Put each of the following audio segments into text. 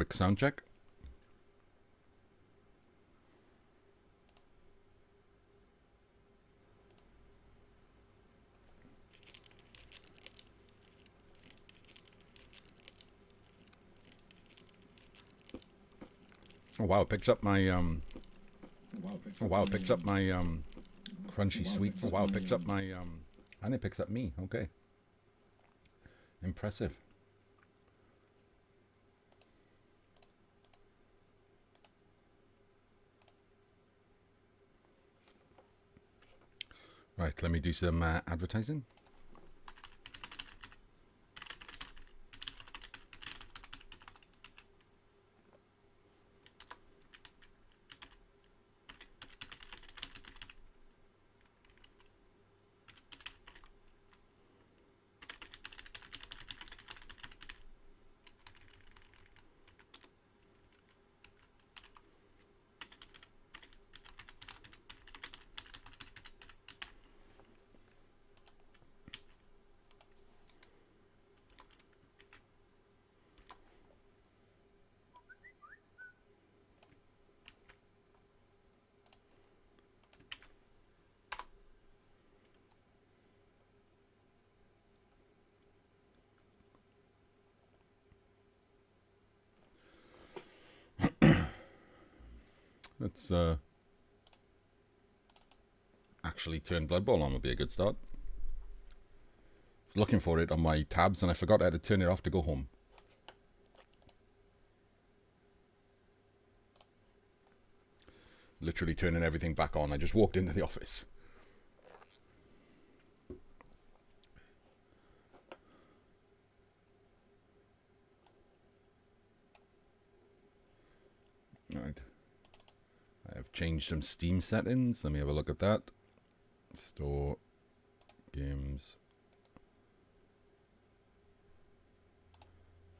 quick sound check. Oh wow, it picks up my crunchy sweet. Oh wow, it picks up my and it picks up me. Okay. Impressive. Right, let me do some advertising. Let's actually turn Blood Bowl on would be a good start. I was looking for it on my tabs and I forgot I had to turn it off to go home. Literally turning everything back on. I just walked into the office. Right. I have changed some Steam settings. Let me have a look at that. Store games.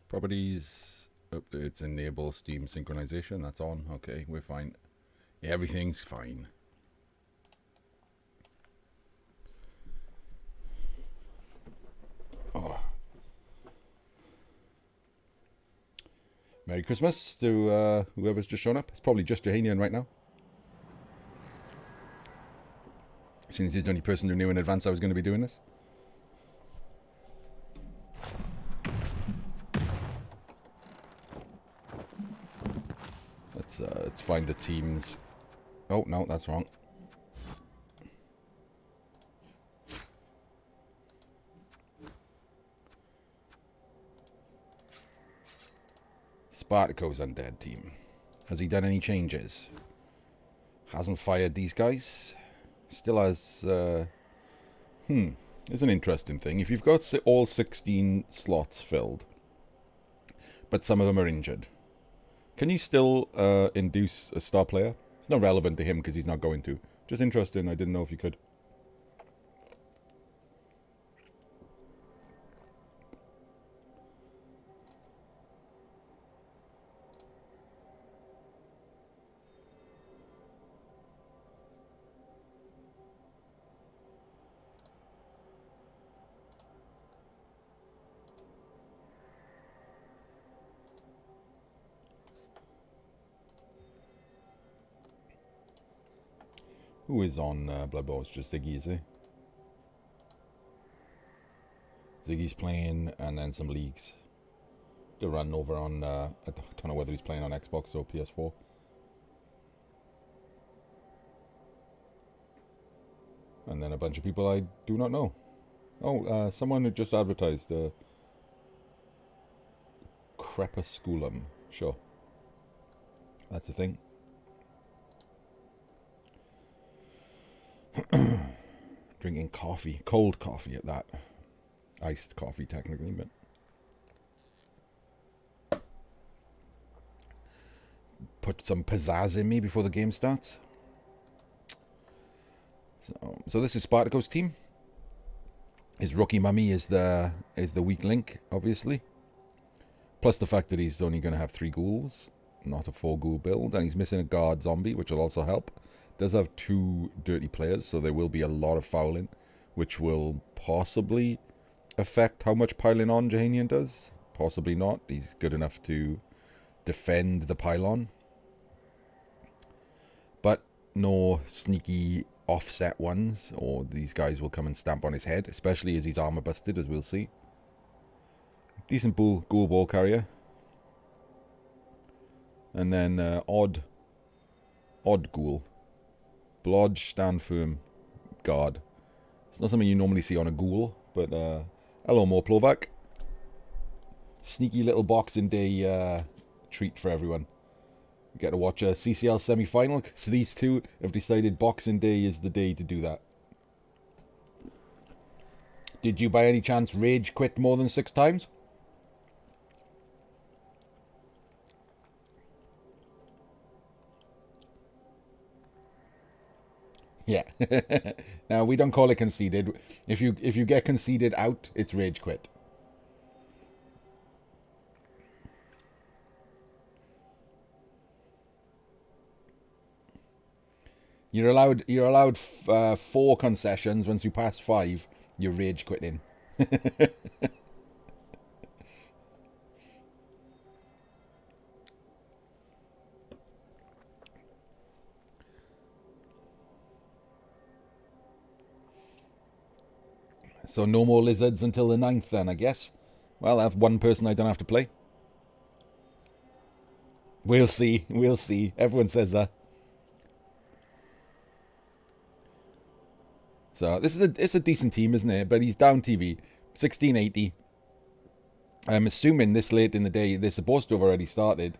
Properties. Oh, it's enable Steam synchronization. That's on. Okay, we're fine. Yeah, everything's fine. Oh. Merry Christmas to whoever's just shown up. It's probably just Juhanian right now. Since he's the only person who knew in advance I was going to be doing this. Let's find the teams. Oh no, that's wrong. Spartako's undead team. Has he done any changes? Hasn't fired these guys. Still has... It's an interesting thing. If you've got all 16 slots filled, but some of them are injured, can you still induce a star player? It's not relevant to him because he's not going to. Just interesting. I didn't know if you could. Who is on Blood Bowl? It's just Ziggy, is he? Ziggy's playing, and then some leagues. To run over on, I don't know whether he's playing on Xbox or PS4. And then a bunch of people I do not know. Oh, someone who just advertised, Crepusculum. Sure. That's a thing. Drinking coffee. Cold coffee at that. Iced coffee, technically, but... Put some pizzazz in me before the game starts. So this is Spartako's team. His rookie mummy is the weak link, obviously. Plus the fact that he's only going to have 3 ghouls, not a 4 ghoul build, and he's missing a guard zombie, which will also help. Does have 2 dirty players, so there will be a lot of fouling, which will possibly affect how much piling on Juhanian does. Possibly not. He's good enough to defend the pylon. But no sneaky offset ones, or these guys will come and stamp on his head, especially as he's armor busted, as we'll see. Decent ghoul ball carrier. And then odd ghoul. Blodge, stand firm, guard. It's not something you normally see on a ghoul, but hello Morplovac. Sneaky little Boxing Day treat for everyone. You get to watch a CCL semi-final, because these two have decided Boxing Day is the day to do that. Did you by any chance rage quit more than 6 times? Yeah. Now, we don't call it conceded. If you get conceded out, it's rage quit. You're allowed 4 concessions. Once you pass 5, you're rage quitting. So no more lizards until the 9th then, I guess. Well, I have one person I don't have to play. We'll see. We'll see. Everyone says that. So it's a decent team, isn't it? But he's down TV, 1680. I'm assuming this late in the day they're supposed to have already started.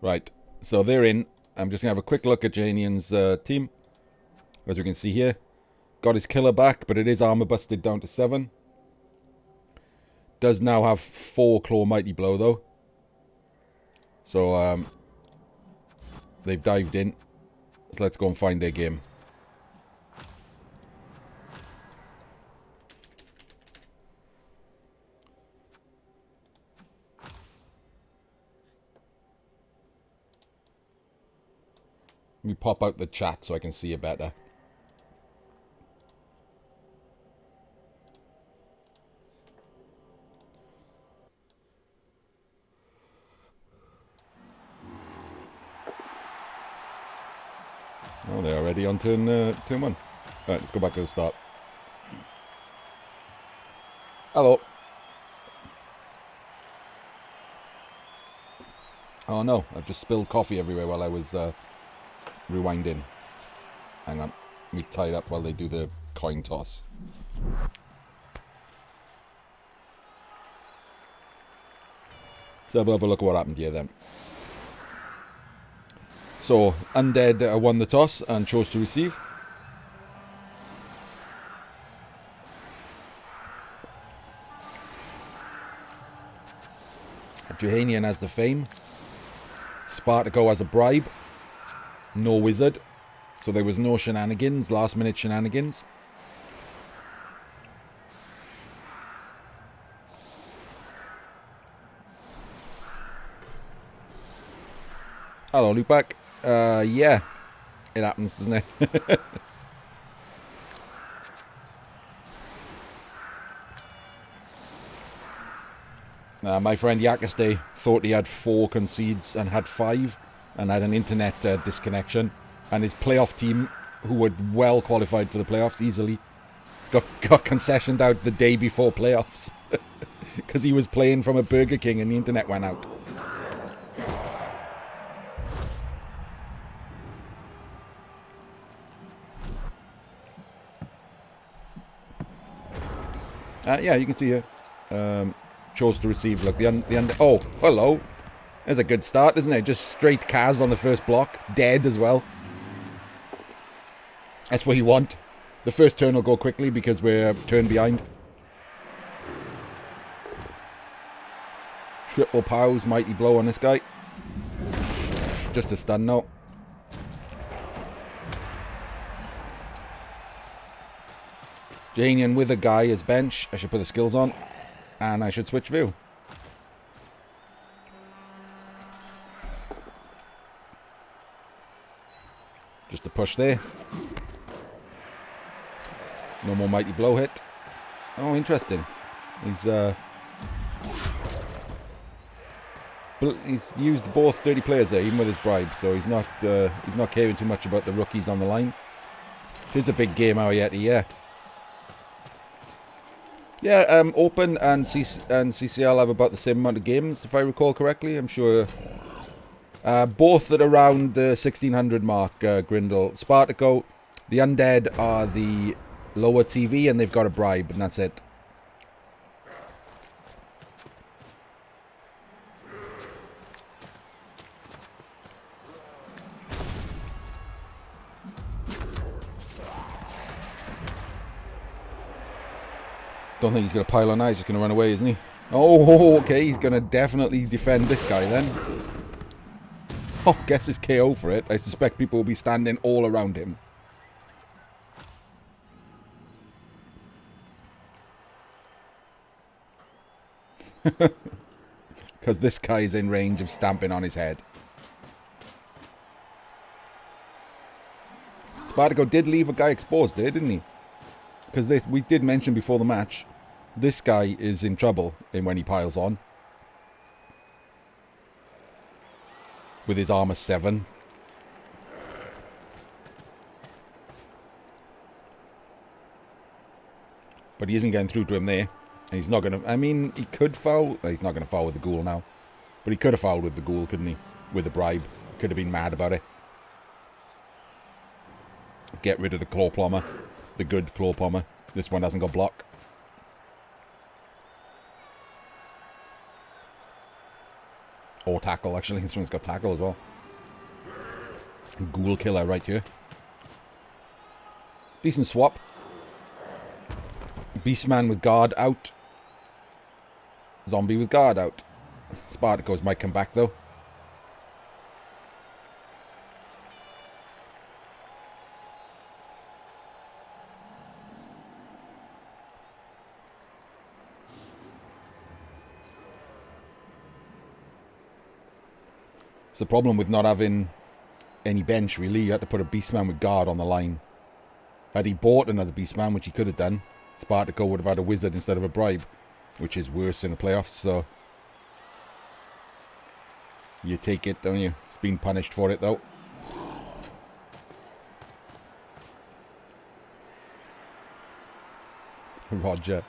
Right, so they're in. I'm just going to have a quick look at Juhanian's team. As we can see here, got his killer back, but it is armor busted down to 7. Does now have 4 claw mighty blow though. So they've dived in. So let's go and find their game. Let me pop out the chat so I can see it better. Oh, they're already on turn 1. Right, let's go back to the start. Hello. Oh no, I've just spilled coffee everywhere while I was rewinding. Hang on, let me tie it up while they do the coin toss. So we'll have a look at what happened here then. So, Undead won the toss and chose to receive. Juhanian has the fame. Spartako has a bribe. No wizard. So there was no shenanigans, last minute shenanigans. Hello, Lupac. Yeah. It happens, doesn't it? My friend Yakiste thought he had 4 concedes and had 5 and had an internet disconnection. And his playoff team, who were well qualified for the playoffs easily, got concessioned out the day before playoffs. Because he was playing from a Burger King and the internet went out. Yeah, you can see here. Chose to receive. Look, the under. Oh, hello. There's a good start, isn't it? Just straight Kaz on the first block. Dead as well. That's what you want. The first turn will go quickly because we're turn behind. Triple Pow's mighty blow on this guy. Just a stun now. Juhanian with a guy as bench. I should put the skills on. And I should switch view. Just a push there. No more mighty blow hit. Oh, interesting. He's used both dirty players there, even with his bribe, so he's not caring too much about the rookies on the line. It is a big game out yet, yeah. Yeah, Open and CCL have about the same amount of games, if I recall correctly. I'm sure both at around the 1600 mark, Grindle. Spartako, the undead are the lower TV, and they've got a bribe, and that's it. Don't think he's going to pile on now. He's just going to run away, isn't he? Oh, okay. He's going to definitely defend this guy then. Oh, guess his KO for it. I suspect people will be standing all around him. Because this guy is in range of stamping on his head. Spartako did leave a guy exposed there, didn't he? Because we did mention before the match, this guy is in trouble when he piles on. With his armor 7. But he isn't getting through to him there. And he's not going to... I mean, he could foul... He's not going to foul with the ghoul now. But he could have fouled with the ghoul, couldn't he? With the bribe. Could have been mad about it. Get rid of the claw plumber. The good claw plumber. This one hasn't got block. Or tackle, actually. This one's got tackle as well. Ghoul killer right here. Decent swap. Beastman with guard out. Zombie with guard out. Spartakos might come back though. It's the problem with not having any bench, really. You had to put a Beastman with guard on the line. Had he bought another Beastman, which he could have done, Spartako would have had a wizard instead of a bribe, which is worse in the playoffs, so... You take it, don't you? It's been punished for it, though. Roger.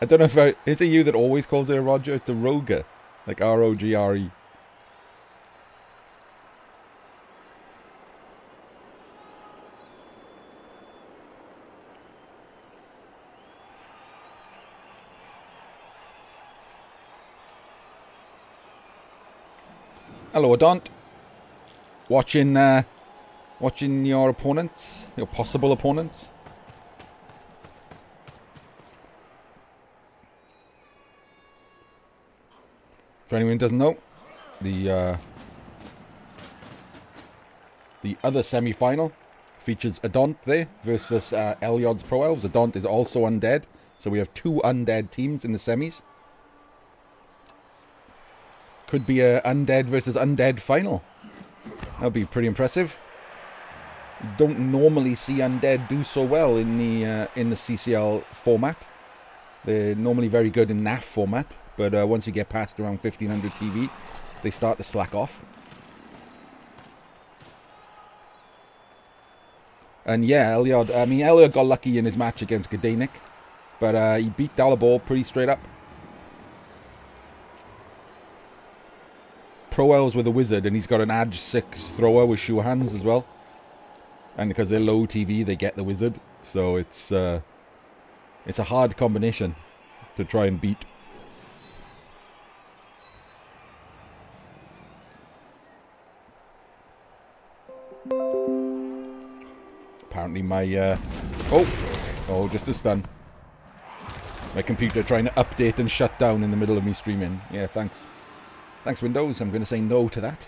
I don't know if is it you that always calls it a Roger? It's a Roger. Like R-O-G-R-E. Hello, Adont. Watching your opponents, your possible opponents. For anyone who doesn't know, the other semi-final features Adont there versus Elyod's Pro Elves. Adont is also undead, so we have two undead teams in the semis. Could be a undead versus undead final. That'll be pretty impressive. Don't normally see undead do so well in the CCL format. They're normally very good in NAF format, but once you get past around 1500 TV, they start to slack off. And yeah, Elyod got lucky in his match against Gdanik, but he beat Dalibor pretty straight up. Pro Elves with a wizard, and he's got an Edge 6 thrower with Juhanian as well. And because they're low TV, they get the wizard. So it's a hard combination to try and beat. Apparently my oh, just a stun. My computer trying to update and shut down in the middle of me streaming. Yeah, thanks. Thanks, Windows. I'm going to say no to that.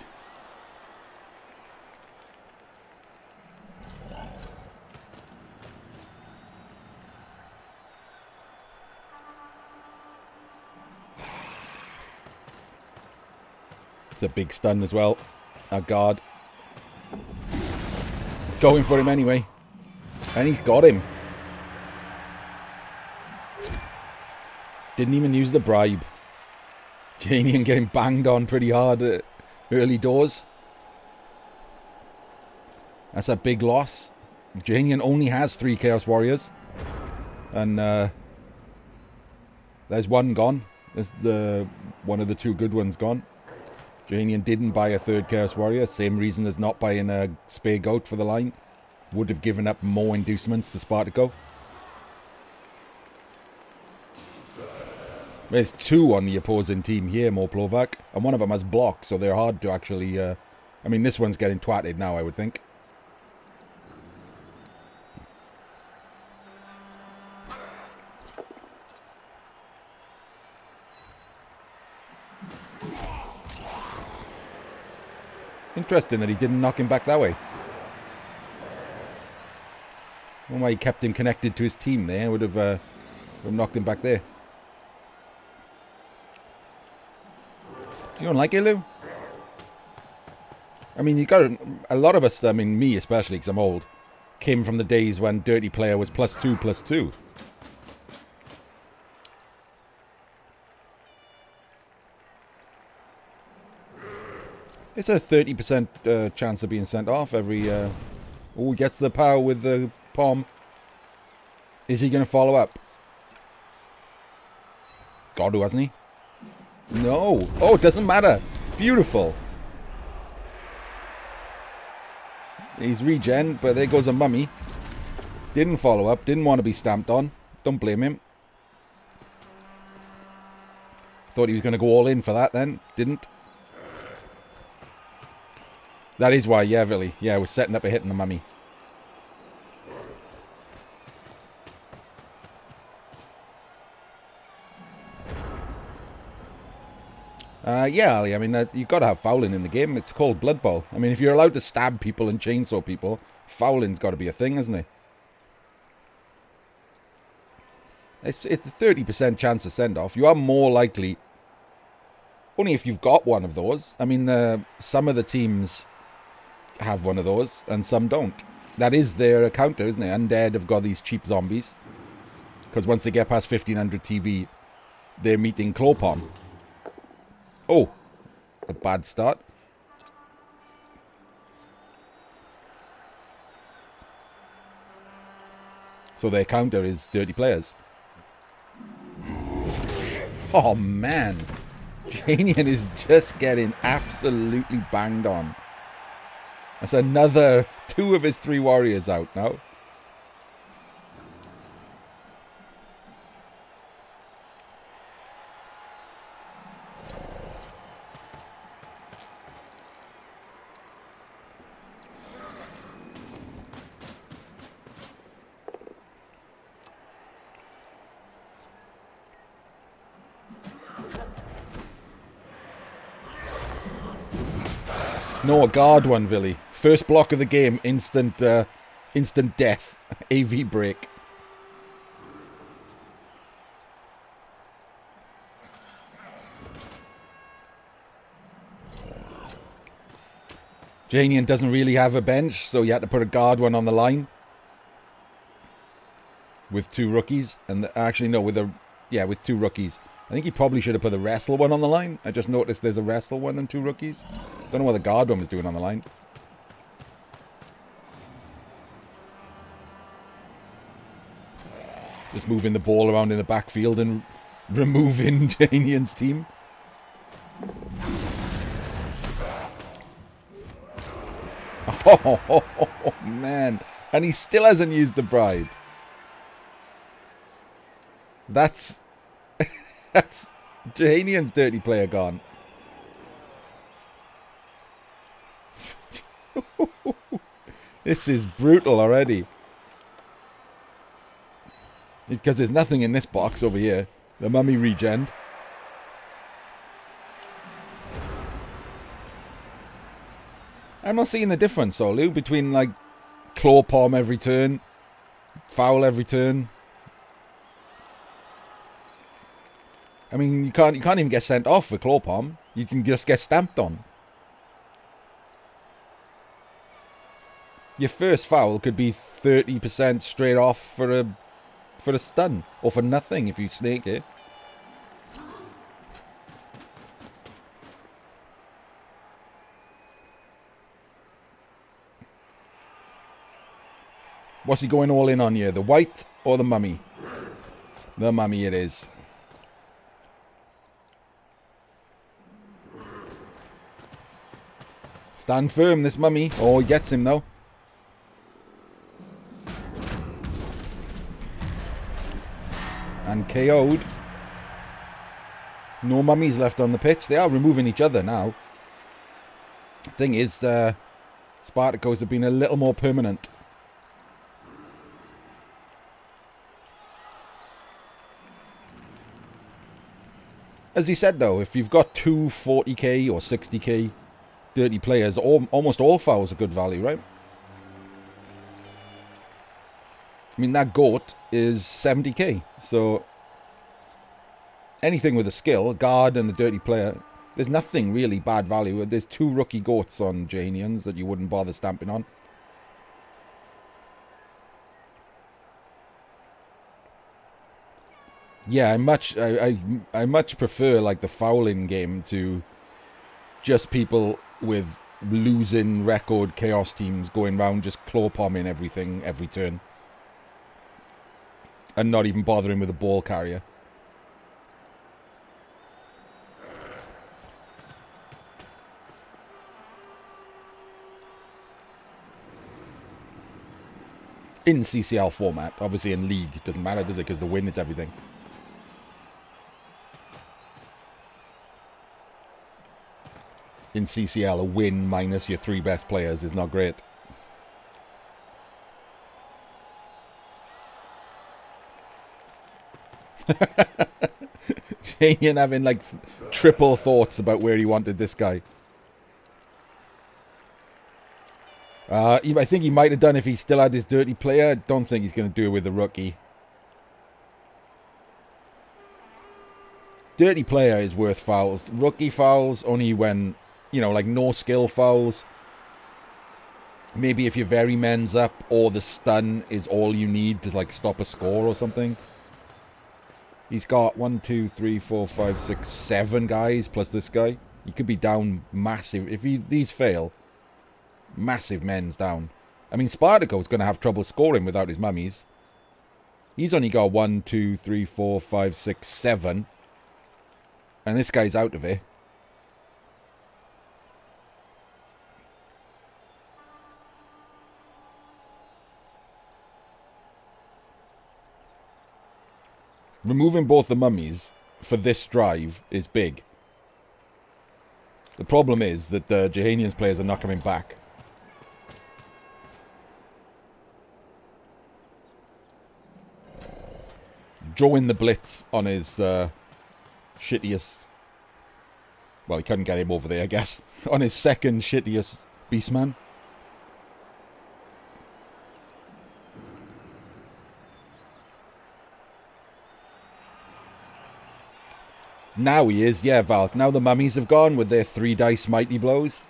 It's a big stun as well. Our guard. Going for him anyway. And he's got him. Didn't even use the bribe. Juhanian getting banged on pretty hard at early doors. That's a big loss. Juhanian only has 3 Chaos Warriors. And there's one gone. There's one of the 2 good ones gone. Juhanian didn't buy a 3rd Chaos Warrior. Same reason as not buying a Spare Goat for the line. Would have given up more inducements to Spartako. There's 2 on the opposing team here, Moplovac. And one of them has block, so they're hard to actually... I mean, this one's getting twatted now, I would think. Interesting that he didn't knock him back that way. I don't know why he kept him connected to his team there. Would have knocked him back there. You don't like it, Lou? I mean, you got a lot of us, I mean, me especially, because I'm old, came from the days when Dirty Player was +2/+2. It's a 30% chance of being sent off every... oh, he gets the power with the palm. Is he going to follow up? Got to, hasn't he? No. Oh, it doesn't matter. Beautiful. He's regen, but there goes a mummy. Didn't follow up. Didn't want to be stamped on. Don't blame him. Thought he was going to go all in for that then. Didn't. That is why, yeah, really. Yeah, I was setting up a hit on the mummy. Yeah, Ali, I mean, you've got to have fouling in the game. It's called Blood Bowl. I mean, if you're allowed to stab people and chainsaw people, fouling's got to be a thing, isn't it? It's a 30% chance of send-off. You are more likely... Only if you've got one of those. I mean, some of the teams have one of those, and some don't. That is their counter, isn't it? Undead have got these cheap zombies. Because once they get past 1500 TV, they're meeting Clawpalm. Oh, a bad start. So their counter is Dirty Players. Oh, man. Juhanian is just getting absolutely banged on. That's another 2 of his 3 warriors out now. No, a guard one, Villy. First block of the game, instant death. AV break. Juhanian doesn't really have a bench, so you had to put a guard one on the line. With 2 rookies. And actually, no, with 2 rookies. I think he probably should have put the wrestle one on the line. I just noticed there's a wrestle one and 2 rookies. Don't know what the guard one was doing on the line. Just moving the ball around in the backfield and removing Juhanian's team. Oh, man. And he still hasn't used the bribe. That's Juhanian's Dirty Player gone. This is brutal already. It's because there's nothing in this box over here. The mummy regened. I'm not seeing the difference, Lou, between like claw palm every turn, foul every turn. I mean, you can't even get sent off for claw palm. You can just get stamped on. Your first foul could be 30% straight off for a stun, or for nothing if you snake it. What's he going all in on here? The white or the mummy? The mummy it is. Stand firm, this mummy. Oh, he gets him though. And KO'd. No mummies left on the pitch. They are removing each other now. Thing is, Spartakos have been a little more permanent. As he said though, if you've got two 40k or 60k dirty players, almost all fouls are good value, right? I mean, that goat is 70k, so anything with a skill, a guard and a dirty player, there's nothing really bad value. There's 2 rookie goats on Juhanians that you wouldn't bother stamping on. Yeah, I much prefer like the fouling game to just people with losing record chaos teams going round just claw palming everything every turn. And not even bothering with a ball carrier. In CCL format. Obviously in League it doesn't matter, does it? Because the win is everything. In CCL, a win minus your 3 best players is not great. Juhanian having like triple thoughts about where he wanted this guy. I think he might have done if he still had his dirty player. I don't think he's going to do it with the rookie. Dirty player is worth fouls. Rookie fouls only when, you know, like no skill fouls. Maybe if your very men's up or the stun is all you need to like stop a score or something. He's got 1, 2, 3, 4, 5, 6, 7 guys plus this guy. He could be down massive. If these fail, massive men's down. I mean, Spartako's going to have trouble scoring without his mummies. He's only got 1, 2, 3, 4, 5, 6, 7. And this guy's out of it. Removing both the mummies for this drive is big. The problem is that the Juhanians players are not coming back. Drawing the blitz on his shittiest... Well, he couldn't get him over there, I guess. On his second shittiest beastman. Now he is, yeah, Valk. Now the mummies have gone with their 3 dice mighty blows.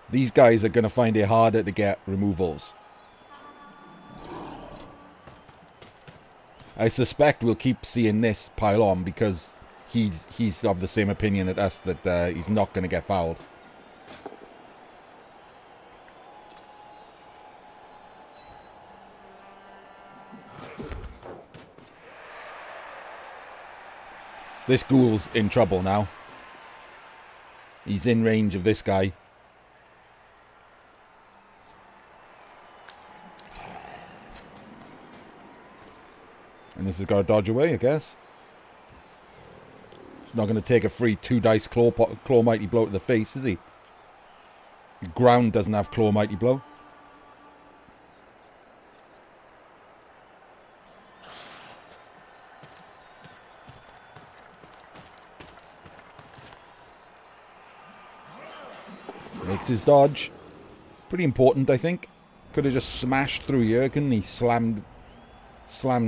These guys are going to find it harder to get removals. I suspect we'll keep seeing this pile on because he's of the same opinion as us that he's not going to get fouled. This ghoul's in trouble now. He's in range of this guy. And this has got to dodge away, I guess. He's not going to take a free 2 dice claw mighty blow to the face, is he? The ground doesn't have claw mighty blow. Makes his dodge. Pretty important, I think. Could have just smashed through here, couldn't he? Slammed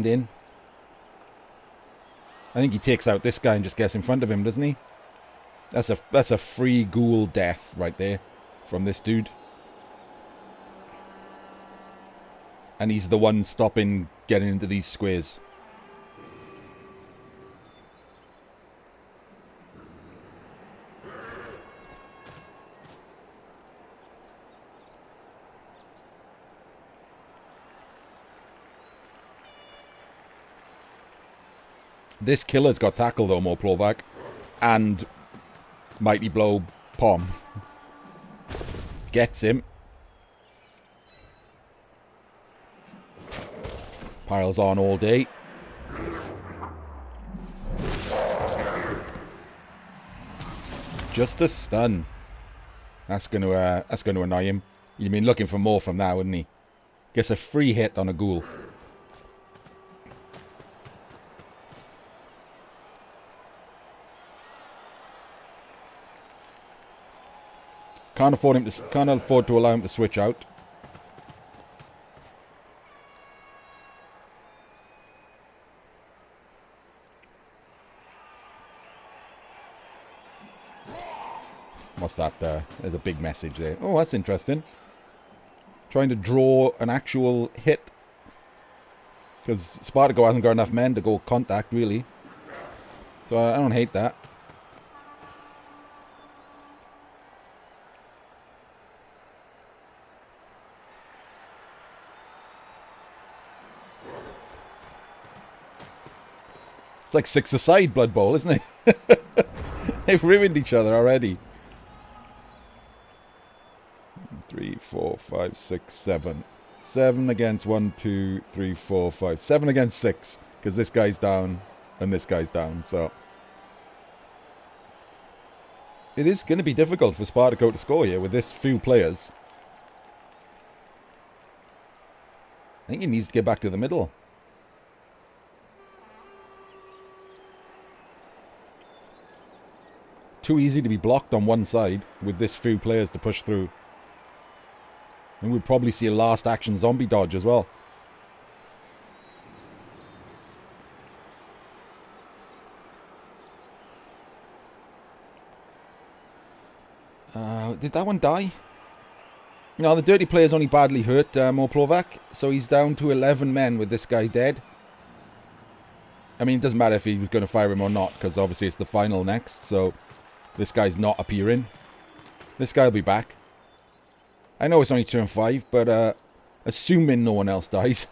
in. I think he takes out this guy and just gets in front of him, doesn't he? That's a free ghoul death right there from this dude. And he's the one stopping getting into these squares. This killer's got tackle though, more blowback. And Mighty Blow Pom. Gets him. Piles on all day. Just a stun. That's gonna annoy him. You've been looking for more from that, wouldn't he? Gets a free hit on a ghoul. Can't afford to allow him to switch out. What's that there? There's a big message there. Oh, that's interesting. Trying to draw an actual hit. Because Spartako hasn't got enough men to go contact, really. So I don't hate that. It's like 6-a-side Blood Bowl, isn't it? They've ruined each other already. 3, 4, 5, 6, 7. 7 against 1, 2, 3, 4, 5. 7 against 6. Because this guy's down and this guy's down, so. It is going to be difficult for Spartako to score here with this few players. I think he needs to get back to the middle. Too easy to be blocked on one side with this few players to push through. And we'd probably see a last action zombie dodge as well. Did that one die? No, the dirty player's only badly hurt, Morplovac. So he's down to 11 men with this guy dead. I mean, it doesn't matter if he was going to fire him or not, because obviously it's the final next, so this guy's not appearing. This guy will be back. I know it's only turn 5, but assuming no one else dies.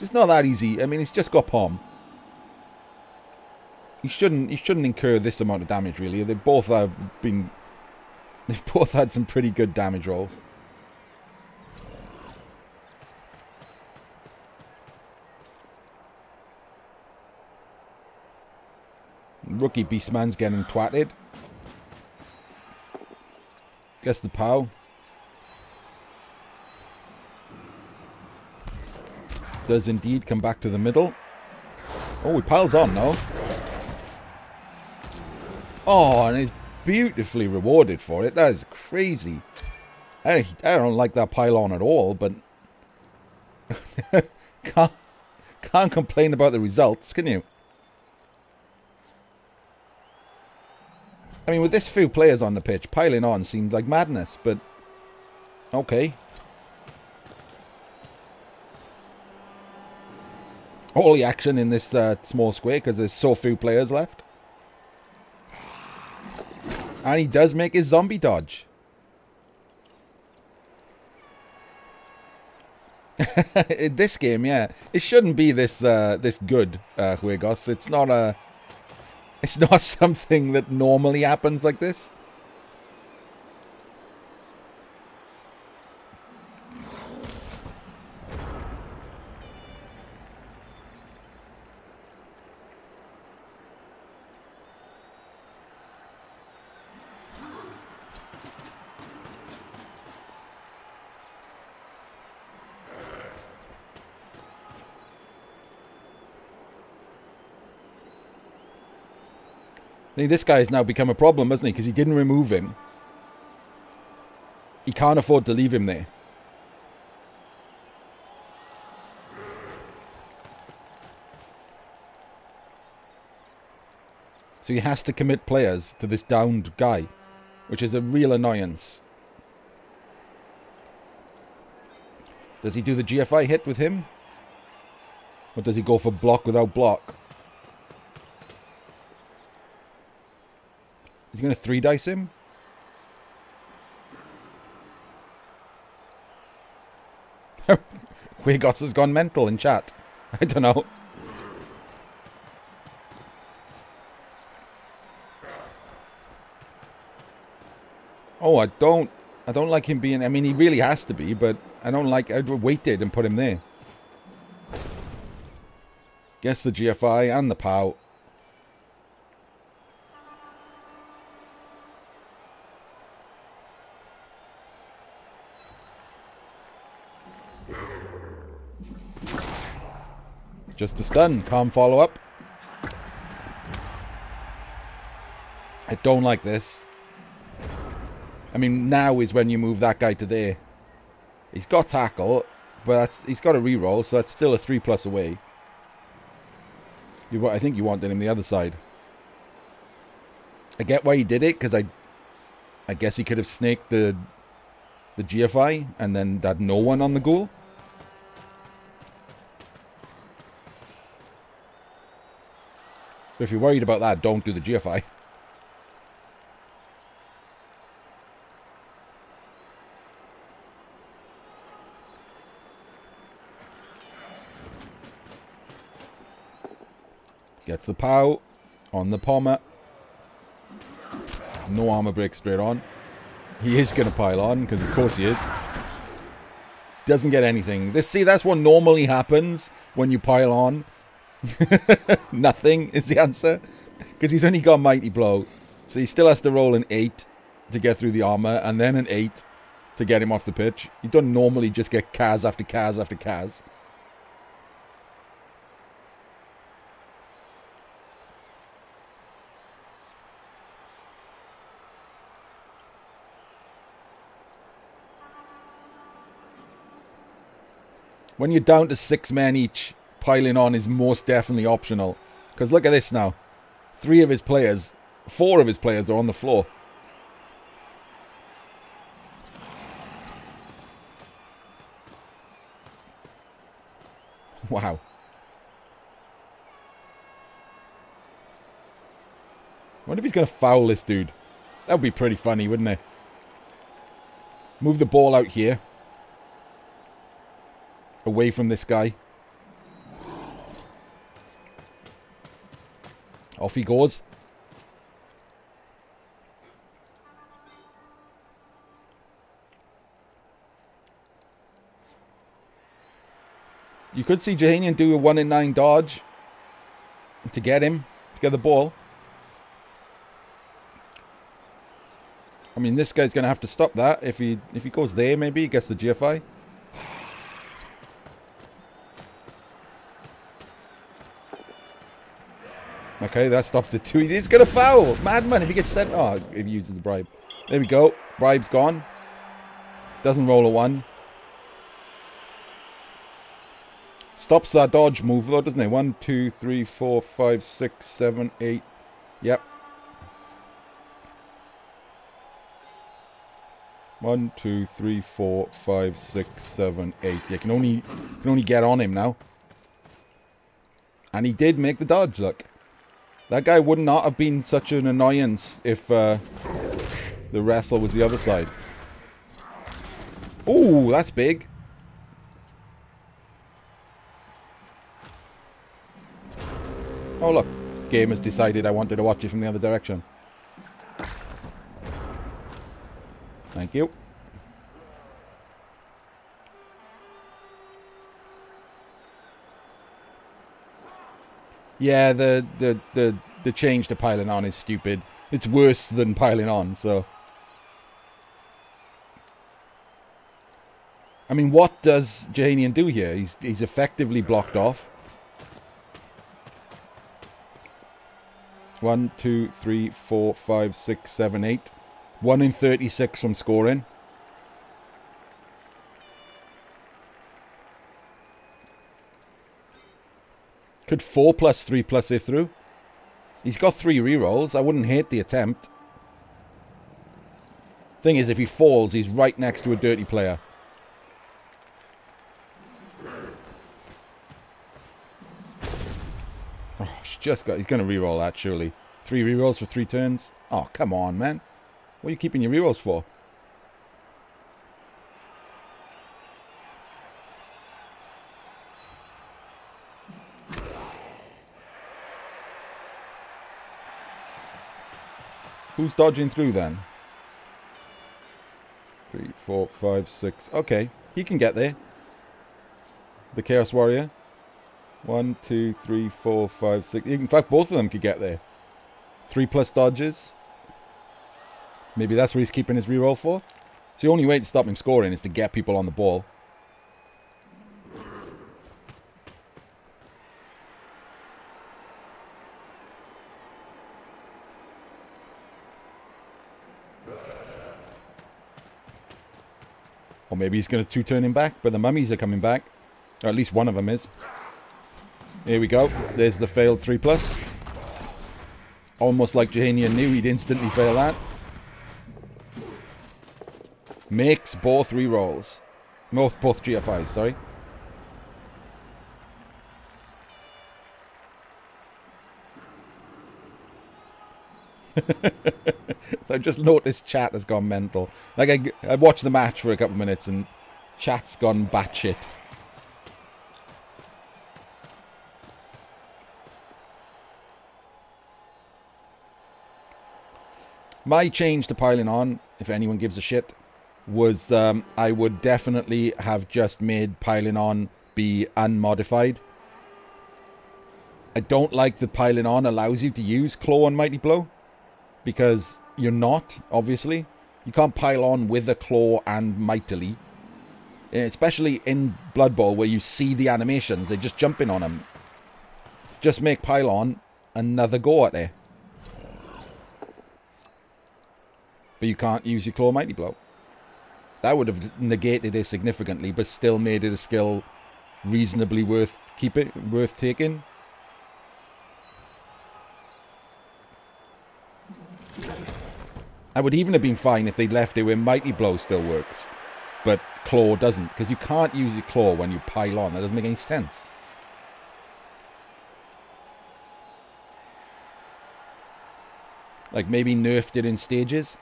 It's not that easy. I mean, it's just got Pom. You shouldn't incur this amount of damage, really. They've both had some pretty good damage rolls. Rookie Beastman's getting twatted. Gets the POW. Does indeed come back to the middle. Oh, he piles on now. Oh, and he's beautifully rewarded for it. That is crazy. I don't like that pile on at all, but can't complain about the results, can you? I mean, with this few players on the pitch, piling on seems like madness, but okay. All the action in this small square because there's so few players left. And he does make his zombie dodge. In this game, yeah. It shouldn't be this this good, Huegos. It's not something that normally happens like this. I mean, this guy has now become a problem, hasn't he? Because he didn't remove him. He can't afford to leave him there. So he has to commit players to this downed guy, which is a real annoyance. Does he do the GFI hit with him? Or does he go for block without block? He's going to 3-dice him? Quagos has gone mental in chat. I don't know. Oh, I don't like him being... I mean, he really has to be, but I don't like... I'd waited and put him there. Guess the GFI and the POW. Just a stun. Calm follow-up. I don't like this. I mean, now is when you move that guy to there. He's got tackle, but he's got a reroll, so that's still a 3+ away. I think you wanted him the other side. I get why he did it, because I guess he could have snaked the GFI and then had no one on the ghoul. But if you're worried about that, don't do the GFI. Gets the POW on the Pommer. No armor break straight on. He is going to pile on, because of course he is. Doesn't get anything. See, that's what normally happens when you pile on. Nothing is the answer. Because he's only got Mighty Blow. So he still has to roll an 8 to get through the armor, and then an 8 to get him off the pitch. You don't normally just get Kaz after Kaz after Kaz. When you're down to 6 men each, piling on is most definitely optional. Because look at this now. 4 of his players are on the floor. Wow. I wonder if he's going to foul this dude. That would be pretty funny, wouldn't it? Move the ball out here. Away from this guy. Off he goes. You could see Juhanian do a 1 in 9 dodge to get him, to get the ball. I mean, this guy's going to have to stop that. If he goes there, maybe he gets the GFI. Okay, that stops it too. He's going to foul. Madman if he gets sent. Oh, if he uses the bribe. There we go. Bribe's gone. Doesn't roll a 1. Stops that dodge move though, doesn't it? 1, 2, 3, 4, 5, 6, 7, 8. Yep. 1, 2, 3, 4, 5, 6, 7, 8. You can only get on him now. And he did make the dodge, look. That guy would not have been such an annoyance if the wrestle was the other side. Ooh, that's big. Oh look, game has decided I wanted to watch it from the other direction. Thank you. Yeah, the change to piling on is stupid. It's worse than piling on, so. I mean, what does Juhanian do here? He's effectively blocked off. 1, 2, 3, 4, 5, 6, 7, 8. 1 in 36 from scoring. Could 4 plus 3 plus it through. He's got 3 rerolls. I wouldn't hate the attempt. Thing is, if he falls, he's right next to a dirty player. just got... He's going to reroll that, surely. 3 rerolls for 3 turns? Oh, come on, man. What are you keeping your rerolls for? Who's dodging through then? 3, 4, 5, 6. Okay, he can get there. The Chaos Warrior. 1, 2, 3, 4, 5, 6. In fact, both of them could get there. 3+ dodges. Maybe that's what he's keeping his reroll for. So the only way to stop him scoring is to get people on the ball. Or maybe he's going to 2-turn him back, but the mummies are coming back. Or at least one of them is. Here we go. There's the failed 3+. Almost like Juhanian knew he'd instantly fail that. Makes both rerolls. Both GFIs, sorry. I just noticed chat has gone mental. Like, I watched the match for a couple of minutes and chat's gone batshit. My change to piling on, if anyone gives a shit, was I would definitely have just made piling on be unmodified. I don't like that piling on allows you to use Claw and Mighty Blow. Because you're not, obviously. You can't pile on with a Claw and Mightily. Especially in Blood Bowl where you see the animations. They're just jumping on them. Just make pile on another go at it. But you can't use your Claw Mighty Blow. That would have negated it significantly, but still made it a skill reasonably worth taking. I would even have been fine if they'd left it where Mighty Blow still works, but Claw doesn't, because you can't use your Claw when you pile on. That doesn't make any sense. Like, maybe nerfed it in stages.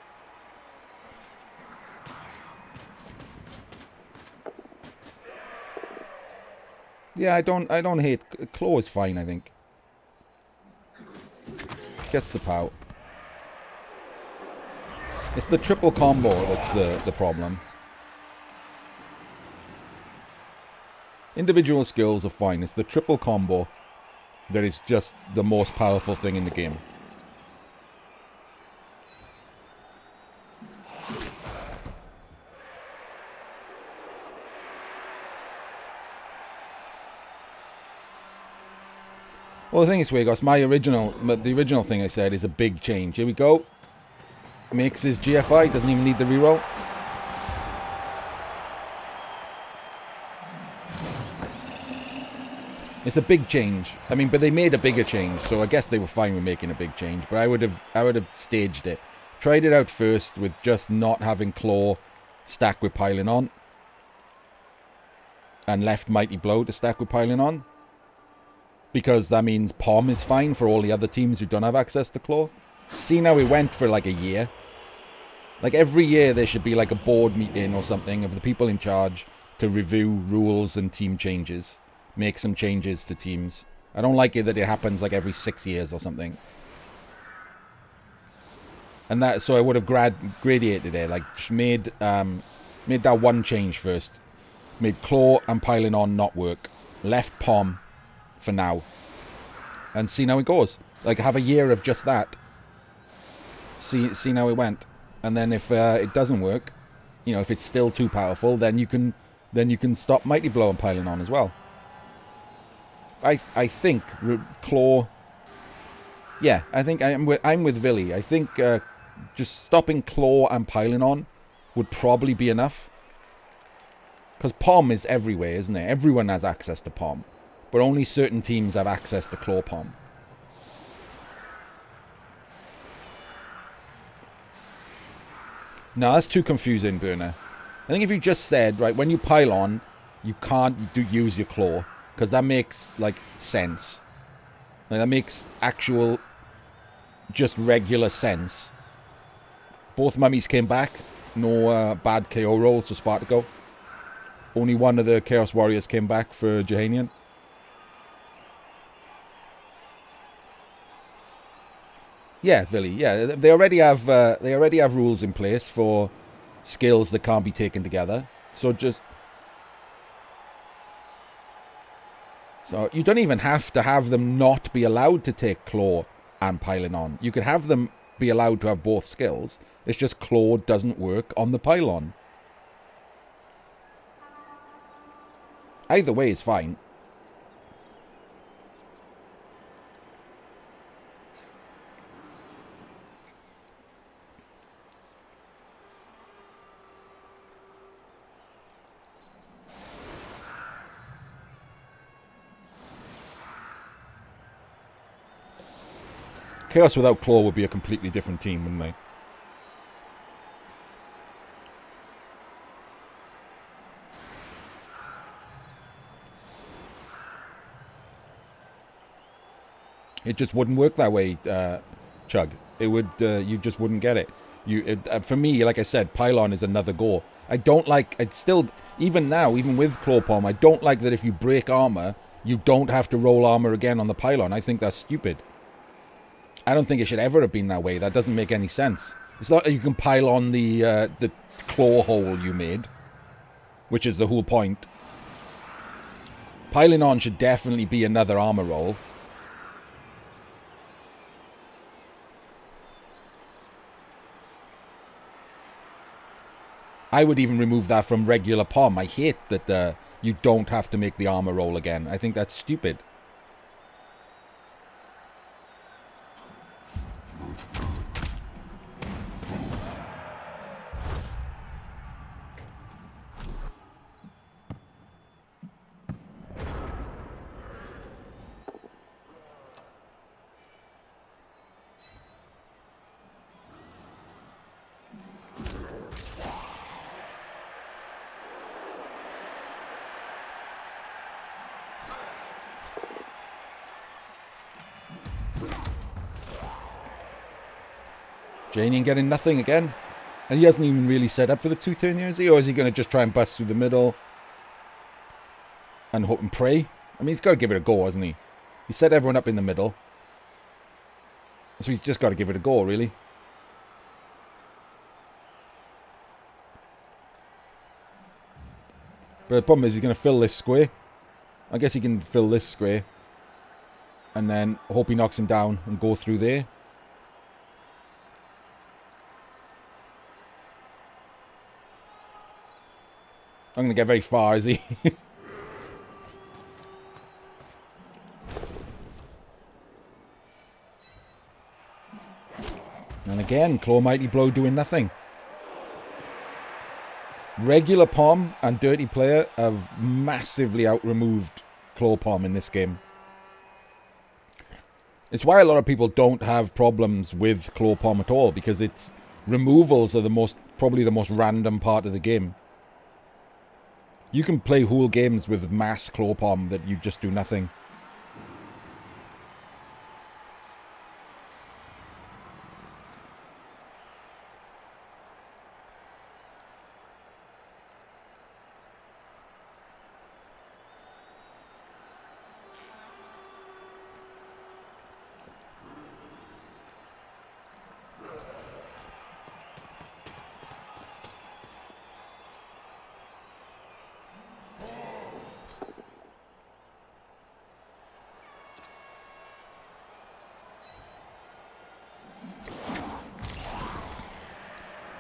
Yeah, I don't hate... Claw is fine, I think. Gets the pout. It's the triple combo that's the problem. Individual skills are fine. It's the triple combo that is just the most powerful thing in the game. Well, the thing is, Wagos, the original thing I said is a big change. Here we go. Makes his GFI, doesn't even need the reroll. It's a big change. I mean, but they made a bigger change, so I guess they were fine with making a big change. But I would have staged it. Tried it out first with just not having Claw stack with piling on. And left Mighty Blow to stack with piling on. Because that means Pom is fine for all the other teams who don't have access to Claw. See, now we went for like a year. Like, every year there should be like a board meeting or something of the people in charge to review rules and team changes. Make some changes to teams. I don't like it that it happens like every 6 years or something. And that, so I would have gradiated it. Like, made that one change first. Made Claw and piling on not work. Left Pom for now. And see how it goes. Like, have a year of just that. See how it went. And then if it doesn't work, you know, if it's still too powerful, then you can stop Mighty Blow and piling on as well. I think Claw. Yeah, I think I'm with Villy. I think just stopping Claw and piling on would probably be enough. Because Pom is everywhere, isn't it? Everyone has access to Pom, but only certain teams have access to Claw Pom. No, that's too confusing, Burner. I think if you just said, right, when you pile on, you can't use your Claw, because that makes, like, sense. Like, that makes actual, just regular sense. Both mummies came back. No bad KO rolls for Spartako. Only one of the Chaos Warriors came back for Juhanian. Yeah, Villy. Yeah, they already have rules in place for skills that can't be taken together. So you don't even have to have them not be allowed to take claw and piling on. You could have them be allowed to have both skills. It's just claw doesn't work on the pylon. Either way is fine. Chaos without claw would be a completely different team, wouldn't they? It just wouldn't work that way, Chug. It would. You just wouldn't get it. For me, like I said, pylon is another gore. I don't like. It's still, even now, even with claw palm, I don't like that if you break armor, you don't have to roll armor again on the pylon. I think that's stupid. I don't think it should ever have been that way. That doesn't make any sense. It's not like you can pile on the claw hole you made, which is the whole point. Piling on should definitely be another armor roll. I would even remove that from regular POM. I hate that you don't have to make the armor roll again. I think that's stupid. Juhanian getting nothing again. And he hasn't even really set up for the 2-turn here, is he? Or is he going to just try and bust through the middle and hope and pray? I mean, he's got to give it a go, hasn't he? He set everyone up in the middle. So he's just got to give it a go, really. But the problem is he's going to fill this square. I guess he can fill this square. And then hope he knocks him down and go through there. I'm going to get very far, is he? And again, Claw Mighty Blow doing nothing. Regular Palm and Dirty Player have massively out-removed Claw Palm in this game. It's why a lot of people don't have problems with Claw Palm at all, because its removals are probably the most random part of the game. You can play whole games with mass Claw Palm that you just do nothing.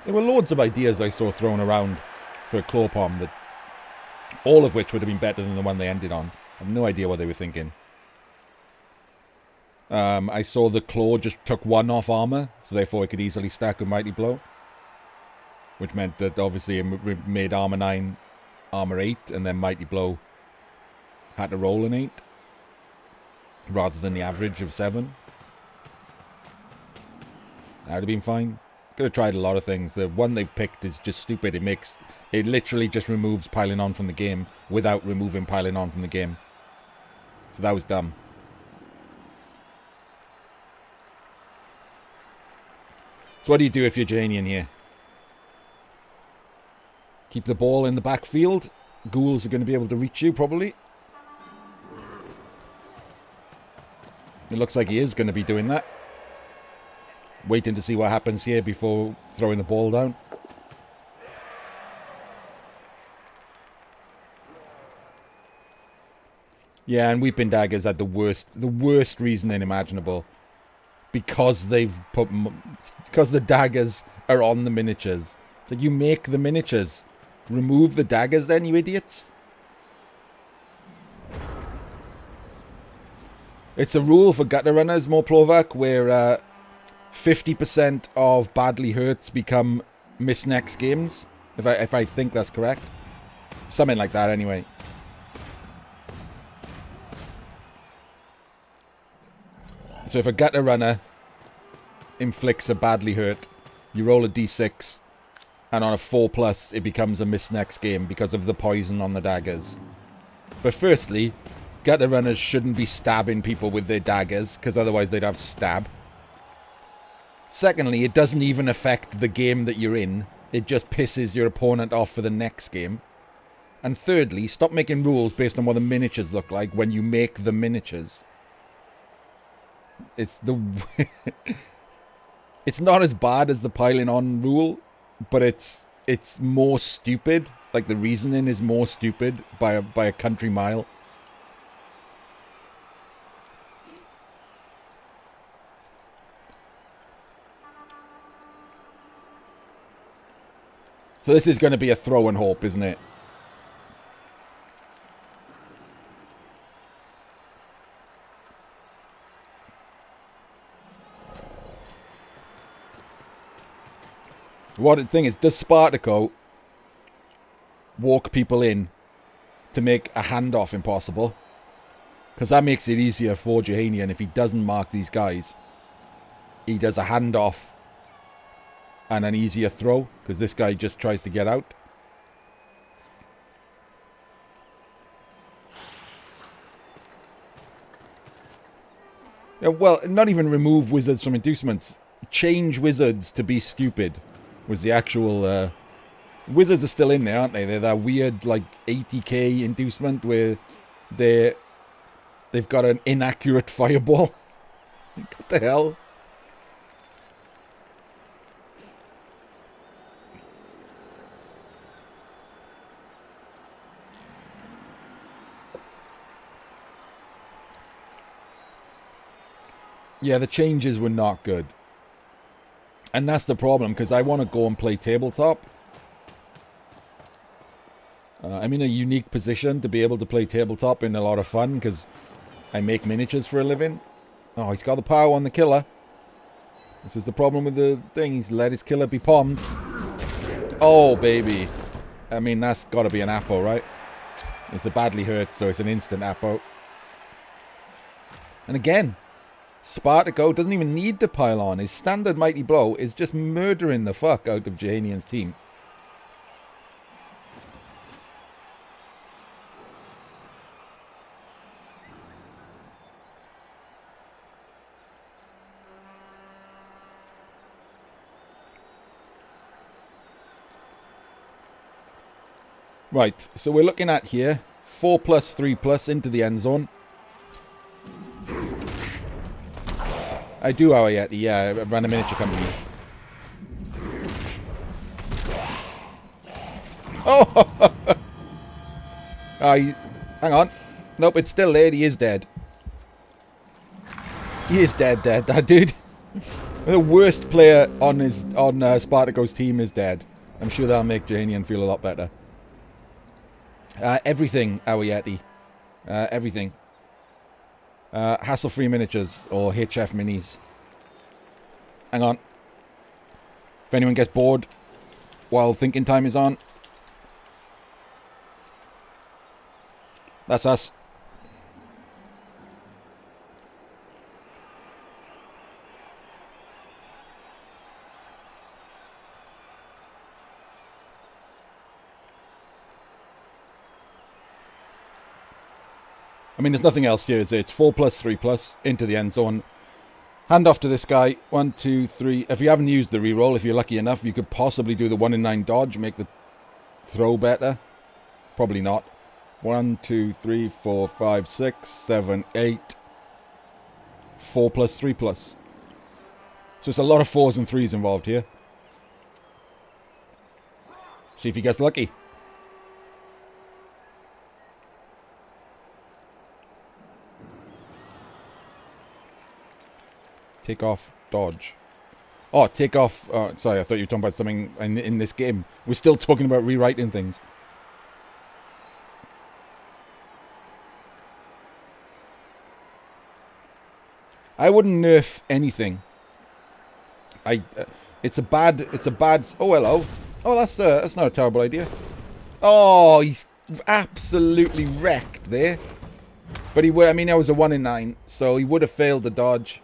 There were loads of ideas I saw thrown around for Claw Palm, that all of which would have been better than the one they ended on. I have no idea what they were thinking. I saw the Claw just took one off armor, so therefore it could easily stack with Mighty Blow. Which meant that obviously it made armor 9 armor 8, and then Mighty Blow had to roll an 8. Rather than the average of 7. That would have been fine. Could have tried a lot of things. The one they've picked is just stupid. It literally just removes piling on from the game without removing piling on from the game. So that was dumb. So what do you do if you're Juhanian here? Keep the ball in the backfield. Ghouls are going to be able to reach you, probably. It looks like he is going to be doing that. Waiting to see what happens here before throwing the ball down. Yeah, and Weeping Daggers had the worst reasoning imaginable. Because because the daggers are on the miniatures. So you make the miniatures. Remove the daggers then, you idiots. It's a rule for gutter runners, Morplovak, where 50% of badly hurts become miss next games. If I think that's correct. Something like that anyway. So if a gutter runner inflicts a badly hurt, you roll a d6, and on a 4+, it becomes a miss next game because of the poison on the daggers. But firstly, gutter runners shouldn't be stabbing people with their daggers, because otherwise they'd have stab. Secondly, it doesn't even affect the game that you're in. It just pisses your opponent off for the next game. And thirdly, stop making rules based on what the miniatures look like when you make the miniatures. It's it's not as bad as the piling on rule, but it's more stupid. Like, the reasoning is more stupid by a country mile. So this is going to be a throw and hope, isn't it? What the thing is, does Spartako walk people in to make a handoff impossible? Because that makes it easier for Juhanian if he doesn't mark these guys. He does a handoff and an easier throw, because this guy just tries to get out. Yeah, well, not even remove wizards from inducements. Change wizards to be stupid was the actual... Wizards are still in there, aren't they? They're that weird, like, 80k inducement where they've got an inaccurate fireball. What the hell? Yeah, the changes were not good. And that's the problem, because I want to go and play tabletop. I'm in a unique position to be able to play tabletop in a lot of fun, because I make miniatures for a living. Oh, he's got the power on the killer. This is the problem with the thing. He's let his killer be palmed. Oh, baby. I mean, that's got to be an apple, right? It's a badly hurt, so it's an instant apple. And again, Spartako doesn't even need to pile on. His standard mighty blow is just murdering the fuck out of Juhanian's team. Right, so we're looking at here 4+, 3+ into the end zone. I do, Yeti. Yeah, I ran a miniature company. Oh! Hang on. Nope, it's still there. He is dead. He is dead, that dude. The worst player on Spartako's team is dead. I'm sure that'll make Juhanian feel a lot better. Everything, Yeti. Everything. Hassle-free miniatures or HF minis. Hang on. If anyone gets bored while thinking time is on, that's us. I mean, there's nothing else here, is it? It's 4+, 3+ into the end zone. Hand off to this guy. 1, 2, 3. If you haven't used the reroll, if you're lucky enough, you could possibly do the 1 in 9 dodge, make the throw better. Probably not. 1, 2, 3, 4, 5, 6, 7, 8. 4 plus 3 plus. So it's a lot of 4s and 3s involved here. See if he gets lucky. Take off, dodge. Oh, take off. Sorry, I thought you were talking about something in this game. We're still talking about rewriting things. I wouldn't nerf anything. It's a bad. Oh, hello. Oh, that's not a terrible idea. Oh, he's absolutely wrecked there. But he would. I mean, that was a 1 in 9, so he would have failed the dodge.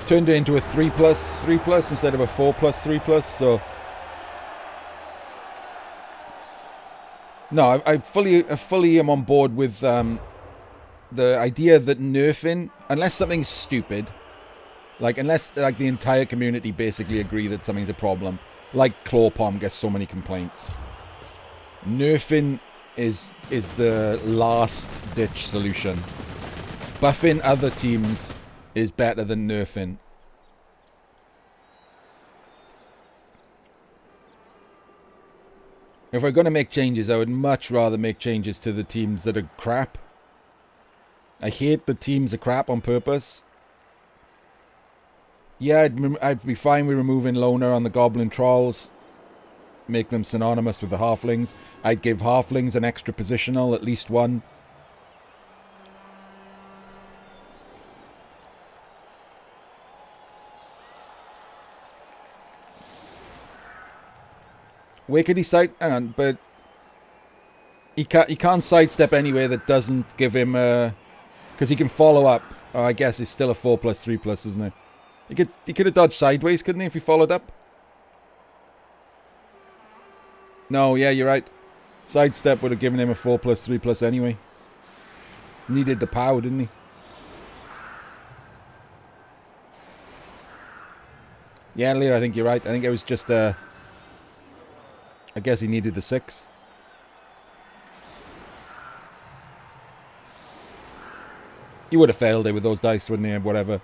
Turned it into a 3 plus 3 plus instead of a 4 plus 3 plus. So no, I fully am on board with the idea that nerfing, unless something's stupid, like unless like the entire community basically agree that something's a problem, like claw palm gets so many complaints. Nerfing is the last ditch solution. Buffing other teams is better than nerfing. If we're going to make changes, I would much rather make changes to the teams that are crap. I hate the teams are crap on purpose. Yeah, I'd be fine with removing Loner on the Goblin Trolls. Make them synonymous with the Halflings. I'd give Halflings an extra positional, at least one. Where could he side? Hang on, but he can't sidestep anywhere that doesn't give him a, because he can follow up. Oh, I guess it's still a 4 plus 3 plus, isn't it? He could have dodged sideways, couldn't he, if he followed up? No, yeah, you're right. Sidestep would have given him a 4 plus 3 plus anyway. Needed the power, didn't he? Yeah, Leo, I think you're right. I think it was just I guess he needed the 6. He would have failed it with those dice, wouldn't he? Whatever.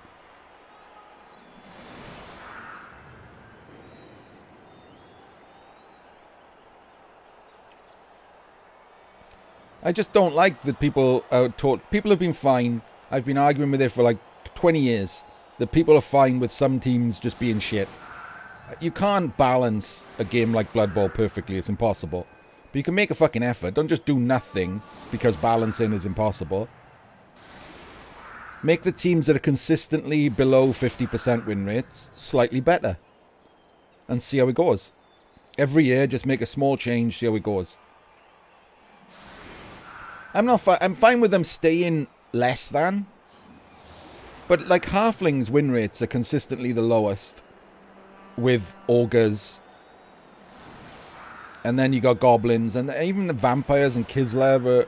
I just don't like that people are taught. People have been fine. I've been arguing with it for like 20 years. That people are fine with some teams just being shit. You can't balance a game like Blood Bowl perfectly. It's impossible. But you can make a fucking effort. Don't just do nothing because balancing is impossible. Make the teams that are consistently below 50% win rates slightly better. And see how it goes. Every year, just make a small change, see how it goes. I'm fine with them staying less than. But like Halflings win rates are consistently the lowest. With Ogres. And then you got Goblins. And even the Vampires and Kislev are...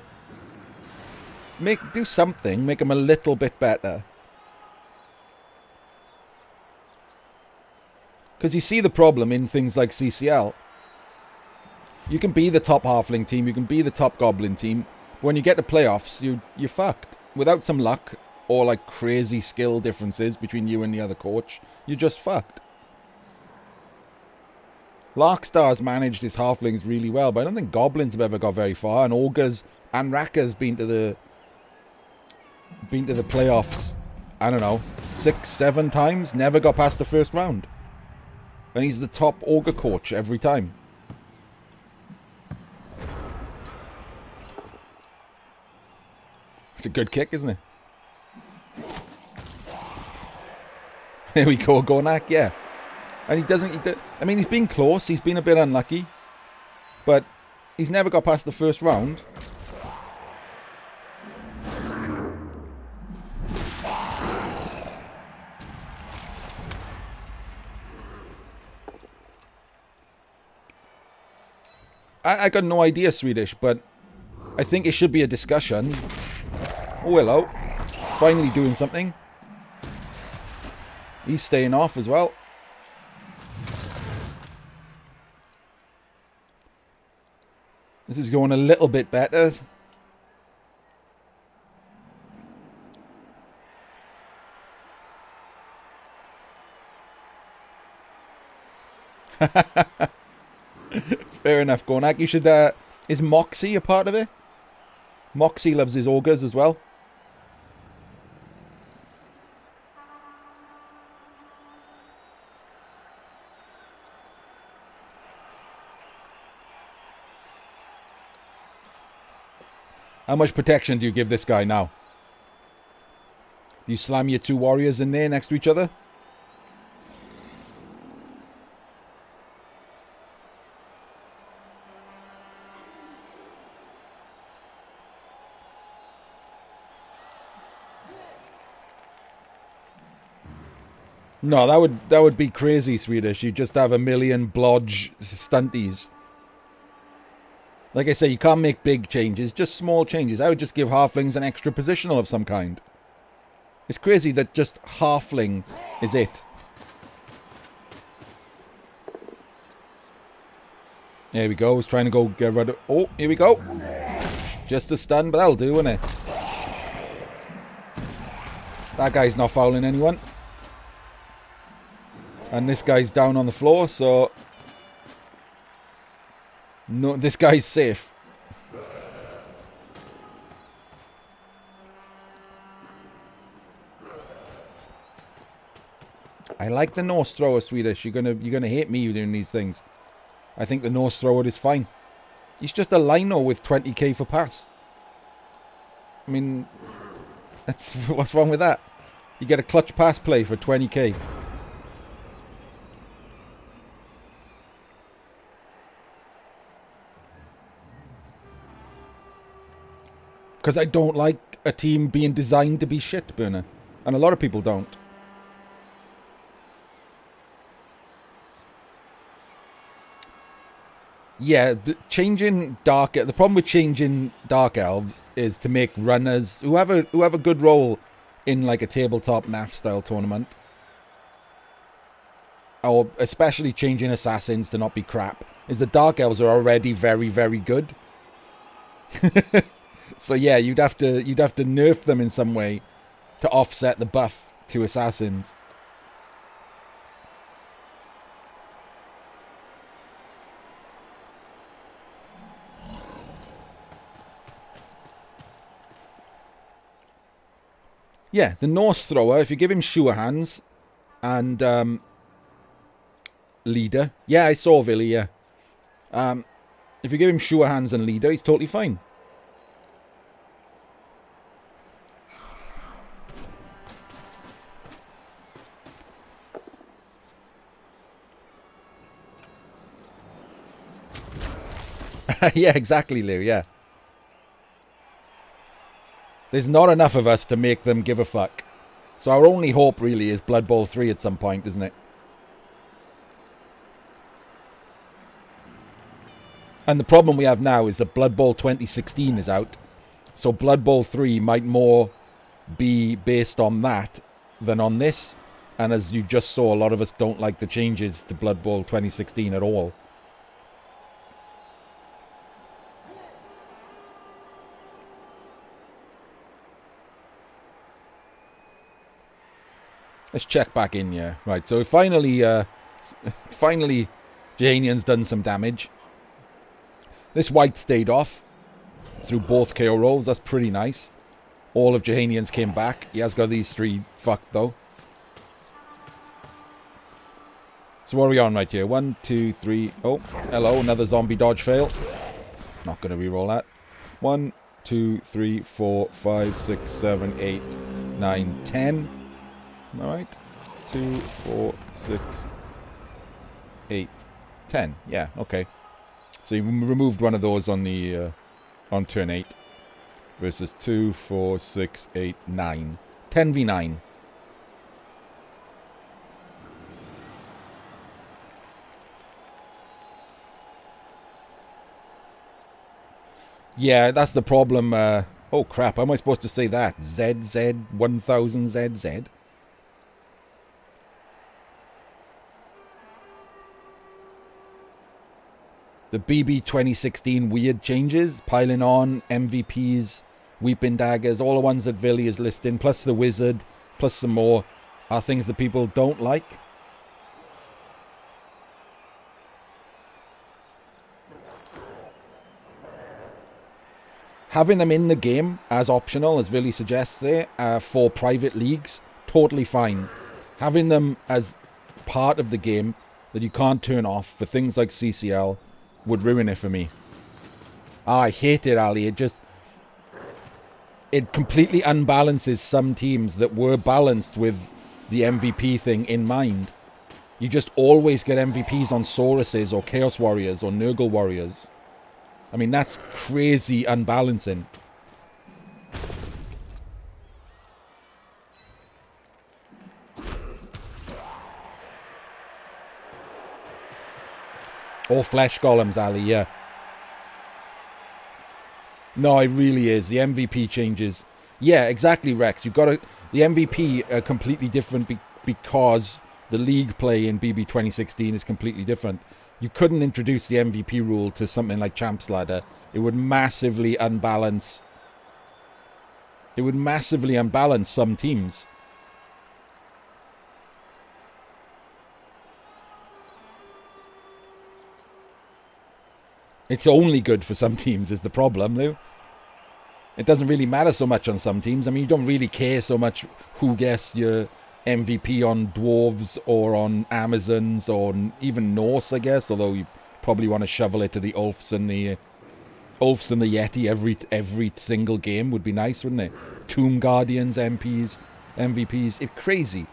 Do something. Make them a little bit better. Because you see the problem in things like CCL. You can be the top Halfling team. You can be the top Goblin team. But when you get to playoffs, you're fucked. Without some luck or like crazy skill differences between you and the other coach, you're just fucked. Larkstar's managed his Halflings really well, but I don't think Goblins have ever got very far. And Ogres and Rakka's been to the playoffs, I don't know, 6, 7 times. Never got past the first round. And he's the top Ogre coach every time. It's a good kick, isn't it? Here we go, Gornak, yeah. And he doesn't... I mean, he's been close. He's been a bit unlucky. But he's never got past the first round. I got no idea Swedish, but I think it should be a discussion. Oh, hello. Finally doing something. He's staying off as well. This is going a little bit better. Fair enough, Gornak. You should, is Moxie a part of it? Moxie loves his ogres as well. How much protection do you give this guy now? Do you slam your two warriors in there next to each other? No, that would be crazy, Swedish. You just have a million blodge stunties. Like I say, you can't make big changes, just small changes. I would just give halflings an extra positional of some kind. It's crazy that just halfling is it. There we go. I was trying to go get rid of... Oh, here we go. Just a stun, but that'll do, won't it? That guy's not fouling anyone. And this guy's down on the floor, so... No, this guy's safe. I like the Norse thrower, Swedish. You're gonna hate me doing these things. I think the Norse thrower is fine. He's just a lino with 20k for pass. I mean, that's what's wrong with that? You get a clutch pass play for 20k. Because I don't like a team being designed to be shit, Burner. And a lot of people don't. Yeah, the problem with changing Dark Elves is to make runners who have a good role in like a tabletop NAF style tournament. Or especially changing Assassins to not be crap. Is the Dark Elves are already very, very good. So yeah, you'd have to nerf them in some way to offset the buff to Assassins. Yeah, the Norse thrower, if you give him sure hands and leader. Yeah, I saw Villy, yeah. If you give him sure hands and leader, he's totally fine. Yeah, exactly, Lou, yeah. There's not enough of us to make them give a fuck. So our only hope really is Blood Bowl 3 at some point, isn't it? And the problem we have now is that Blood Bowl 2016 is out. So Blood Bowl 3 might more be based on that than on this. And as you just saw, a lot of us don't like the changes to Blood Bowl 2016 at all. Let's check back in, yeah. Right, so finally, Juhanian's done some damage. This white stayed off through both KO rolls. That's pretty nice. All of Juhanian's came back. He has got these three fucked, though. So what are we on right here? 1, 2, 3... Oh, hello, another zombie dodge fail. Not going to re-roll that. 1, 2, 3, 4, 5, 6, 7, 8, 9, 10... Alright. 2, 4, 6, 8, 10. Yeah, okay. So you removed one of those on the on turn 8. Versus 2, 4, 6, 8, 9. 10v9. Yeah, that's the problem. Oh crap, how am I supposed to say that? ZZ1000ZZ? The BB 2016 weird changes, piling on, MVPs, Weeping Daggers, all the ones that Villy is listing, plus the Wizard, plus some more, are things that people don't like. Having them in the game as optional, as Villy suggests there, for private leagues, totally fine. Having them as part of the game that you can't turn off for things like CCL would ruin it for me. I hate it, Ali. It completely unbalances some teams that were balanced with the MVP thing in mind. You just always get MVPs on Sauruses or Chaos Warriors or Nurgle Warriors. I mean, that's crazy unbalancing. Or Flesh Golems, Ali, yeah. No, it really is. The MVP changes. Yeah, exactly, Rex. You've got to... The MVP are completely different because the league play in BB 2016 is completely different. You couldn't introduce the MVP rule to something like Champs Ladder. It would massively unbalance... It would massively unbalance some teams. It's only good for some teams is the problem, Lou. It doesn't really matter so much on some teams. I mean, you don't really care so much who gets your MVP on Dwarves or on Amazons or even Norse, I guess. Although you probably want to shovel it to the Ulfs and the Yeti every single game would be nice, wouldn't it? Tomb Guardians, MVPs. It's crazy.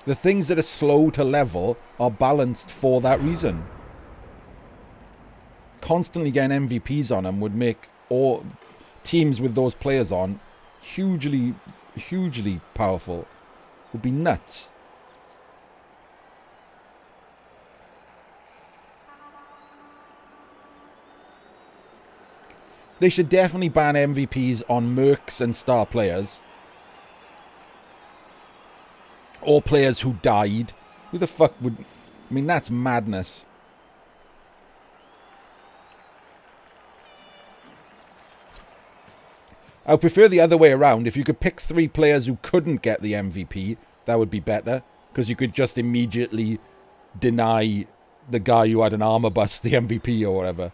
The things that are slow to level are balanced for that reason. Constantly getting MVPs on them would make all teams with those players on hugely powerful. Would be nuts. They should definitely ban MVPs on mercs and star players. Or players who died. Who the fuck would... I mean, that's madness. I would prefer the other way around. If you could pick 3 players who couldn't get the MVP, that would be better. Because you could just immediately deny the guy who had an armor bust the MVP or whatever.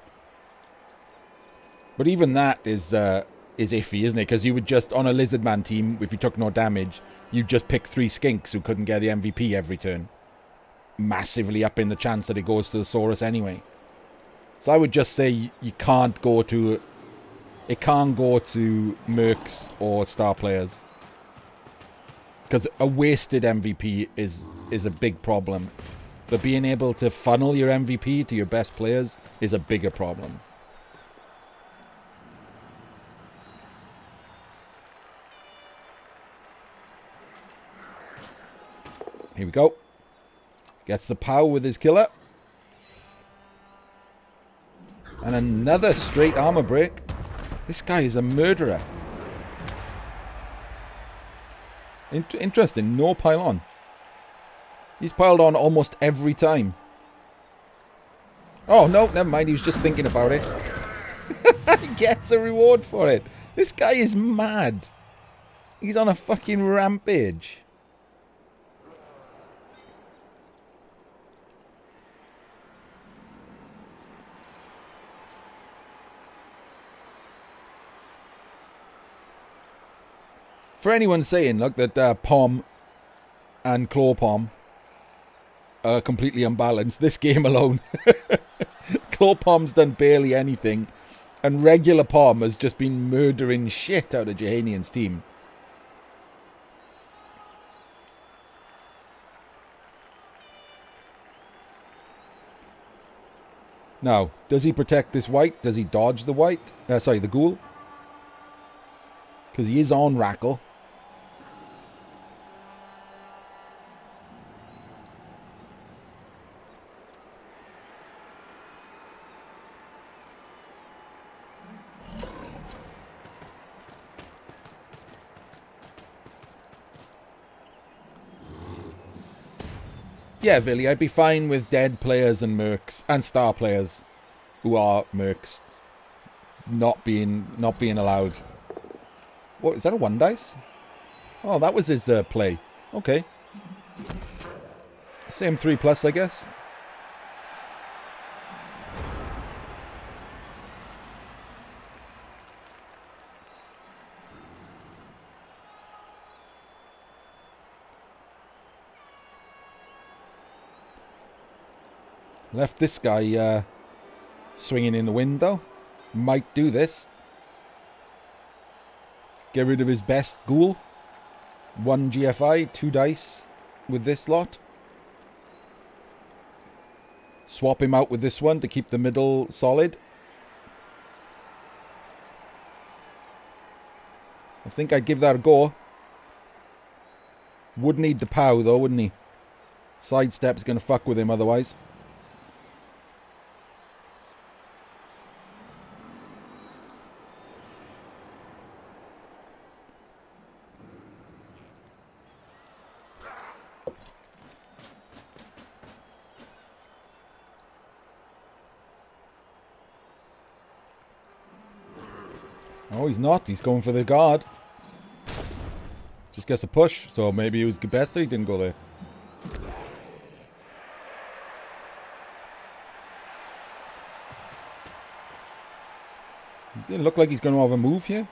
But even that is iffy, isn't it? Because you would just, on a Lizardman team, if you took no damage, you'd just pick 3 skinks who couldn't get the MVP every turn. Massively upping the chance that it goes to the Saurus anyway. So I would just say you can't go to... It can't go to mercs or star players. Because a wasted MVP is a big problem. But being able to funnel your MVP to your best players is a bigger problem. Here we go. Gets the power with his killer. And another straight armor break. This guy is a murderer. Interesting. No pile on. He's piled on almost every time. Oh, no. Never mind. He was just thinking about it. He gets a reward for it. This guy is mad. He's on a fucking rampage. For anyone saying, look, that Pom and Claw Pom are completely unbalanced, this game alone, Claw Pom's done barely anything, and regular Pom has just been murdering shit out of Juhanian's team. Now, does he protect this white? Does he dodge the white? Sorry, the ghoul? Because he is on Rackle. Yeah, Villy, I'd be fine with dead players and mercs and star players who are mercs not being allowed. What is that? A 1 dice? Oh, that was his play. Okay. Same 3+, I guess. Left this guy swinging in the window. Might do this. Get rid of his best ghoul. 1 GFI, 2 dice with this lot. Swap him out with this one to keep the middle solid. I think I'd give that a go. Would need the POW though, wouldn't he? Sidestep's going to fuck with him otherwise. Oh, he's not. He's going for the guard. Just gets a push. So maybe it was best that he didn't go there. Does it look like he's going to have a move here?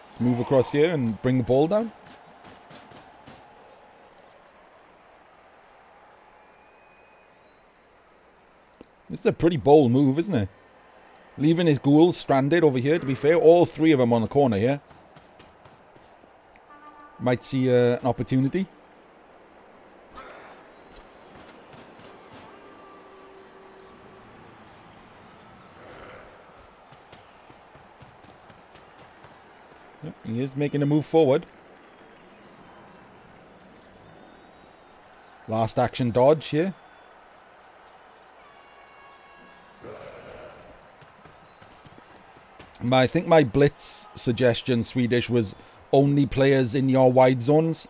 Let's move across here and bring the ball down. This is a pretty bold move, isn't it? Leaving his ghouls stranded over here, to be fair. All 3 of them on the corner here. Might see an opportunity. Yep, he is making a move forward. Last action dodge here. I think my blitz suggestion, Swedish, was only players in your wide zones.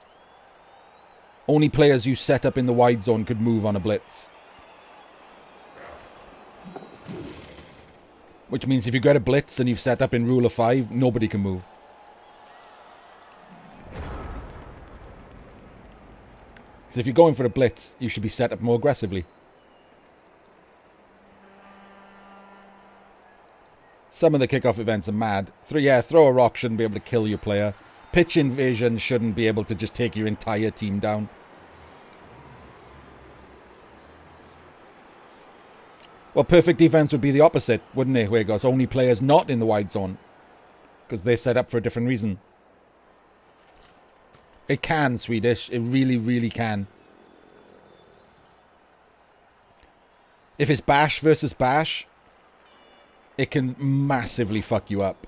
Only players you set up in the wide zone could move on a blitz. Which means if you get a blitz and you've set up in rule of 5, nobody can move. So if you're going for a blitz, you should be set up more aggressively. Some of the kickoff events are mad. Throw a rock shouldn't be able to kill your player. Pitch invasion shouldn't be able to just take your entire team down. Well, perfect defense would be the opposite, wouldn't it? Where it goes only players not in the wide zone. Because they're set up for a different reason. It can, Swedish. It really, really can. If it's bash versus bash, it can massively fuck you up.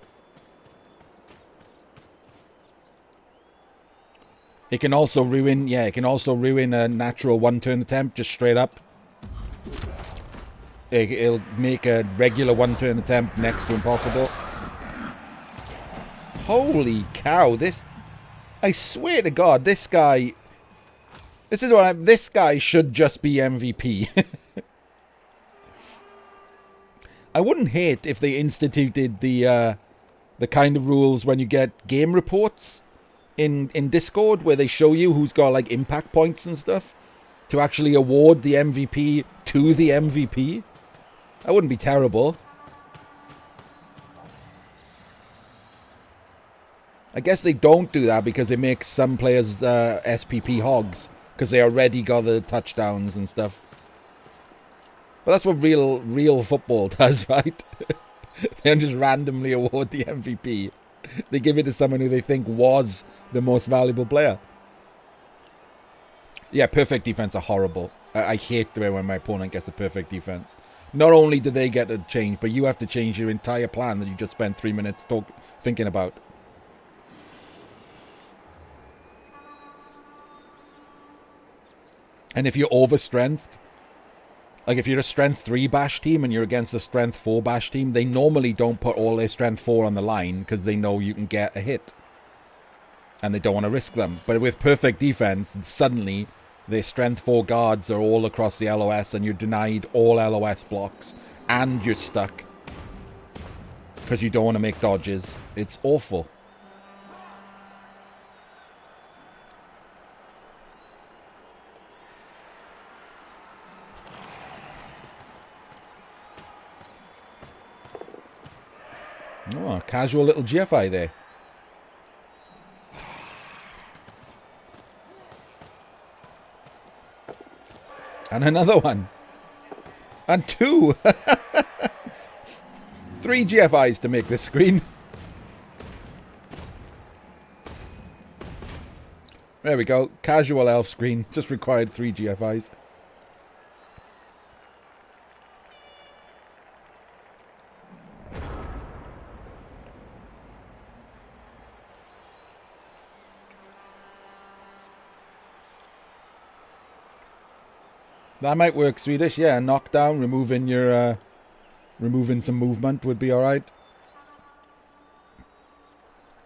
It can also ruin, a natural 1-turn attempt, just straight up. It'll make a regular 1-turn attempt next to impossible. Holy cow, I swear to God, this guy should just be MVP. I wouldn't hate if they instituted the kind of rules when you get game reports in Discord where they show you who's got like impact points and stuff to actually award the MVP to the MVP. That wouldn't be terrible. I guess they don't do that because it makes some players SPP hogs because they already got the touchdowns and stuff. But that's what real football does, right? They don't just randomly award the MVP. They give it to someone who they think was the most valuable player. Yeah, perfect defense are horrible. I hate the way when my opponent gets a perfect defense. Not only do they get a change, but you have to change your entire plan that you just spent 3 minutes thinking about. And if you're overstrengthed, like if you're a strength 3 bash team and you're against a strength 4 bash team, they normally don't put all their strength 4 on the line because they know you can get a hit. And they don't want to risk them. But with perfect defense, suddenly their strength 4 guards are all across the LOS and you're denied all LOS blocks and you're stuck because you don't want to make dodges. It's awful. Oh, casual little GFI there. And another one. And 2. 3 GFIs to make this screen. There we go. Casual elf screen. Just required 3 GFIs. That might work, Swedish. Yeah, knockdown, removing your, removing some movement would be all right.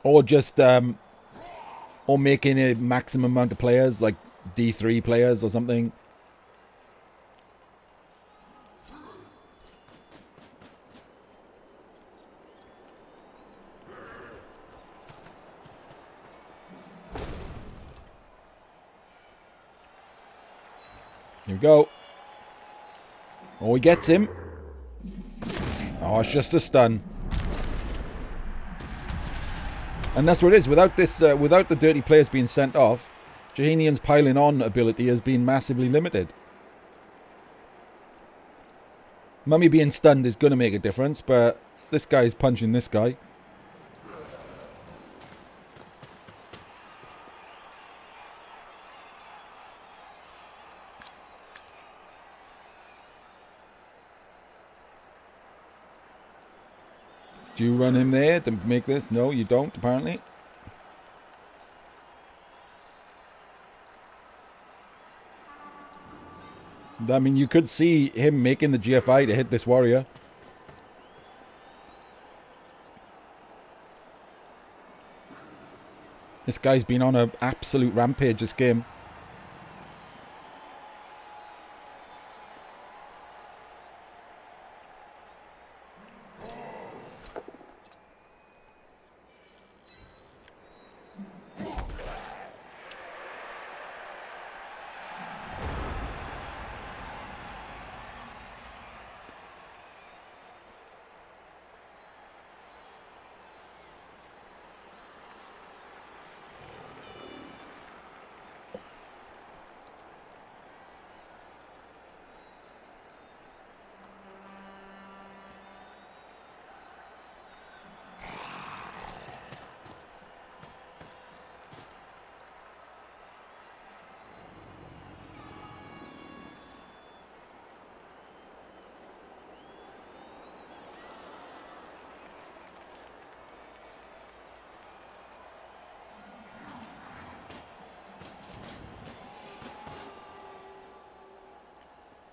Or just, or making a maximum amount of players, like D3 players or something. Here we go. Oh, he gets him. Oh, it's just a stun. And that's what it is. Without this, without the dirty players being sent off, Juhanian's piling on ability has been massively limited. Mummy being stunned is going to make a difference, but this guy's punching this guy. Do you run him there to make this? No, you don't, apparently. I mean, you could see him making the GFI to hit this warrior. This guy's been on an absolute rampage this game.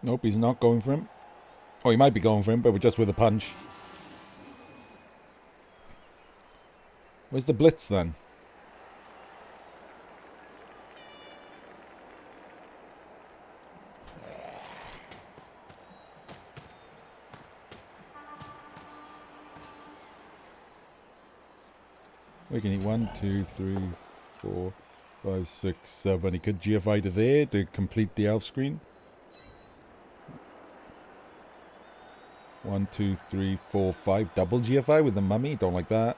Nope, he's not going for him. Oh, he might be going for him, but just with a punch. Where's the blitz then? We can eat 1, 2, 3, 4, 5, 6, 7. He could GFI to there to complete the elf screen. 1, 2, 3, 4, 5. Double GFI with the mummy. Don't like that.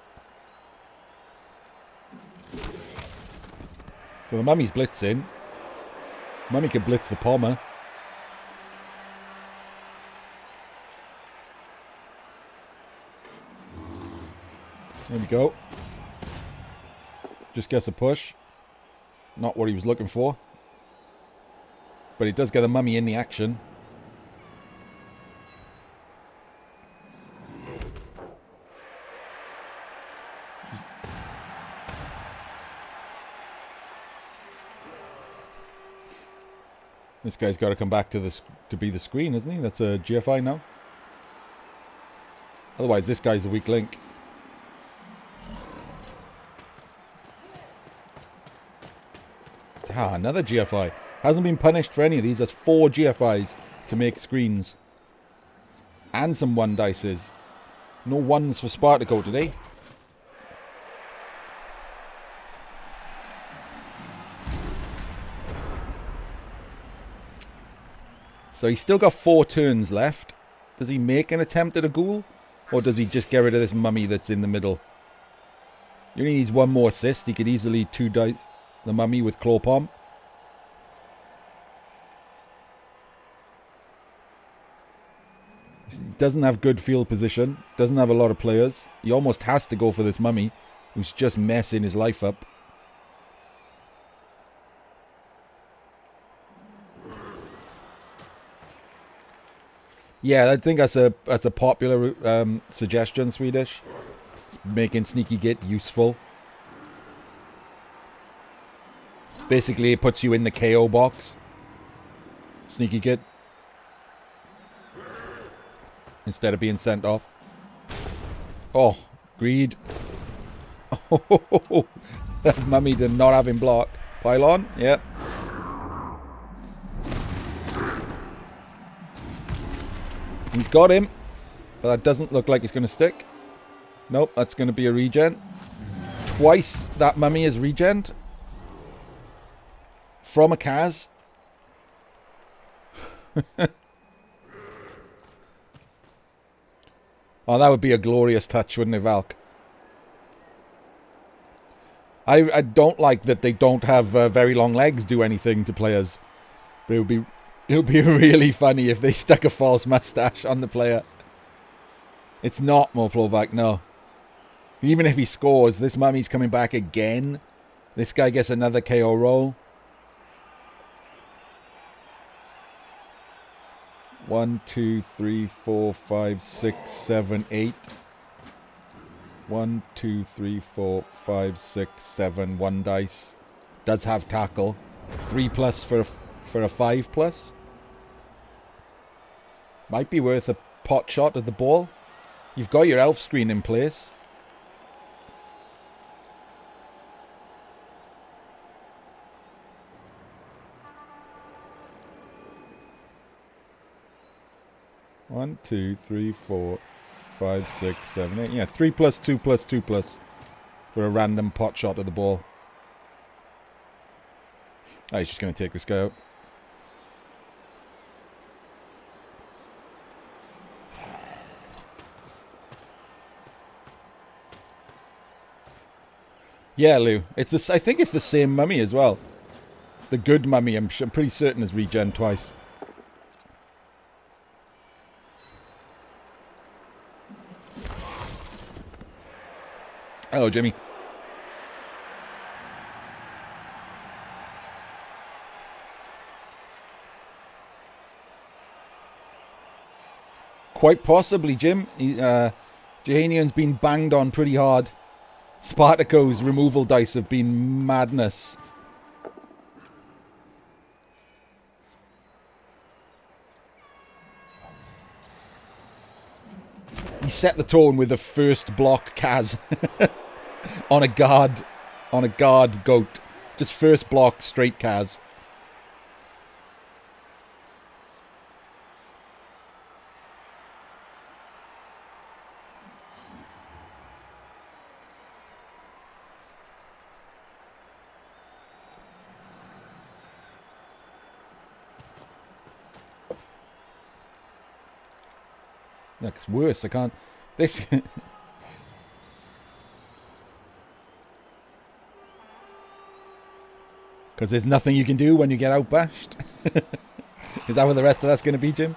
So the mummy's blitzing. Mummy could blitz the pommer. There we go. Just gets a push. Not what he was looking for. But he does get the mummy in the action. This guy's got to come back to this to be the screen, isn't he? That's a GFI now. Otherwise, this guy's the weak link. Ah, another GFI. Hasn't been punished for any of these. There's 4 GFIs to make screens. And some 1 dices. No 1s for Spartako today. So he's still got 4 turns left. Does he make an attempt at a ghoul? Or does he just get rid of this mummy that's in the middle? He only needs 1 more assist. He could easily 2 dice the mummy with claw palm. He doesn't have good field position. Doesn't have a lot of players. He almost has to go for this mummy, who's just messing his life up. Yeah, I think that's a popular suggestion, Swedish. It's making Sneaky Git useful. Basically, it puts you in the KO box. Sneaky Git. Instead of being sent off. Oh, greed. Oh, that mummy did not have him blocked. Pylon, yep. He's got him, but that doesn't look like it's going to stick. Nope, that's going to be a regen. Twice that mummy is regen. From a Kaz. Oh, that would be a glorious touch, wouldn't it, Valk? I don't like that they don't have very long legs do anything to players. But it would be really funny if they stuck a false mustache on the player. It's not Moplovac, no. Even if he scores, this mummy's coming back again. This guy gets another KO roll. 1, 2, 3, 4, 5, 6, 7, 8. 1, 2, 3, 4, 5, 6, 7. 1 dice. Does have tackle. 3+ for a 5+. Might be worth a pot shot at the ball. You've got your elf screen in place. One, 2, 3, 4, 5, 6, 7, 8. Yeah, 3+, 2+, 2+ for a random pot shot at the ball. Oh, he's just going to take this guy out. Yeah, Lou. I think it's the same mummy as well. The good mummy, I'm pretty certain, is regen twice. Hello, Jimmy. Quite possibly, Jim. Juhanian's been banged on pretty hard. Spartako's removal dice have been madness. He set the tone with the first block Kaz on a guard goat. Just first block straight Kaz. Yeah, it's worse. I can't. This. Because there's nothing you can do when you get outbashed. Is that what the rest of that's going to be, Jim?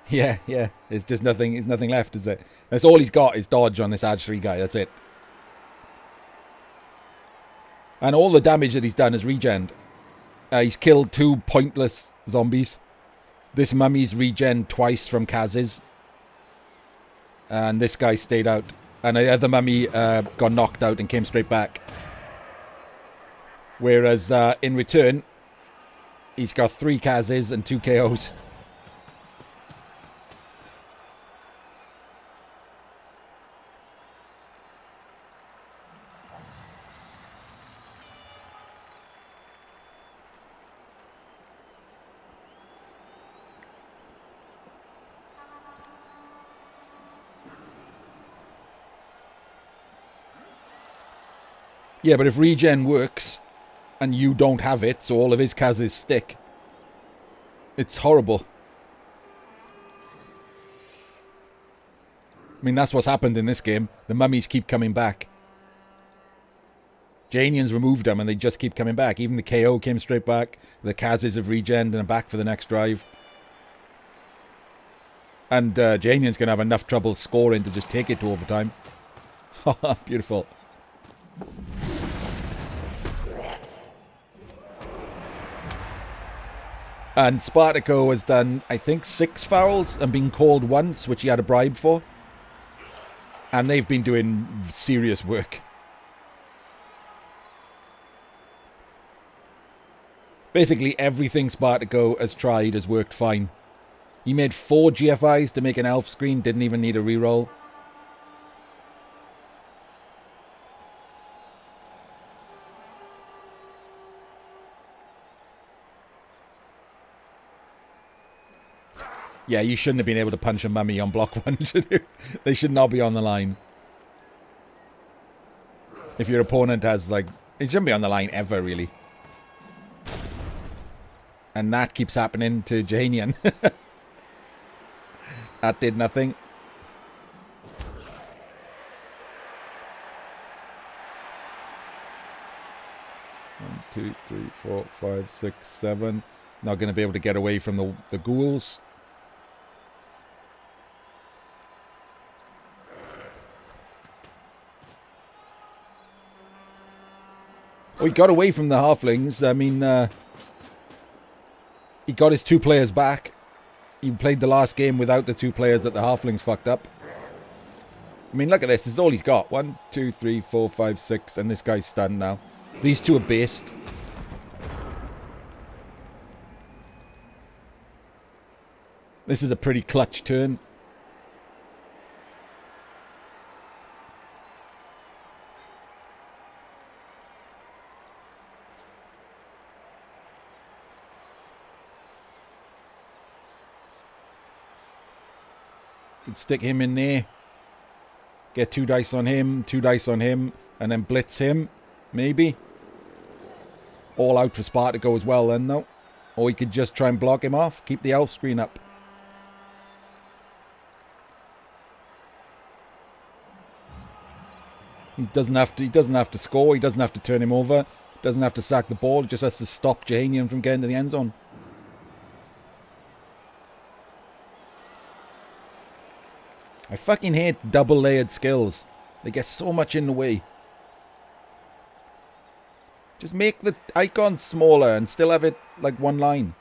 Yeah. It's just nothing. There's nothing left, is it? That's all he's got is dodge on this Ad 3 guy. That's it. And all the damage that he's done is regen. He's killed 2 pointless zombies. This mummy's regen twice from Kaz's. And this guy stayed out. And the other mummy got knocked out and came straight back. Whereas in return, he's got 3 Kaz's and 2 KOs. Yeah, but if regen works and you don't have it, so all of his Kazes stick, it's horrible. I mean, that's what's happened in this game. The mummies keep coming back. Juhanian's removed them and they just keep coming back. Even the KO came straight back. The Kazes have regened and are back for the next drive. And Juhanian's going to have enough trouble scoring to just take it to overtime. Beautiful. And Spartako has done, I think, 6 fouls and been called once, which he had a bribe for. And they've been doing serious work. Basically, everything Spartako has tried has worked fine. He made 4 GFIs to make an elf screen, didn't even need a reroll. Yeah, you shouldn't have been able to punch a mummy on block 1, should you? They should not be on the line. If your opponent has, like... It shouldn't be on the line ever, really. And that keeps happening to Juhanian. That did nothing. One, 2, 3, 4, 5, 6, 7. Not going to be able to get away from the ghouls. Well, he got away from the halflings. I mean, he got his 2 players back. He played the last game without the 2 players that the halflings fucked up. I mean, look at this. This is all he's got. 1, 2, 3, 4, 5, 6. And this guy's stunned now. These 2 are based. This is a pretty clutch turn. Could stick him in there. Get 2 dice on him, 2 dice on him, and then blitz him. Maybe. All out for Spartako as well then, though. Or he could just try and block him off. Keep the elf screen up. He doesn't have to score. He doesn't have to turn him over. Doesn't have to sack the ball. He just has to stop Juhanian from getting to the end zone. I fucking hate double-layered skills. They get so much in the way. Just make the icon smaller and still have it like one line.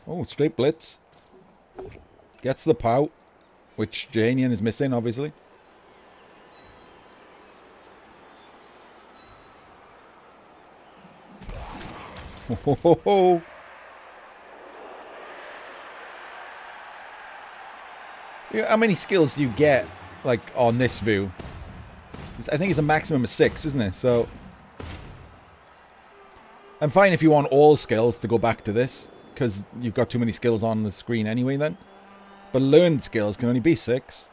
Oh, straight blitz. Gets the pout, which Juhanian is missing, obviously. Ho, ho, ho. Yeah, how many skills do you get, like, on this view? I think it's a maximum of 6, isn't it? So I'm fine if you want all skills to go back to this, because you've got too many skills on the screen anyway then. But learned skills can only be 6.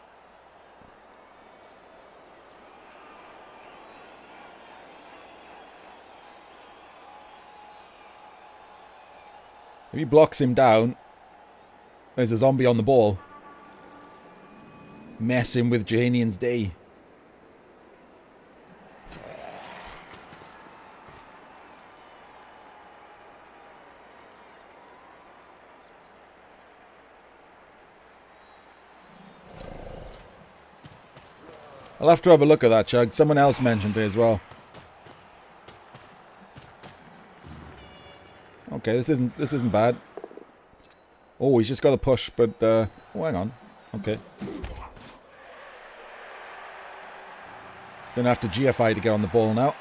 If he blocks him down, there's a zombie on the ball. Messing with Juhanian's day. I'll have to have a look at that, Chug. Someone else mentioned it as well. Okay, this isn't bad. Oh, he's just got a push, but oh, hang on. Okay. Gonna have to GFI to get on the ball now.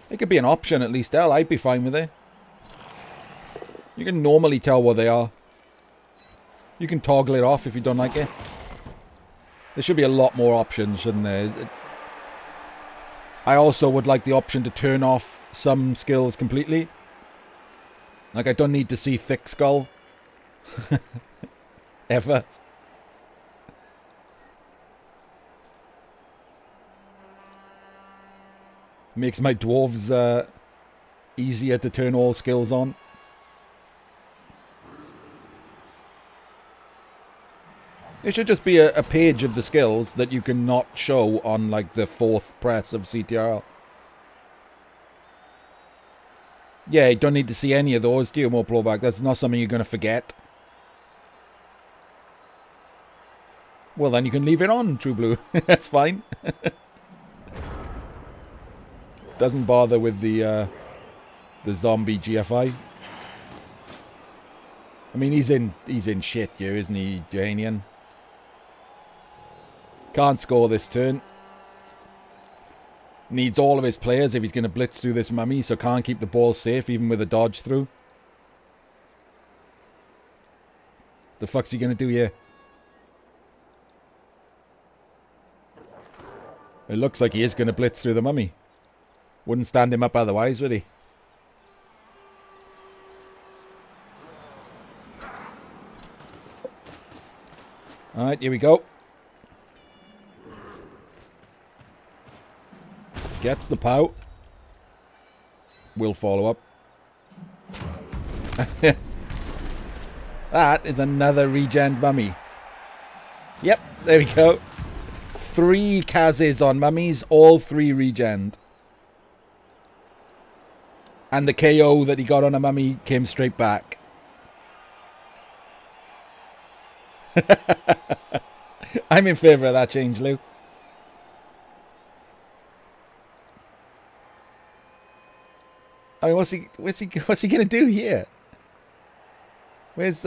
It could be an option at least. I'd be fine with it. You can normally tell what they are. You can toggle it off if you don't like it. There should be a lot more options, shouldn't there? I also would like the option to turn off some skills completely. Like, I don't need to see thick skull. Ever. Makes my dwarves easier to turn all skills on. It should just be a page of the skills that you can not show on, like, the 4th press of CTRL. Yeah, you don't need to see any of those, do you, more blowback? That's not something you're going to forget. Well, then you can leave it on, True Blue. That's fine. Doesn't bother with the zombie GFI. I mean, he's in shit here, isn't he, Juhanian? Can't score this turn. Needs all of his players if he's going to blitz through this mummy, so can't keep the ball safe even with a dodge through. The fuck's he going to do here? It looks like he is going to blitz through the mummy. Wouldn't stand him up otherwise, would he? Alright, here we go. Gets the pout. Will follow up. That is another regen mummy. Yep, there we go. 3 Kazes on mummies, all 3 regened. And the KO that he got on a mummy came straight back. I'm in favour of that change, Lou. I mean, what's he gonna do here? Where's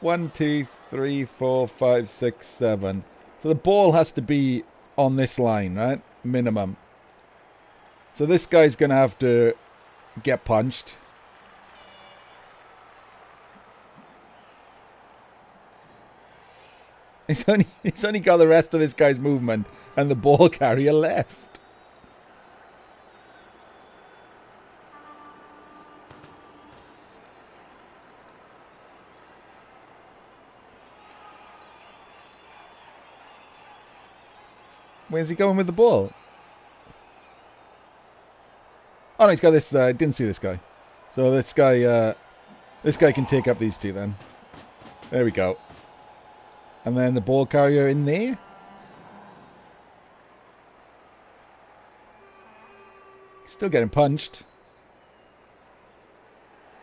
1, 2, 3, 4, 5, 6, 7. So the ball has to be on this line, right? Minimum. So this guy's gonna have to get punched. He's only got the rest of this guy's movement and the ball carrier left. Where's he going with the ball? Oh no, he's got this. I didn't see this guy. So this guy can take up these 2 then. There we go. And then the ball carrier in there. Still getting punched.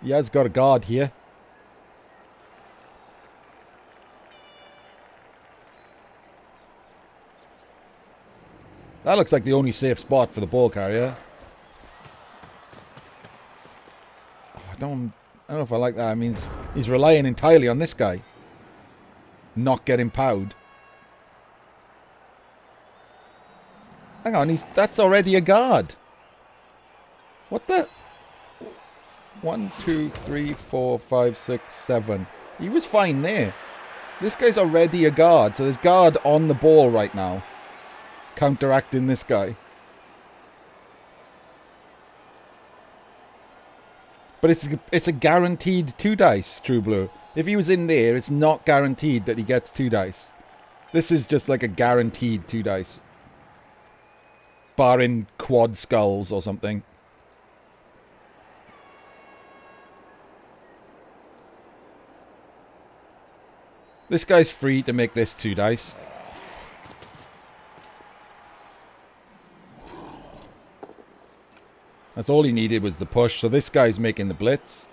He has got a guard here. That looks like the only safe spot for the ball carrier. Oh, I don't know if I like that. It means he's relying entirely on this guy. Not getting powed. Hang on, that's already a guard. What the? 1, 2, 3, 4, 5, 6, 7. He was fine there. This guy's already a guard, so there's guard on the ball right now. Counteracting this guy. But it's a guaranteed 2 dice, True Blue. If he was in there, it's not guaranteed that he gets 2 dice. This is just like a guaranteed 2 dice. Barring quad skulls or something. This guy's free to make this 2 dice. That's all he needed was the push. So this guy's making the blitz.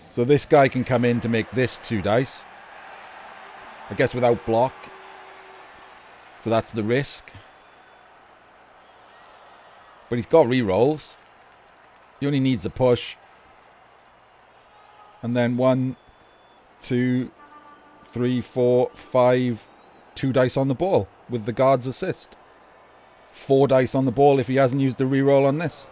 So this guy can come in to make this 2 dice. I guess without block. So that's the risk. But he's got rerolls. He only needs a push. And then 1, 2, 3, 4, 5, 2 dice on the ball with the guard's assist. 4 dice on the ball if he hasn't used the reroll on this.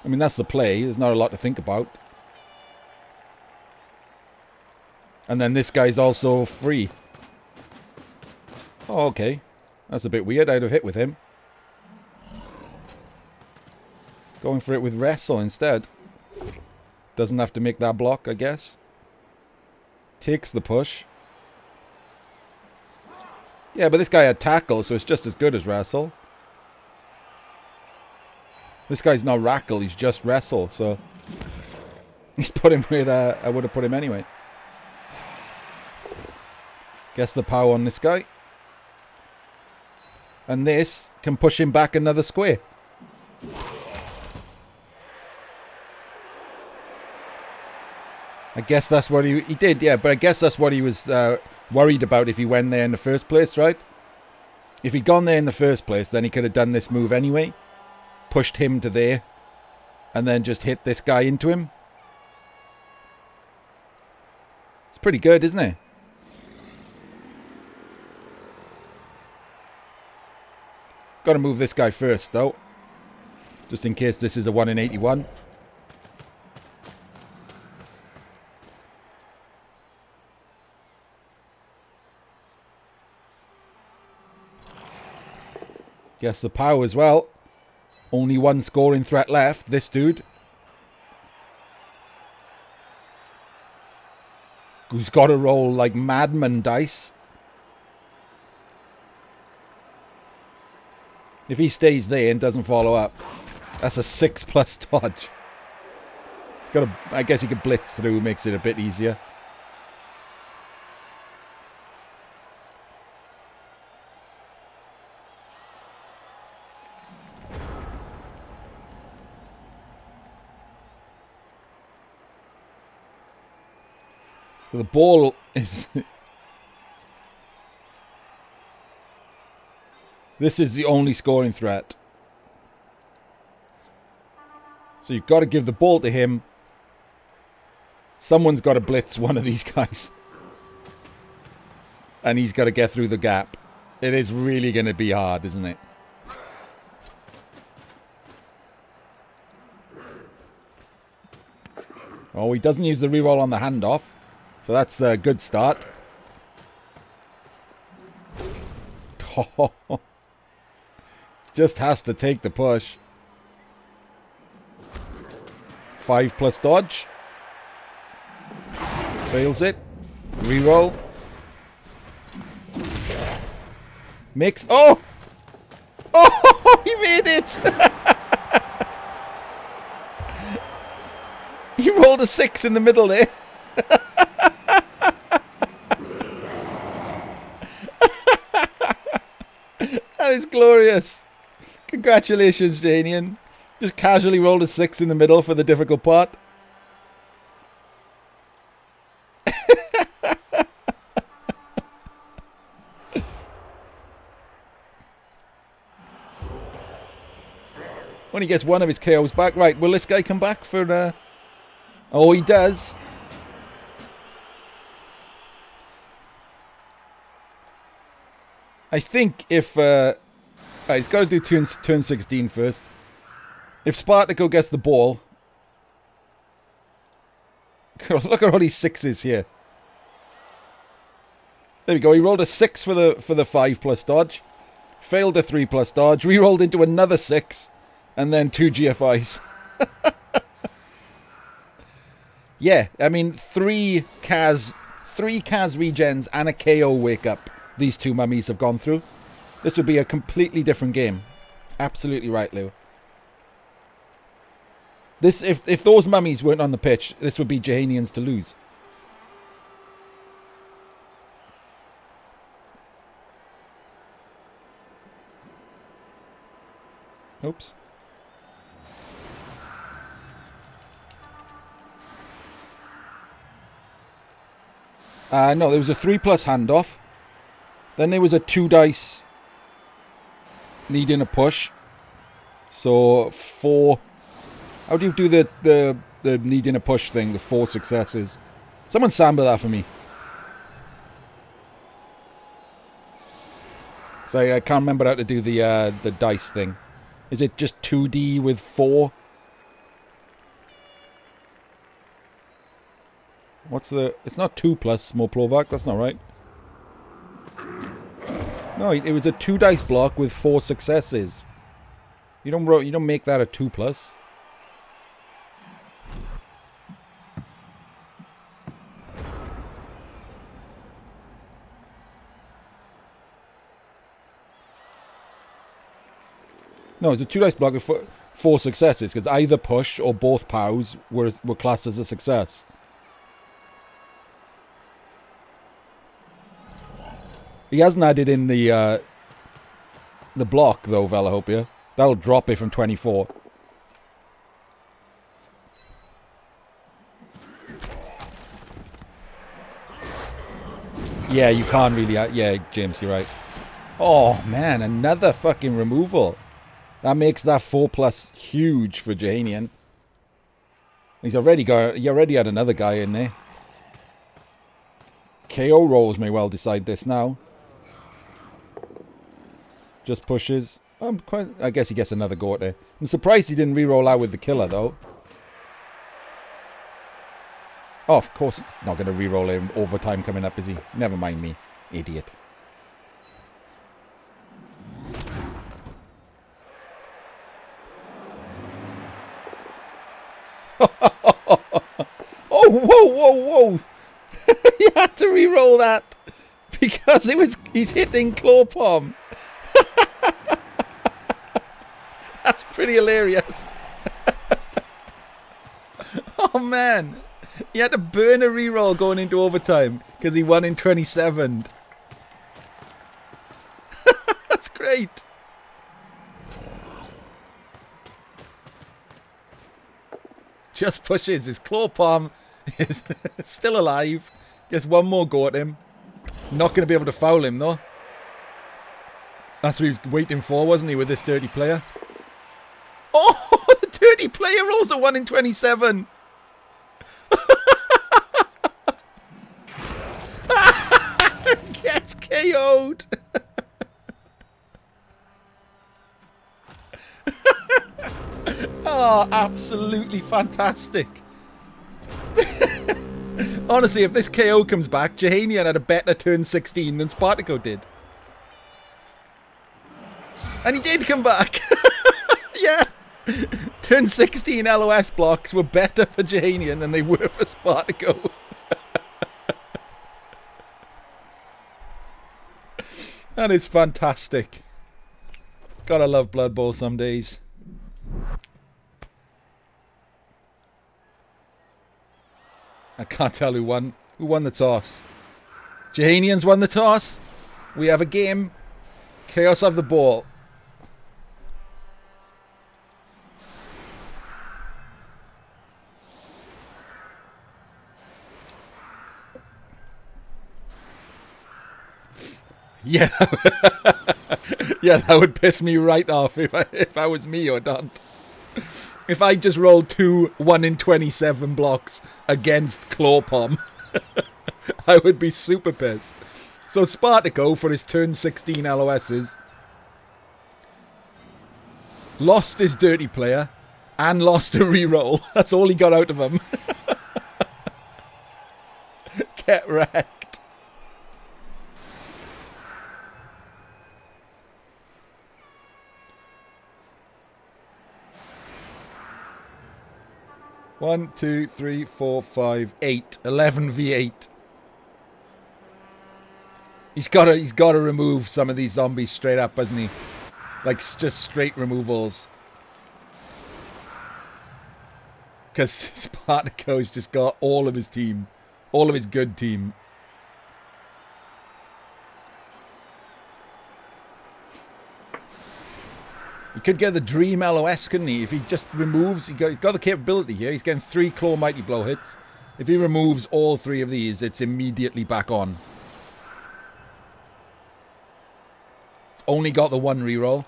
I mean, that's the play. There's not a lot to think about. And then this guy's also free. Oh, okay. That's a bit weird. I'd have hit with him. Going for it with wrestle instead. Doesn't have to make that block, I guess. Takes the push. Yeah, but this guy had tackle, so it's just as good as wrestle. This guy's not rackle, he's just wrestle, so... He's put him where I would have put him anyway. Guess the power on this guy. And this can push him back another square. I guess that's what he did, yeah, but I guess that's what he was worried about if he went there in the first place, right? If he'd gone there in the first place, then he could have done this move anyway. Pushed him to there. And then just hit this guy into him. It's pretty good, isn't it? Got to move this guy first, though. Just in case this is a 1 in 81. Guess the power as well. Only one scoring threat left, this dude. Who's got to roll like madman dice. If he stays there and doesn't follow up, that's a 6+ dodge. He's got to, I guess he could blitz through, makes it a bit easier. So the ball is... This is the only scoring threat. So you've got to give the ball to him. Someone's got to blitz one of these guys. And he's got to get through the gap. It is really going to be hard, isn't it? Oh, he doesn't use the reroll on the handoff. So that's a good start. Just has to take the push. 5+ dodge. Fails it. Reroll. Makes... Oh! Oh! He made it! He rolled a 6 in the middle there. That is glorious. Congratulations, Juhanian. Just casually rolled a 6 in the middle for the difficult part. When he gets one of his KOs back. Right, will this guy come back for... Oh, he does. I think if... Right, he's got to do turn 16 first. If Spartako gets the ball... Look at all these 6s here. There we go. He rolled a 6 for the 5+ dodge. Failed a 3+ dodge. Rerolled into another 6. And then 2 GFIs. Yeah, I mean, 3 Kaz regens and a KO wake up these two mummies have gone through. This would be a completely different game. Absolutely right, Lou. This, if those mummies weren't on the pitch, this would be Juhanians to lose. Oops. No, there was a 3+ handoff. Then there was a 2 dice needing a push. So 4. How do you do the needing a push thing? The 4 successes. Someone sample that for me. So I can't remember how to do the dice thing. Is it just 2D with 4? What's the... It's not 2+ Smoplovak, that's not right. No, it was a 2 dice block with 4 successes. You don't make that a 2+. No, it's a 2 dice block with 4 successes, because either push or both POWs were classed as a success. He hasn't added in the block, though, Velahopia. That'll drop it from 24. Yeah, you can't really... yeah, James, you're right. Oh, man, another fucking removal. That makes that 4+ huge for Juhanian. He already had another guy in there. KO rolls may well decide this now. Just pushes. I guess he gets another go at it. I'm surprised he didn't re-roll out with the killer, though. Oh, of course, not going to re-roll him. Overtime coming up, is he? Never mind me, idiot. Oh, whoa. You had to re-roll that because he's hitting claw palm. That's pretty hilarious. Oh man, he had to burn a re-roll going into overtime because he won in 27. That's great. Just pushes. His claw palm is still alive. Gets one more go at him. Not going to be able to foul him, though. That's what he was waiting for, wasn't he, with this dirty player? Oh, the dirty player rolls a 1 in 27. Gets KO'd. Oh, absolutely fantastic. Honestly, if this KO comes back, Juhanian had a better turn 16 than Spartako did. And he did come back. Yeah. Turn 16 LOS blocks were better for Juhanian than they were for Spartako. That is fantastic. Gotta love Blood Bowl some days. I can't tell who won. Who won the toss? Juhanian's won the toss. We have a game. Chaos have the ball. Yeah. Yeah, that would piss me right off if I was me or Dant. If I just rolled 2 1 in 27 blocks against Claw Palm, I would be super pissed. So Spartako, for his turn 16 LOSs, lost his dirty player and lost a reroll. That's all he got out of him. Get wrecked. One, 2, 3, 4, 5, 8. 11 v8. He's gotta remove some of these zombies straight up, hasn't he? Like just straight removals. Because Spartako's just got all of his team, all of his good team. He could get the Dream LOS, couldn't he? If he just removes... He's got the capability here. He's getting 3 Claw Mighty Blow hits. If he removes all 3 of these, it's immediately back on. Only got the 1 reroll.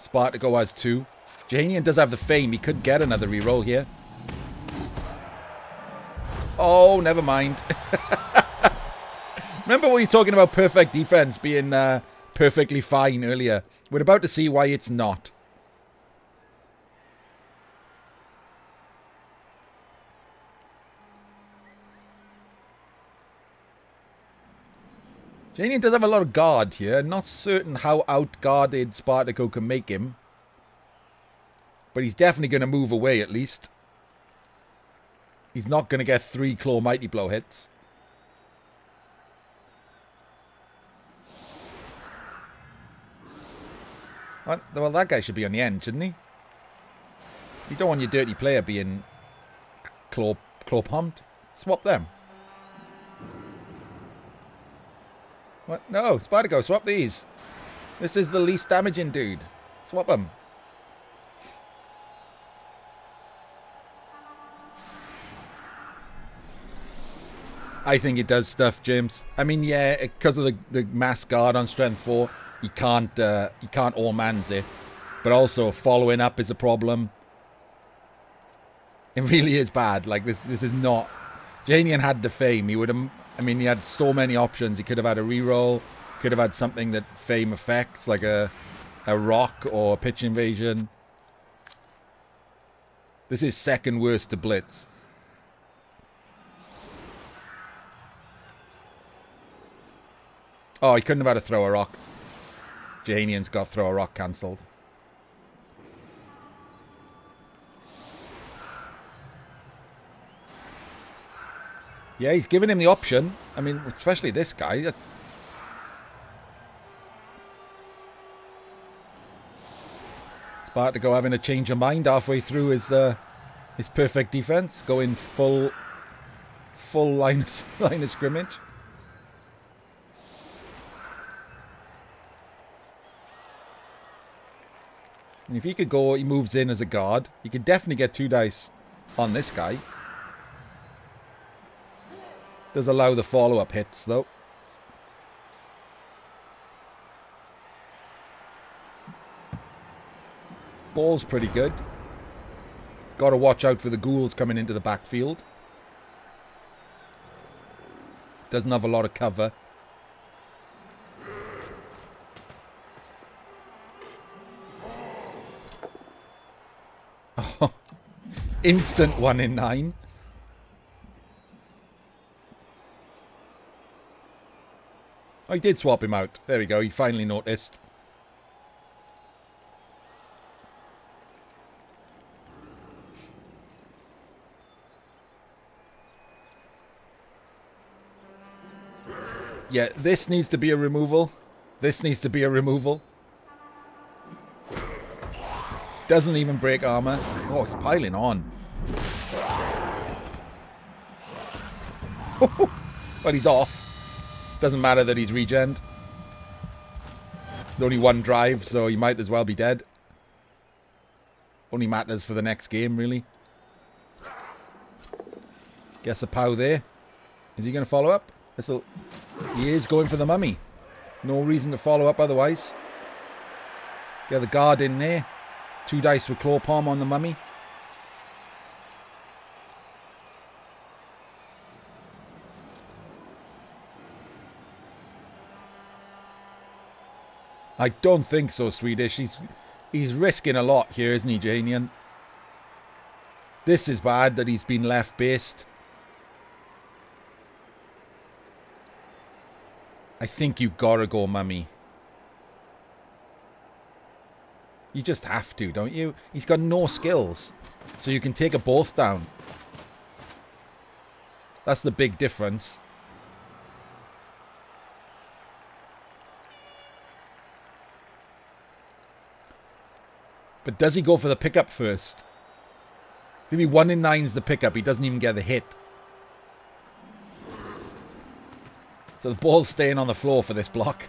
Spartako has 2. Juhanian does have the Fame. He could get another reroll here. Oh, never mind. Remember what you're talking about perfect defense being perfectly fine earlier? We're about to see why it's not. Juhanian does have a lot of guard here. Not certain how outguarded Spartako can make him. But he's definitely going to move away at least. He's not going to get 3 Claw Mighty Blow hits. What? Well, that guy should be on the end, shouldn't he? You don't want your dirty player being claw pumped. Swap them. What? No, Spartako, swap these. This is the least damaging dude. Swap them. I think it does stuff, James. I mean, yeah, because of the mass guard on strength 4, you can't all mans it. But also, following up is a problem. It really is bad. Like, this is not... Juhanian had the fame. He would have... I mean, he had so many options. He could have had a reroll. Could have had something that fame affects, like a rock or a pitch invasion. This is second worst to blitz. Oh, he couldn't have had a throw a rock. Juhanian's got throw a rock cancelled. Yeah, he's giving him the option. I mean, especially this guy. Spartako having a change of mind halfway through his perfect defense, going full line of scrimmage. And if he could go, he moves in as a guard. He could definitely get 2 dice on this guy. Does allow the follow-up hits, though. Ball's pretty good. Got to watch out for the ghouls coming into the backfield. Doesn't have a lot of cover. Oh, instant 1 in 9. Oh, he did swap him out. There we go. He finally noticed. Yeah, this needs to be a removal. This needs to be a removal. Doesn't even break armor. Oh, he's piling on. But he's off. Doesn't matter that he's regened. There's only 1 drive, so he might as well be dead. Only matters for the next game, really. Guess a pow there. Is he going to follow up? He is going for the mummy. No reason to follow up otherwise. Get the guard in there. 2 dice with claw palm on the mummy. I don't think so, Swedish. He's risking a lot here, isn't he, Juhanian? This is bad that he's been left based. I think you gotta go mummy. You just have to, don't you? He's got no skills. So you can take a both down. That's the big difference. But does he go for the pickup first? It's going to be 1 in 9's the pickup. He doesn't even get the hit. So the ball's staying on the floor for this block.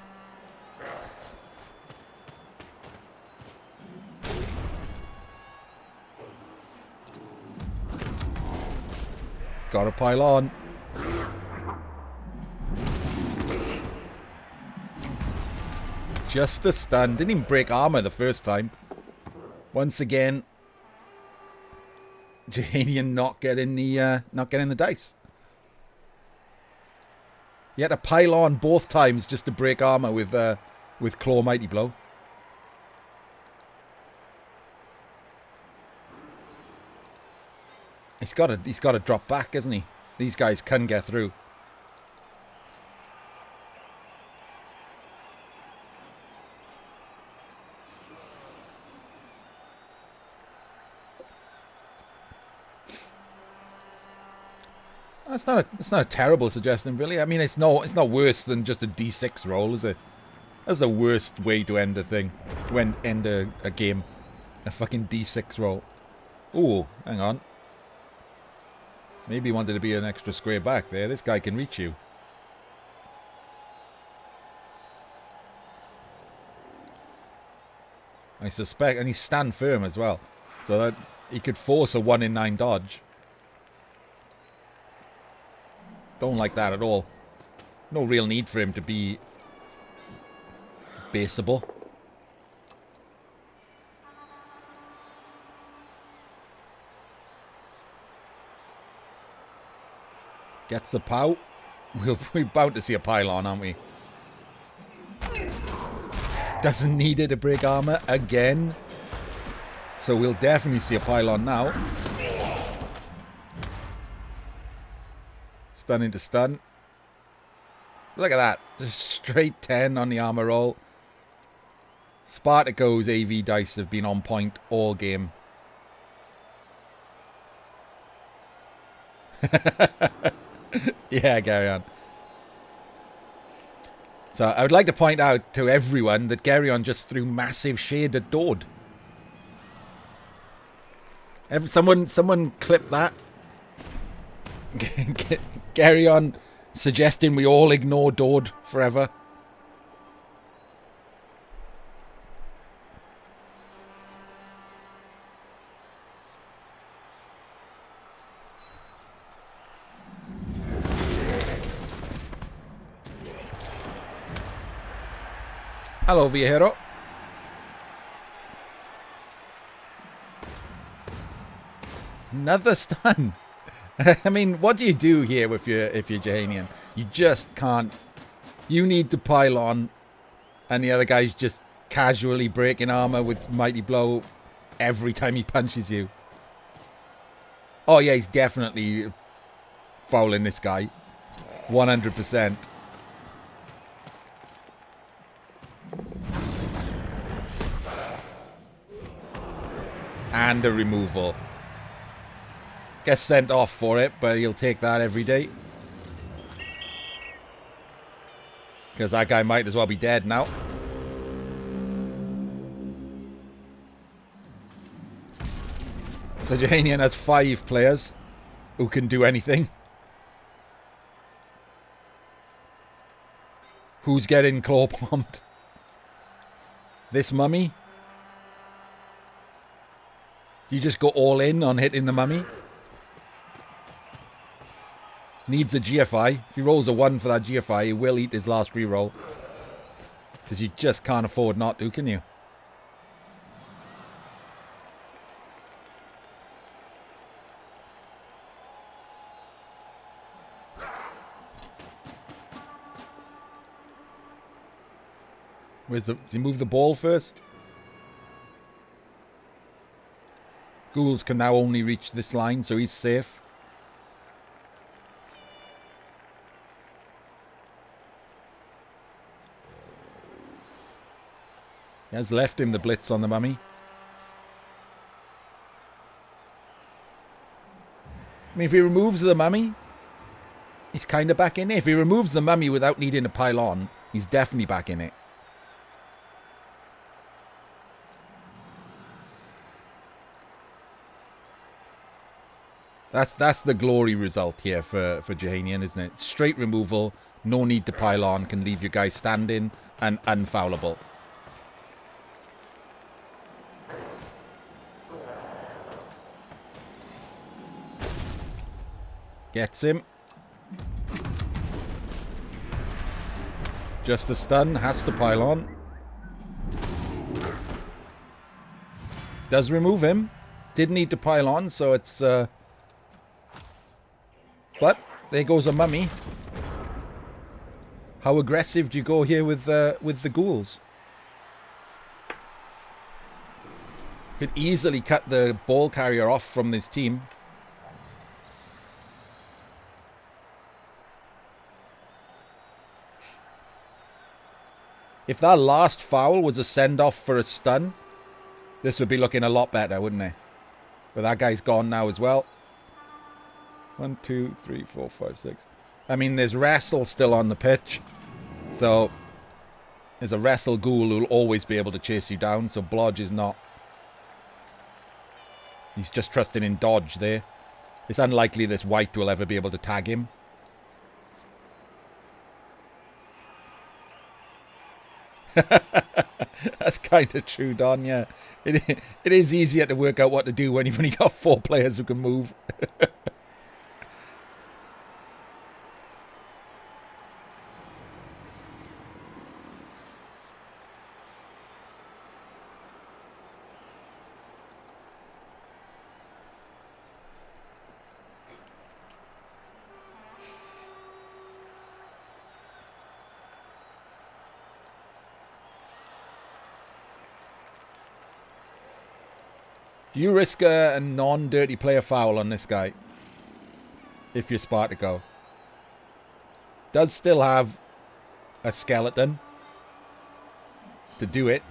Gotta pile on. Just a stun. Didn't even break armor the first time. Once again, Juhanian not getting the dice. He had to pile on both times just to break armor with Claw Mighty Blow. He's got to drop back, isn't he? These guys can get through. It's not a terrible suggestion, really. I mean, it's not worse than just a D6 roll, is it? That's the worst way to end a thing. To end a game. A fucking D6 roll. Ooh, hang on. Maybe he wanted to be an extra square back there. This guy can reach you. I suspect, and he's stand firm as well. So that he could force a 1 in 9 dodge. Don't like that at all. No real need for him to be baseable. Gets the pout. We're bound to see a pylon, aren't we? Doesn't need it to break armor again. So we'll definitely see a pylon now. Stun into stun. Look at that. Just straight 10 on the armor roll. Spartako's AV dice have been on point all game. Yeah, carry on. So I would like to point out to everyone that Geryon just threw massive shade at Dord. Someone clip that. Geryon suggesting we all ignore Dord forever. Hello, Viajero. Another stun. I mean, what do you do here if you're Juhanian? You just can't. You need to pile on, and the other guy's just casually breaking armor with Mighty Blow every time he punches you. Oh yeah, he's definitely fouling this guy. 100%. And a removal. Gets sent off for it, but he'll take that every day. Because that guy might as well be dead now. So Juhanian has 5 players who can do anything. Who's getting claw bombed? This mummy? You just go all in on hitting the mummy? Needs a GFI. If he rolls a 1 for that GFI, he will eat his last reroll. Because you just can't afford not to, can you? Does he move the ball first? Ghouls can now only reach this line, so he's safe. He has left him the blitz on the mummy. I mean, if he removes the mummy, he's kind of back in it. If he removes the mummy without needing to pile on, he's definitely back in it. That's the glory result here for Juhanian, isn't it? Straight removal, no need to pile on, can leave your guy standing and unfoulable. Gets him. Just a stun, has to pile on. Does remove him. Didn't need to pile on, so it's... But there goes a mummy. How aggressive do you go here with the ghouls? Could easily cut the ball carrier off from this team. If that last foul was a send-off for a stun, this would be looking a lot better, wouldn't it? But that guy's gone now as well. 1, 2, 3, 4, 5, 6. I mean, there's Wrestle still on the pitch. So, There's a wrestle ghoul who'll always be able to chase you down, so Blodge is not. He's just trusting in dodge there. It's unlikely this white will ever be able to tag him. That's kind of true, Don, yeah. It is easier to work out what to do when you've only got 4 players who can move. Do you risk a non-dirty player foul on this guy? If you're Spartako. Does still have a skeleton to do it.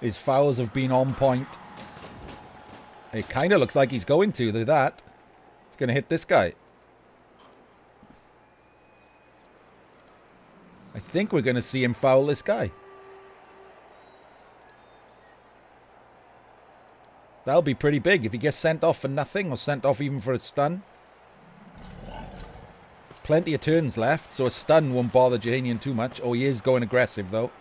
His fouls have been on point. It kind of looks like he's going to do that. He's going to hit this guy. I think we're going to see him foul this guy. That'll be pretty big if he gets sent off for nothing or sent off even for a stun. Plenty of turns left, so a stun won't bother Juhanian too much. Oh, he is going aggressive, though.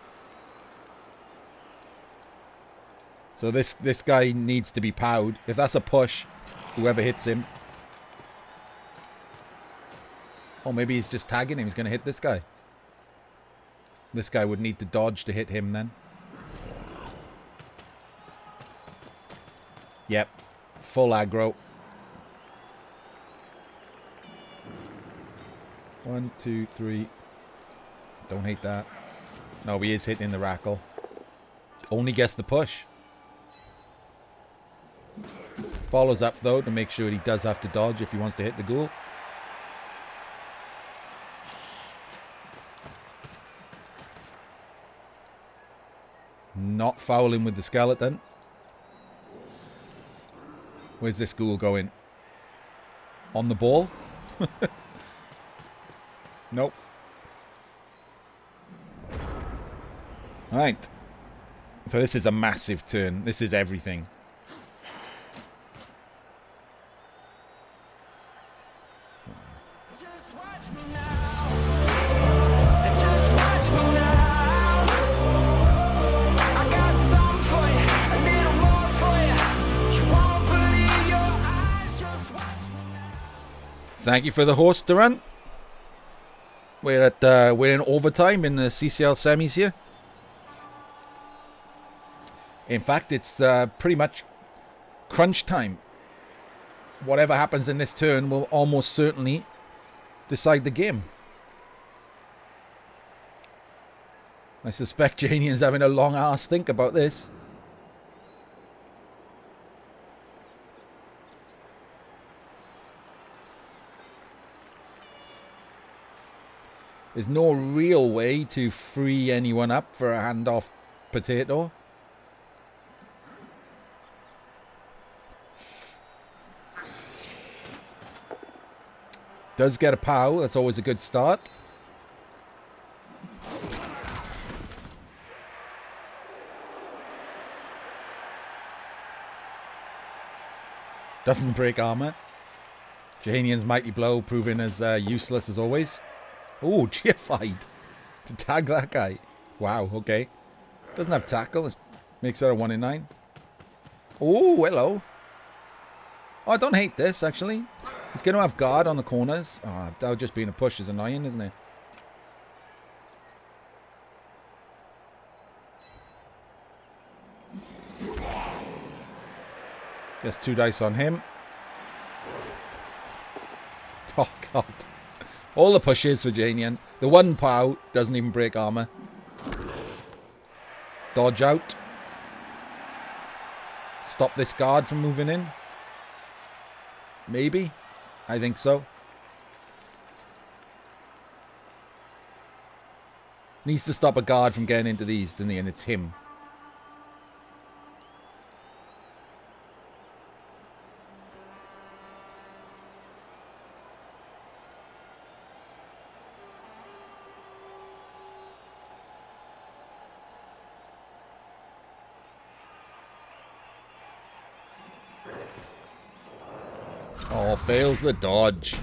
So this guy needs to be powed. If that's a push, whoever hits him. Oh, maybe he's just tagging him. He's going to hit this guy. This guy would need to dodge to hit him then. Yep. Full aggro. 1, 2, 3. Don't hate that. No, he is hitting the rackle. Only gets the push. Follows up, though, to make sure he does have to dodge if he wants to hit the ghoul. Not fouling with the skeleton. Where's this ghoul going? On the ball? Nope. Right. So this is a massive turn. This is everything. Thank you for the horse to run. We're in overtime in the CCL semis here. In fact, it's pretty much crunch time. Whatever happens in this turn will almost certainly decide the game. I suspect Juhanian's having a long ass think about this. There's no real way to free anyone up for a handoff potato. Does get a POW. That's always a good start. Doesn't break armor. Juhanian's mighty blow proving as useless as always. Oh, cheerfied to tag that guy. Wow, okay. Doesn't have tackle. This makes that a 1 in 9. Oh, hello. Oh, I don't hate this, actually. He's going to have guard on the corners. Oh, that just being a push is annoying, isn't it? Gets 2 dice on him. Oh, God. All the pushes for Juhanian. The 1 POW doesn't even break armor. Dodge out. Stop this guard from moving in. Maybe. I think so. Needs to stop a guard from getting into these, doesn't he? And it's him. Oh, fails the dodge.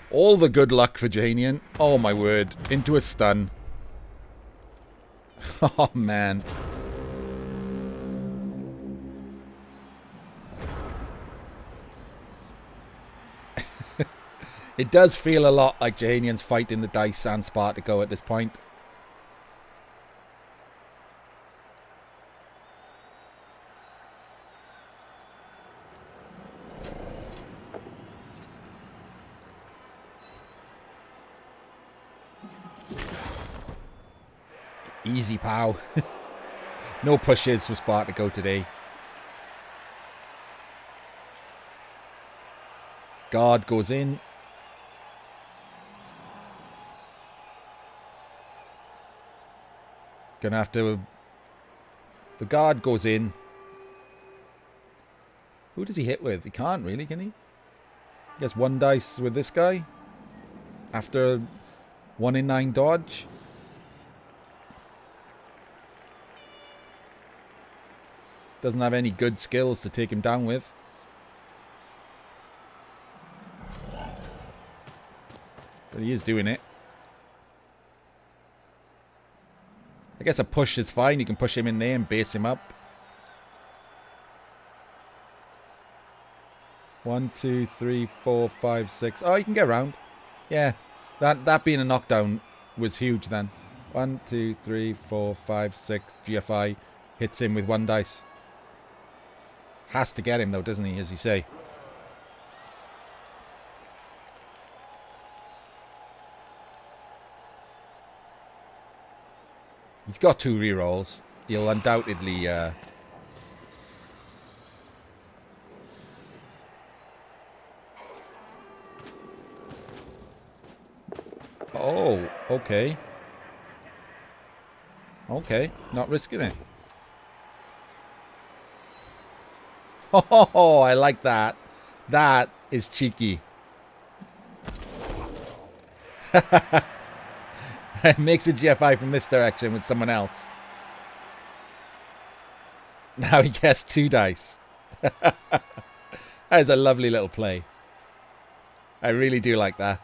All the good luck for Juhanian. Oh, my word. Into a stun. Oh, man. It does feel a lot like Juhanian's fighting the dice and Spartako at this point. Easy pow. No pushes for Spartako today. Guard goes in. Gonna have to... The guard goes in. Who does he hit with? He can't really, can he? He gets 1 dice with this guy. After 1 in 9 dodge. Doesn't have any good skills to take him down with. But he is doing it. I guess a push is fine. You can push him in there and base him up. 1, 2, 3, 4, 5, 6. Oh, you can get around. Yeah. That being a knockdown was huge then. 1, 2, 3, 4, 5, 6. GFI hits him with 1 dice. Has to get him though, doesn't he, as you say. He's got 2 rerolls. He'll undoubtedly... Oh, okay. Okay, not risking it. Oh, I like that. That is cheeky. It makes a GFI from this direction with someone else. Now he gets 2 dice. That is a lovely little play. I really do like that.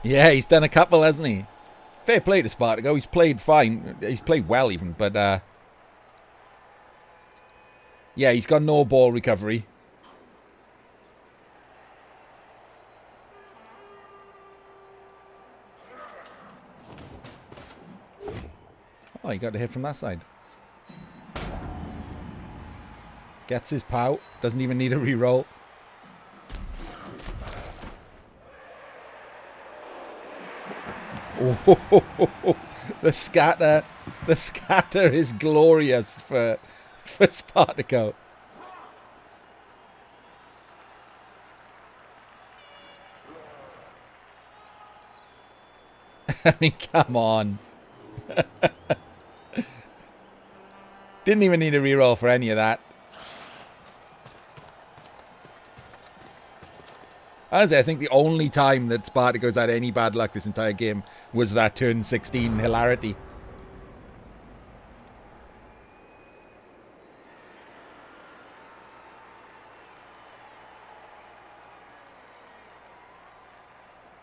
Yeah, he's done a couple, hasn't he? Fair play to Spartako. He's played fine. He's played well even, but yeah, he's got no ball recovery. Oh, he got a hit from that side. Gets his pow. Doesn't even need a reroll. Oh, the scatter is glorious for Spartako. I mean, come on. Didn't even need a reroll for any of that. Honestly, I think the only time that Spartako's had any bad luck this entire game was that turn 16 hilarity.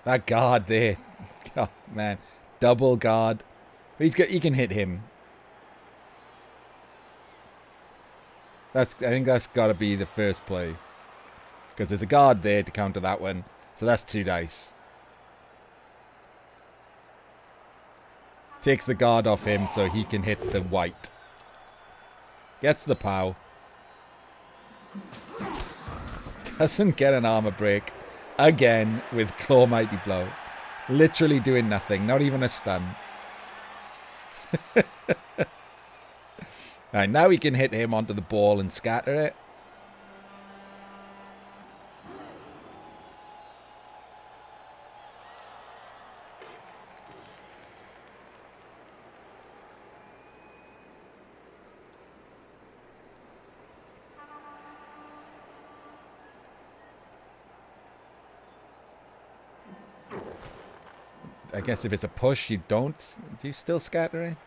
That guard there. Oh, man. Double guard. He can hit him. I think that's got to be the first play. Because there's a guard there to counter that one. So that's 2 dice. Takes the guard off him so he can hit the white. Gets the pow. Doesn't get an armor break. Again with Claw Mighty Blow. Literally doing nothing. Not even a stun. Alright, now we can hit him onto the ball and scatter it. I guess if it's a push, you don't. Do you still scatter it?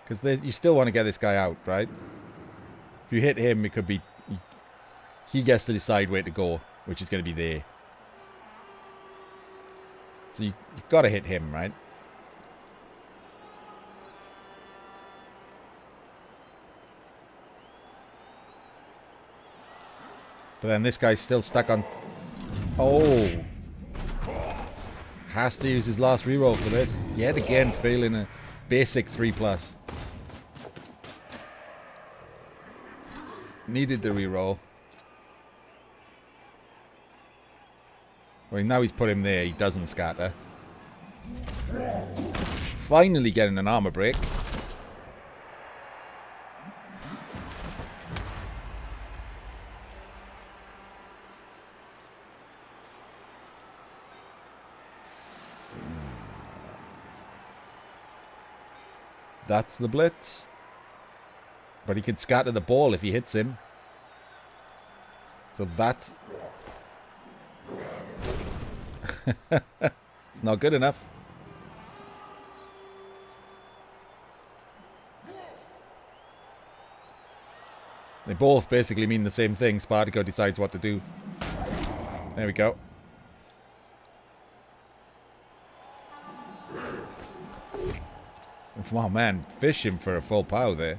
Because you still want to get this guy out, right? If you hit him, it could be... He gets to decide where to go, which is going to be there. So you've got to hit him, right? But then this guy's still stuck on... Oh! Has to use his last reroll for this. Yet again, failing a basic 3+. Needed the reroll. Well, now he's put him there. He doesn't scatter. Finally getting an armor break. That's the blitz. But he can scatter the ball if he hits him. So that's... It's not good enough. They both basically mean the same thing. Spartako decides what to do. There we go. Oh man, fish him for a full pow there.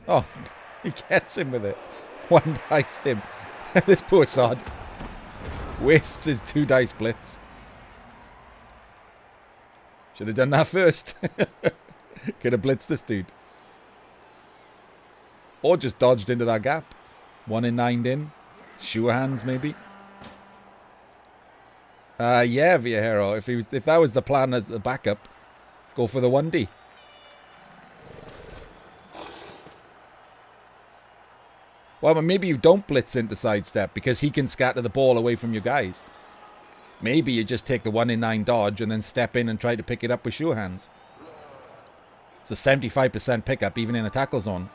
Oh, he gets him with it. One diced him. This poor sod. Wastes his 2 dice blitz. Should have done that first. Could have blitzed this dude. Or just dodged into that gap. 1 in 9 in. Juhanians maybe. Yeah, Viajero. If that was the plan as the backup, go for the 1D. Well, but maybe you don't blitz into sidestep because he can scatter the ball away from your guys. Maybe you just take the 1 in 9 dodge and then step in and try to pick it up with Juhanians. It's a 75% pickup even in a tackle zone.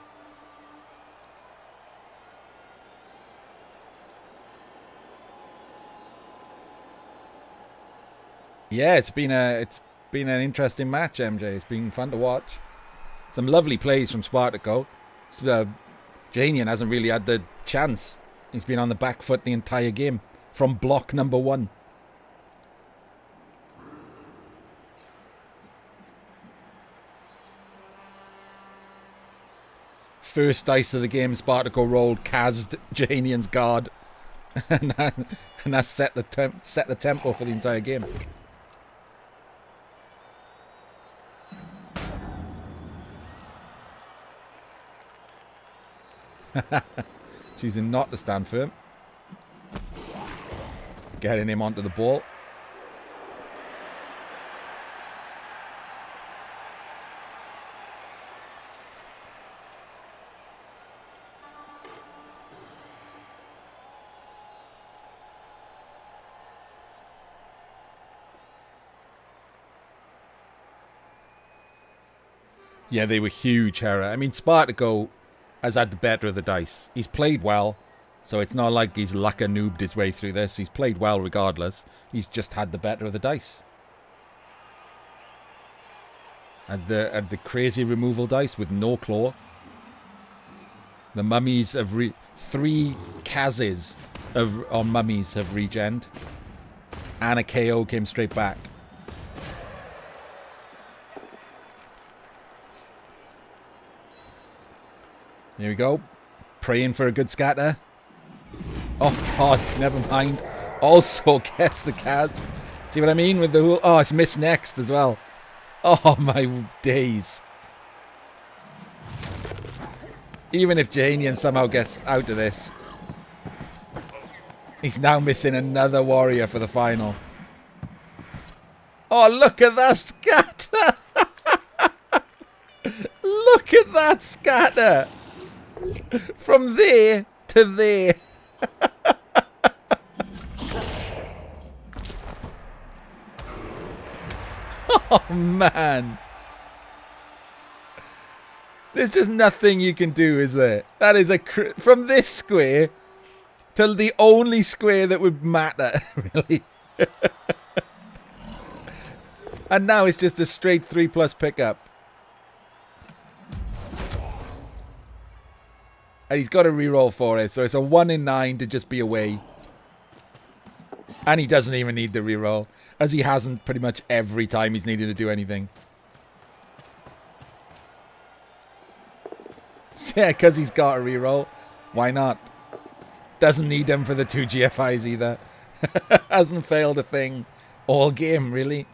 Yeah, it's been an interesting match, MJ. It's been fun to watch. Some lovely plays from Spartako. Juhanian hasn't really had the chance. He's been on the back foot the entire game from block number 1. First dice of the game, Spartako rolled, cased Juhanian's guard, and that set the tempo for the entire game. Choosing not to stand firm. Getting him onto the ball. Yeah, they were huge, Hera. I mean, Spartako has had the better of the dice. He's played well, so it's not like he's lucka-noobed his way through this. He's played well regardless. He's just had the better of the dice. And the crazy removal dice with no claw. The mummies have 3 Kazes on mummies have regened. And a KO came straight back. Here we go. Praying for a good scatter. Oh, God. Never mind. Also gets the Kaz. See what I mean with the... Oh, it's missed next as well. Oh, my days. Even if Juhanian somehow gets out of this, he's now missing another warrior for the final. Oh, look at that scatter. Look at that scatter. From there to there. Oh, man. There's just nothing you can do, is there? That is from this square to the only square that would matter, really. And now it's just a straight 3+ pickup. And he's got a reroll for it, so it's a 1 in 9 to just be away. And he doesn't even need the reroll, as he hasn't pretty much every time he's needed to do anything. Yeah, because he's got a reroll. Why not? Doesn't need him for the 2 GFIs either. Hasn't failed a thing all game, really.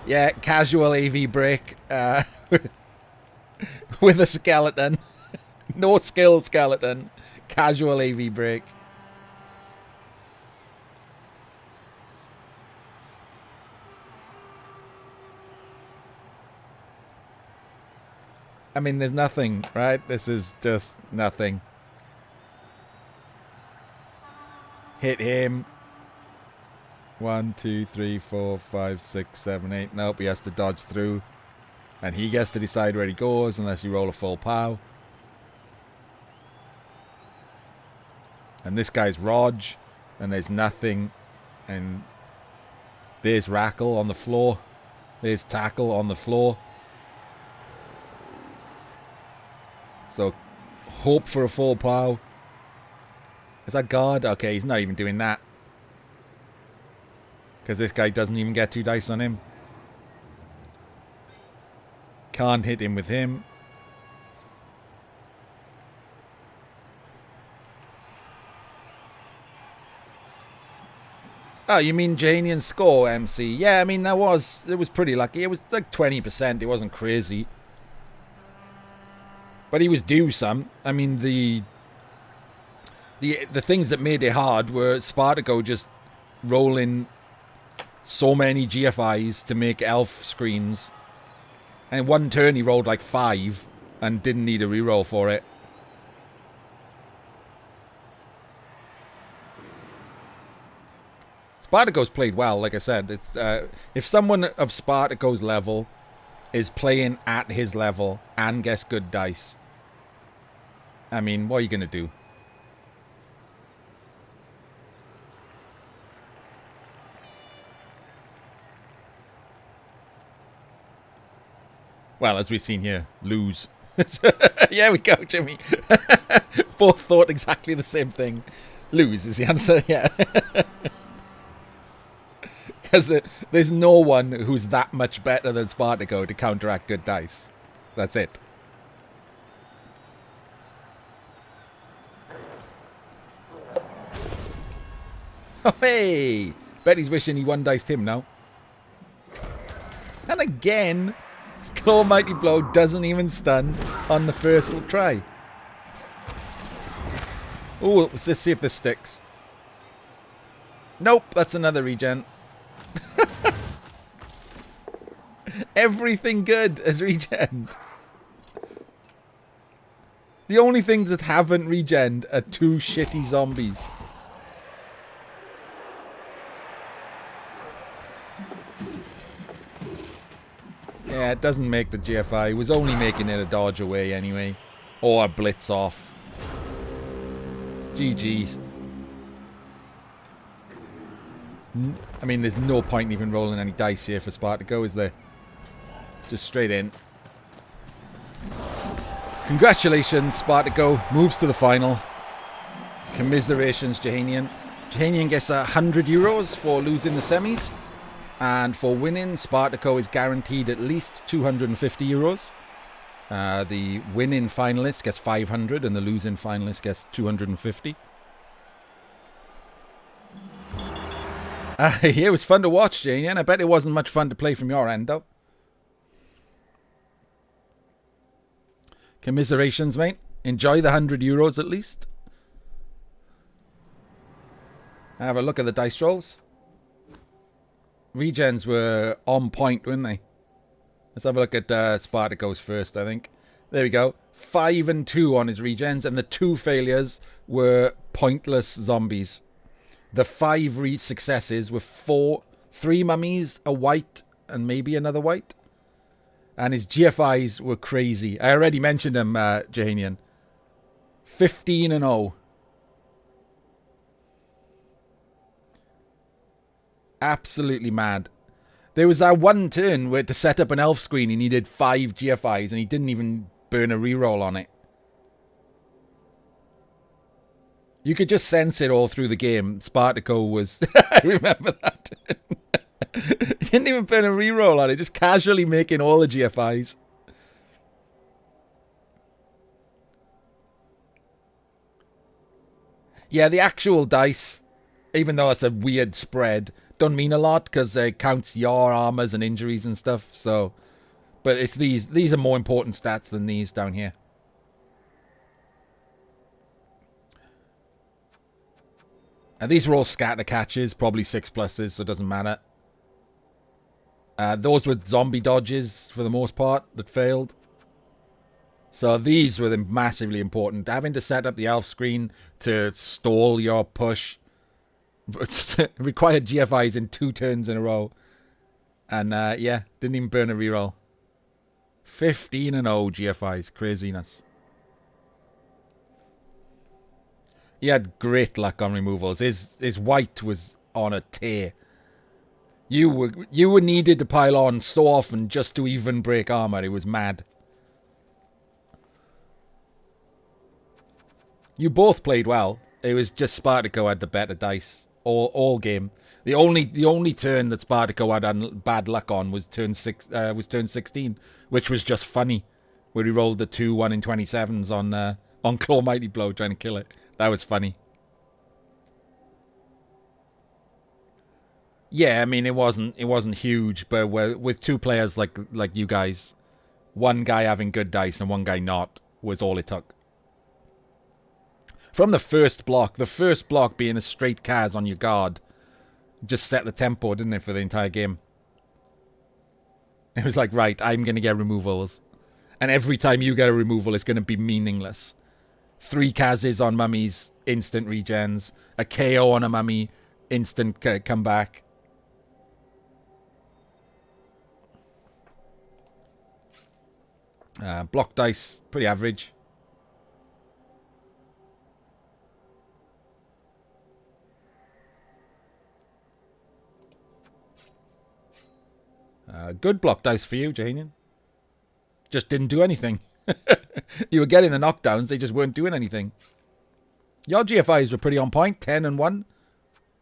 Yeah, casual AV break with a skeleton. No skill skeleton. Casual AV break. I mean, there's nothing, right? This is just nothing. Hit him. 1, 2, 3, 4, 5, 6, 7, 8. Nope, he has to dodge through. And he gets to decide where he goes unless you roll a full POW. And this guy's Rog. And there's nothing. And there's Rackle on the floor. There's Tackle on the floor. So, hope for a full POW. Is that guard? Okay, he's not even doing that. Because this guy doesn't even get 2 dice on him. Can't hit him with him. Oh, you mean Juhanian's score, MC? Yeah, I mean, it was pretty lucky. It was like 20%. It wasn't crazy. But he was due some. I mean, the things that made it hard were Spartako just rolling so many GFIs to make elf screens. And in one turn he rolled like 5 and didn't need a reroll for it. Spartako's played well, like I said. It's if someone of Spartako's level is playing at his level and gets good dice, I mean, what are you going to do? Well, as we've seen here, lose. Yeah, we go, Jimmy. Both thought exactly the same thing. Lose is the answer, yeah. Because there's no one who's that much better than Spartako to counteract good dice. That's it. Oh, hey! Bet he's wishing he one-diced him now. And again, Claw Mighty Blow doesn't even stun on the first try. Oh, let's see if this sticks. Nope, that's another regen. Everything good has regened. The only things that haven't regened are 2 shitty zombies. Yeah, it doesn't make the GFI. It was only making it a dodge away anyway. Or a blitz off. GG's. I mean, there's no point in even rolling any dice here for Spartako, is there? Just straight in. Congratulations, Spartako. Moves to the final. Commiserations, Juhanian. Juhanian gets €100 for losing the semis. And for winning, Spartako is guaranteed at least €250. The winning finalist gets 500 and the losing finalist gets 250. Yeah, it was fun to watch, Juhanian. I bet it wasn't much fun to play from your end, though. Commiserations, mate. Enjoy the €100 at least. Have a look at the dice rolls. Regens were on point, weren't they? Let's have a look at Spartako's first, I think. There we go. 5 and 2 on his regens, and the 2 failures were pointless zombies. The 5 successes were 3 mummies, a white and maybe another white. And his GFIs were crazy. I already mentioned him, Juhanian. 15-0. Absolutely mad. There was that one turn where to set up an elf screen he needed 5 GFIs and he didn't even burn a reroll on it. You could just sense it all through the game. Spartako was... I remember that. He didn't even burn a reroll on it, just casually making all the GFIs. Yeah, the actual dice, even though it's a weird spread, don't mean a lot because it counts your armors and injuries and stuff. So, but it's these are more important stats than these down here. And these were all scatter catches, probably 6+, so it doesn't matter. Those were zombie dodges for the most part that failed. So these were massively important. Having to set up the elf screen to stall your push required GFIs in 2 turns in a row. And yeah, didn't even burn a reroll. 15-0 GFIs. Craziness. He had great luck on removals. His white was on a tear. You were needed to pile on so often just to even break armor. It was mad. You both played well. It was just Spartako had the better dice all game. The only turn that Spartako had bad luck on was turn 16, which was just funny, where he rolled the 2 1 in 27s on Claw Mighty Blow trying to kill it. That was funny. Yeah, I mean it wasn't huge, but with 2 players like you guys, one guy having good dice and one guy not was all it took. From the first block being a straight Kaz on your guard, just set the tempo, didn't it, for the entire game? It was like, right, I'm going to get removals. And every time you get a removal, it's going to be meaningless. 3 Kazes on mummies, instant regens. A KO on a mummy, instant comeback. Block dice, pretty average. Good block dice for you, Juhanian. Just didn't do anything. You were getting the knockdowns, they just weren't doing anything. Your GFIs were pretty on point, 10 and 1.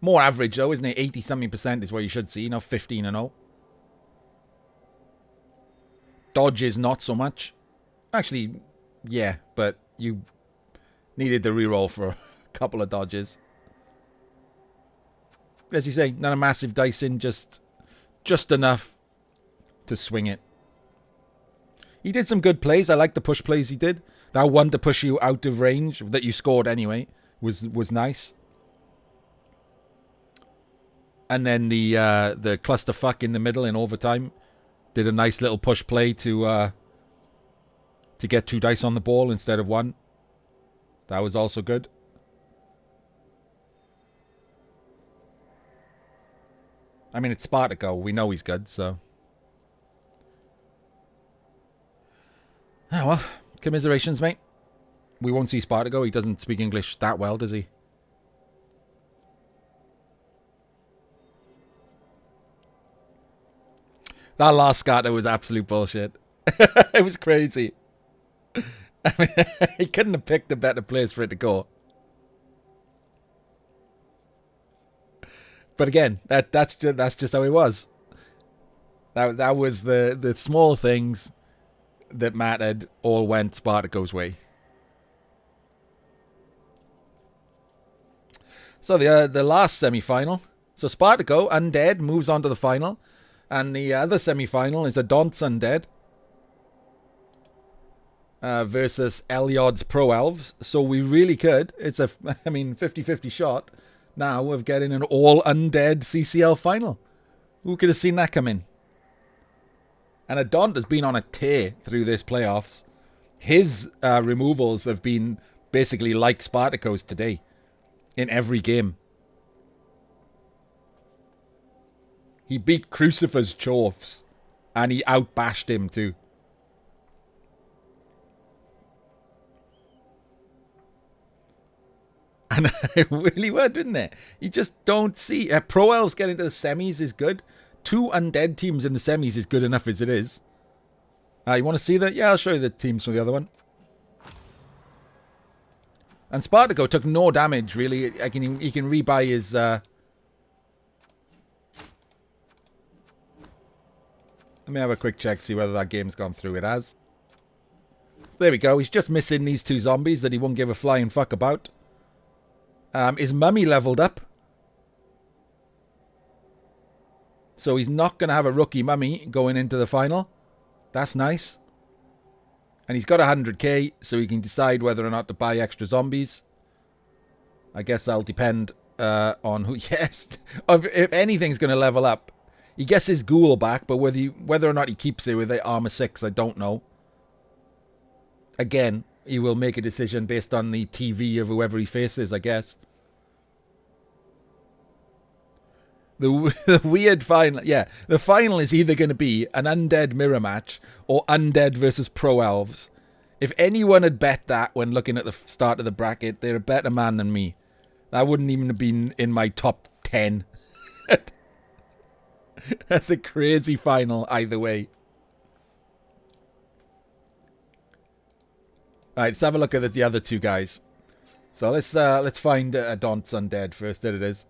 More average though, isn't it? 80-something% is what you should see, not 15-0. Dodges not so much. Actually, yeah, but you needed the reroll for a couple of dodges. As you say, not a massive dice in, just enough to swing it. He did some good plays. I like the push plays he did. That one to push you out of range that you scored anyway was nice. And then the clusterfuck in the middle in overtime did a nice little push play to get 2 dice on the ball instead of 1. That was also good. I mean, it's Spartako. We know he's good, so. Oh, well. Commiserations, mate. We won't see Spartako. He doesn't speak English that well, does he? That last scatter was absolute bullshit. It was crazy. I mean, he couldn't have picked a better place for it to go. But again, that's just how it was. That was the small things that mattered all went Spartako's way. So the last semi-final. So Spartako, Undead, moves on to the final. And the other semi-final is a Daunt's Undead versus Elyod's Pro Elves. So we really could. It's a, 50-50 shot now of getting an all-Undead CCL final. Who could have seen that come in? And a Daunt has been on a tear through this playoffs. His removals have been basically like Spartako's today in every game. He beat Crucifer's Chorfs. And he outbashed him too. And it really would, didn't it? You just don't see. Pro Elves getting to the semis is good. 2 undead teams in the semis is good enough as it is. You want to see that? Yeah, I'll show you the teams from the other one. And Spartako took no damage, really. He can rebuy his... Let me have a quick check, see whether that game's gone through. It has. There we go. He's just missing these 2 zombies that he won't give a flying fuck about. His mummy leveled up. So he's not going to have a rookie mummy going into the final. That's nice. And he's got 100k, so he can decide whether or not to buy extra zombies. I guess that'll depend on who... Yes, if anything's going to level up. He gets his ghoul back, but whether or not he keeps it with the armor 6, I don't know. Again, he will make a decision based on the TV of whoever he faces, I guess. The weird final... Yeah, the final is either going to be an undead mirror match or undead versus pro elves. If anyone had bet that when looking at the start of the bracket, they're a better man than me. That wouldn't even have been in my top 10. That's a crazy final either way. Alright, let's have a look at the other 2 guys. So let's find Adon's undead first. There it is.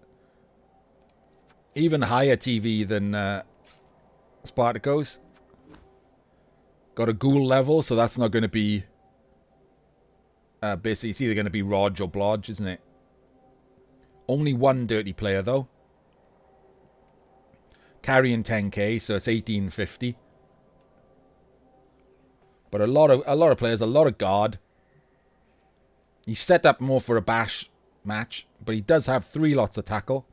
Even higher TV than Spartako's. Got a ghoul level, so that's not going to be... basically, it's either going to be Rog or Blodge, isn't it? Only 1 dirty player, though. Carrying 10k, so it's 1850. But a lot of players, a lot of guard. He's set up more for a bash match, but he does have 3 lots of tackle.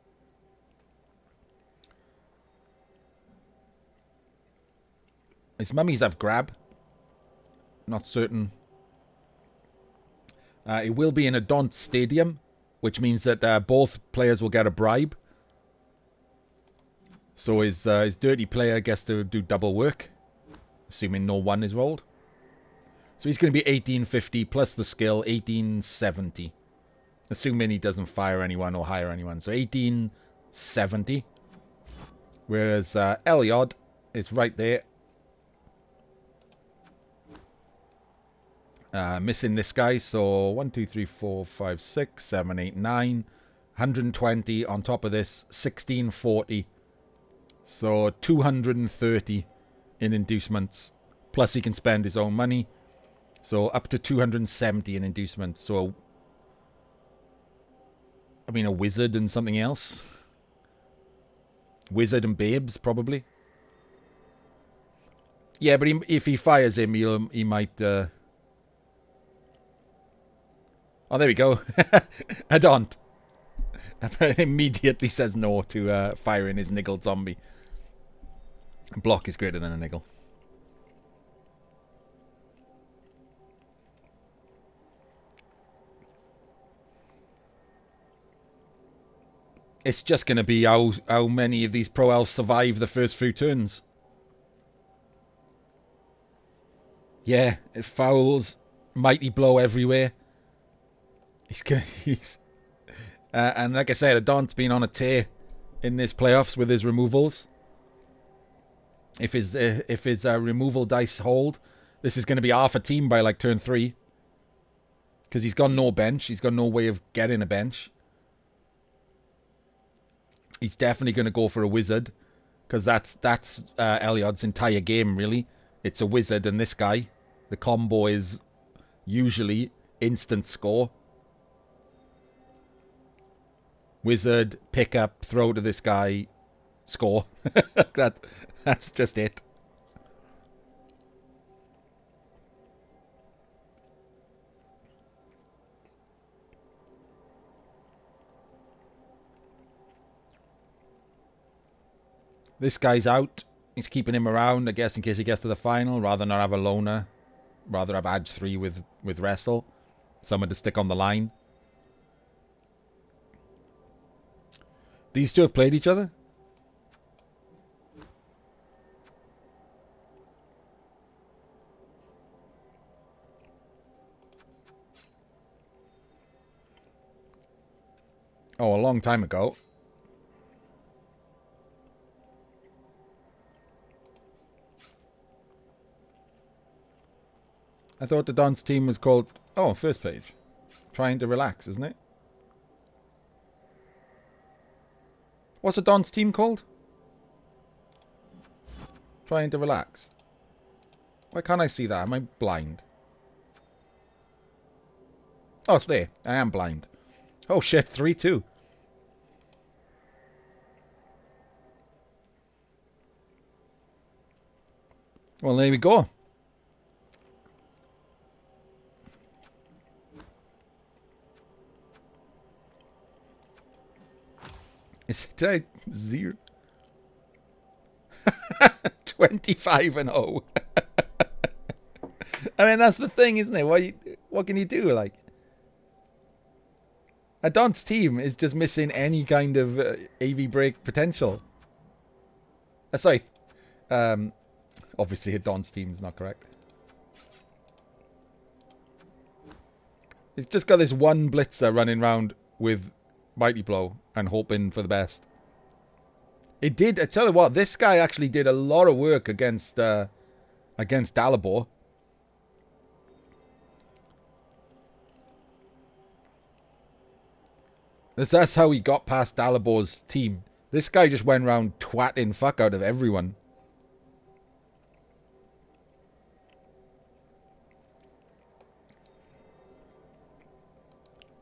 His mummies have grab. Not certain. It will be in a Daunt stadium, which means that both players will get a bribe. So his dirty player gets to do double work, assuming no 1 is rolled. So he's going to be 1850 plus the skill, 1870. Assuming he doesn't fire anyone or hire anyone. So 1870. Whereas Eliod is right there. Missing this guy. So 1, 2, 3, 4, 5, 6, 7, 8, 9. 120 on top of this. 1640. So 230 in inducements. Plus he can spend his own money. So up to 270 in inducements. So, I mean, a wizard and something else. Wizard and babes, probably. Yeah, but if he fires him, he might... Oh, there we go. Adont. Immediately says no to firing his niggled zombie. Block is greater than a niggle. It's just going to be how many of these pro elves survive the first few turns. Yeah, it fouls. Mighty blow everywhere. And like I said, Adon's been on a tear in this playoffs with his removals. If his removal dice hold, this is going to be half a team by like turn 3. Because he's got no bench. He's got no way of getting a bench. He's definitely going to go for a wizard. Because that's Eliod's entire game, really. It's a wizard and this guy. The combo is usually instant score. Wizard, pick up, throw to this guy, score. That's just it. This guy's out. He's keeping him around, I guess, in case he gets to the final. Rather not have a loner. Rather have Edge 3 with Wrestle. Someone to stick on the line. These two have played each other? Oh, a long time ago. I thought the Don's team was called... Oh, first page. Trying to relax, isn't it? What's the Don's team called? Trying to relax. Why can't I see that? Am I blind? Oh, it's there. I am blind. Oh shit, 3-2. Well, there we go. Is it today 0? 25-0. I mean, that's the thing, isn't it? What can you do? Like, a Don's team is just missing any kind of AV break potential. Sorry. Obviously, a Don's team is not correct. It's just got this one blitzer running around with Mighty Blow and hoping for the best. It did. I tell you what, this guy actually did a lot of work against Dalibor. That's how he got past Dalibor's team. This guy just went around twatting fuck out of everyone.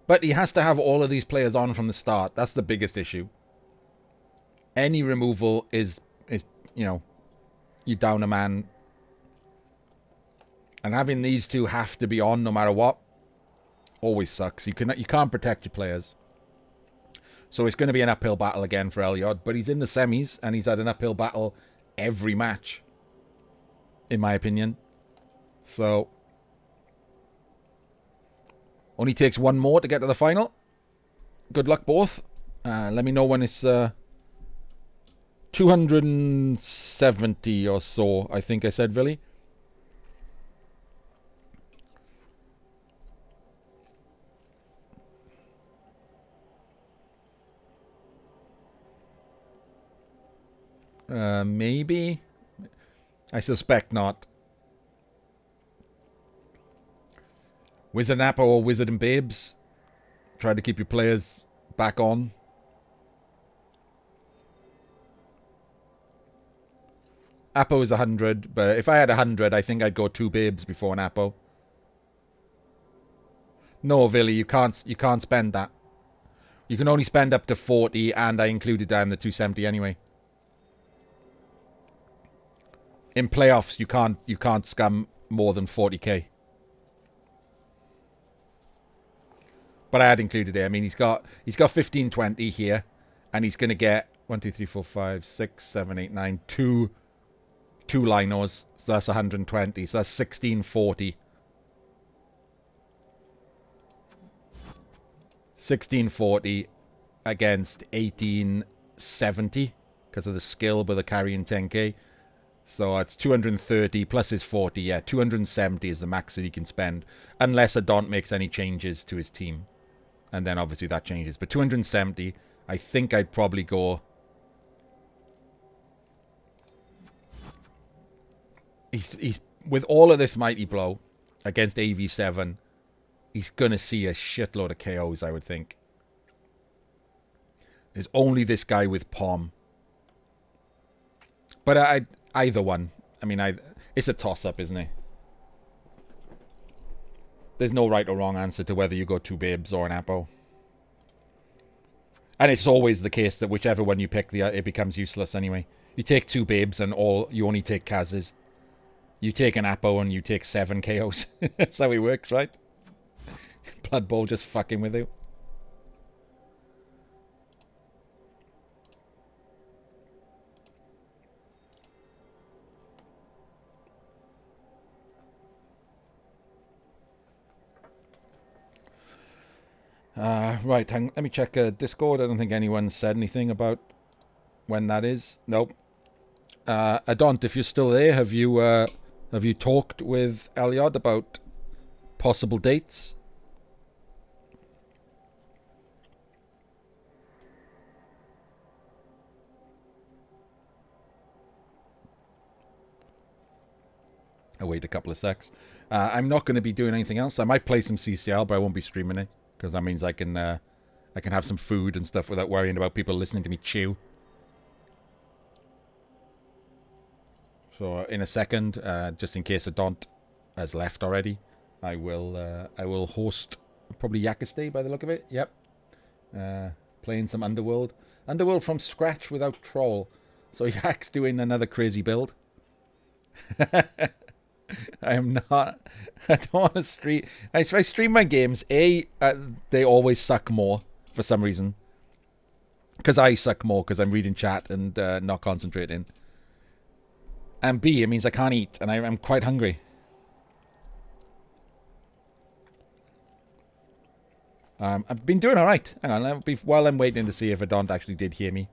But he has to have all of these players on from the start. That's the biggest issue. Any removal is you know, you down a man. And having these two have to be on no matter what always sucks. You can't protect your players. So it's going to be an uphill battle again for Elyod, but he's in the semis and he's had an uphill battle every match, in my opinion. So only takes one more to get to the final. Good luck both. Let me know when it's 270 or so, I think I said, Villy. Maybe. I suspect not. Wizard and Appo or Wizard and Babes. Try to keep your players back on. Appo is 100, but if I had 100, I think I'd go 2 Babes before an Appo. No, Villy, you can't spend that. You can only spend up to 40, and I included that in the 270 anyway. In playoffs, you can't scum more than 40k. But I had included it. I mean, he's got 1520 here, and he's gonna get 1, 2, 3, 4, 5, 6, 7, 8, 9, two linos. So that's 120. So that's 1640. 1640 against 1870 because of the skill with the carrying 10k. So it's 230 plus his 40. Yeah, 270 is the max that he can spend. Unless Adont makes any changes to his team. And then obviously that changes. But 270, I think I'd probably go... He's with all of this Mighty Blow against AV7, he's going to see a shitload of KOs, I would think. There's only this guy with Pom. But either one. I mean, it's a toss-up, isn't it? There's no right or wrong answer to whether you go 2 Babes or an Appo. And it's always the case that whichever one you pick, it becomes useless anyway. You take 2 Babes and you only take Kaz's. You take an Appo and you take 7 KOs. That's how it works, right? Blood Bowl just fucking with you. Right, let me check Discord. I don't think anyone said anything about when that is. Nope. Adont, if you're still there, have you talked with Elyod about possible dates? I'll wait a couple of secs. I'm not going to be doing anything else. I might play some CCL, but I won't be streaming it because that means I can have some food and stuff without worrying about people listening to me chew. So in a second, just in case Adont has left already, I will host probably Yakastay by the look of it. Yep. Playing some Underworld. Underworld from scratch without troll. So Yak's doing another crazy build. I am not. I don't want to stream. If I stream my games, they always suck more for some reason. Because I suck more because I'm reading chat and not concentrating. And B, it means I can't eat and I'm quite hungry. I've been doing alright. Hang on, while I'm waiting to see if Adont actually did hear me.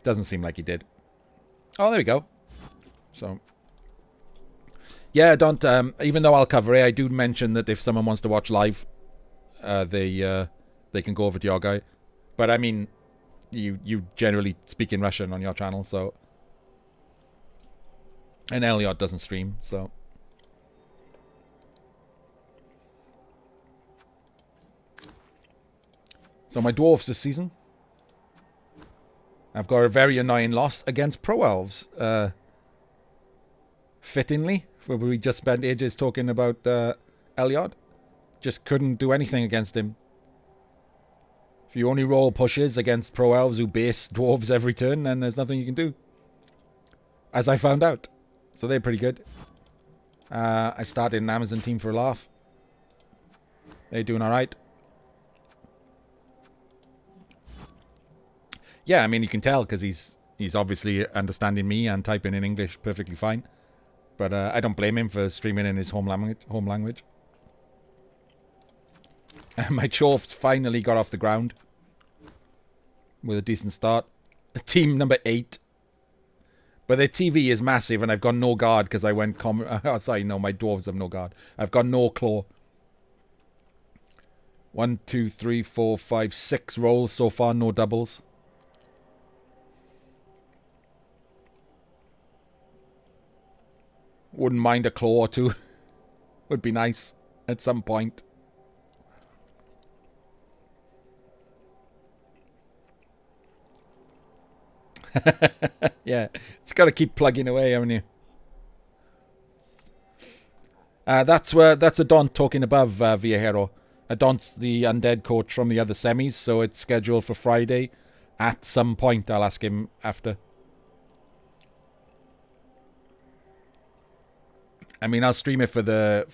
Doesn't seem like he did. Oh, there we go. So, yeah, Adont, even though I'll cover it, I do mention that if someone wants to watch live, they can go over to your guy. But I mean, you generally speak in Russian on your channel, so. And Elliot doesn't stream, so. So my dwarves this season. I've got a very annoying loss against Pro Elves. Fittingly, where we just spent ages talking about Elliot. Just couldn't do anything against him. If you only roll pushes against Pro Elves who base dwarves every turn, then there's nothing you can do. As I found out. So they're pretty good. I started an Amazon team for a laugh. They're doing alright. Yeah, I mean, you can tell because he's obviously understanding me and typing in English perfectly fine. But I don't blame him for streaming in his home language. My Chorfs finally got off the ground with a decent start. Team number 8. But their TV is massive and I've got no guard because I went... oh, sorry, no, my dwarves have no guard. I've got no claw. 1, 2, 3, 4, 5, 6 rolls so far, no doubles. Wouldn't mind a claw or two. Would be nice at some point. Yeah, it's got to keep plugging away, haven't you? That's Adont talking above Viajero. Adont's the undead coach from the other semis, so it's scheduled for Friday. At some point, I'll ask him after. I mean, I'll stream it for the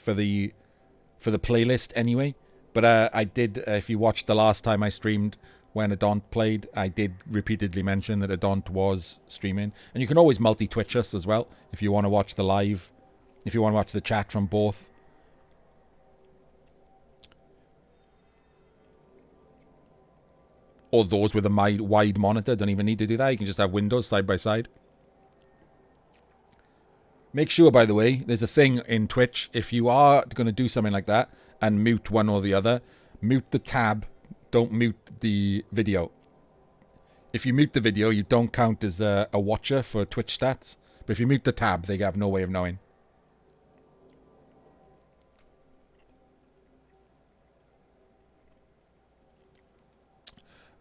playlist anyway. But I did. If you watched the last time I streamed when Adont played, I did repeatedly mention that Adont was streaming, and you can always multi-Twitch us as well if you want to watch the live, if you want to watch the chat from both. Or those with a wide monitor don't even need to do that. You can just have windows side by side. Make sure, by the way, there's a thing in Twitch. If you are going to do something like that and mute one or the other, mute the tab. Don't mute the video. If you mute the video, you don't count as a watcher for Twitch stats. But if you mute the tab, they have no way of knowing.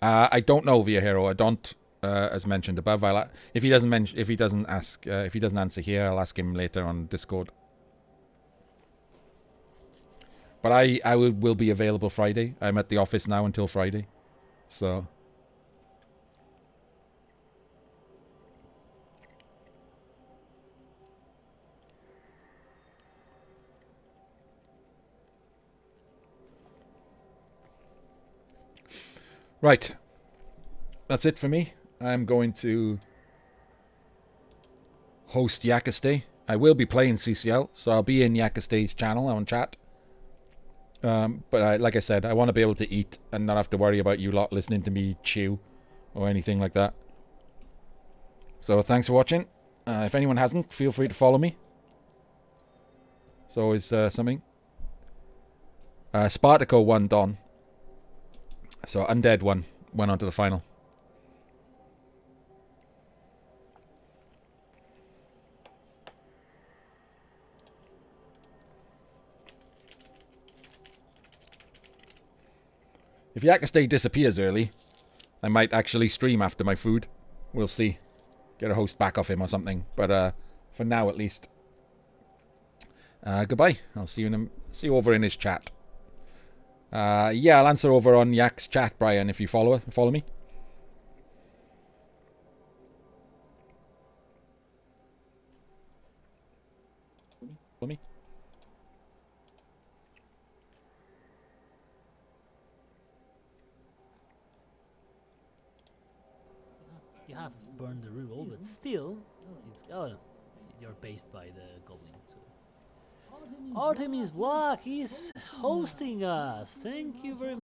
I don't know Viajero. I don't, as mentioned above. If he doesn't answer here, I'll ask him later on Discord. But I will be available Friday. I'm at the office now until Friday, so. Right. That's it for me. I'm going to host Yakastay. I will be playing CCL, so I'll be in Yakastay's channel on chat. But like I said, I want to be able to eat and not have to worry about you lot listening to me chew or anything like that. So thanks for watching. If anyone hasn't, feel free to follow me. It's always something. Spartako won Don. So Undead went on to the final. If Yakastay disappears early, I might actually stream after my food. We'll see. Get a host back off him or something. But for now, at least. Goodbye. I'll see you over in his chat. Yeah, I'll answer over on Yak's chat, Brian, if you follow me. Follow me. You have burned the rule, but still, you're based by the goblin. So. Artemis Black is hosting us. Thank you very much.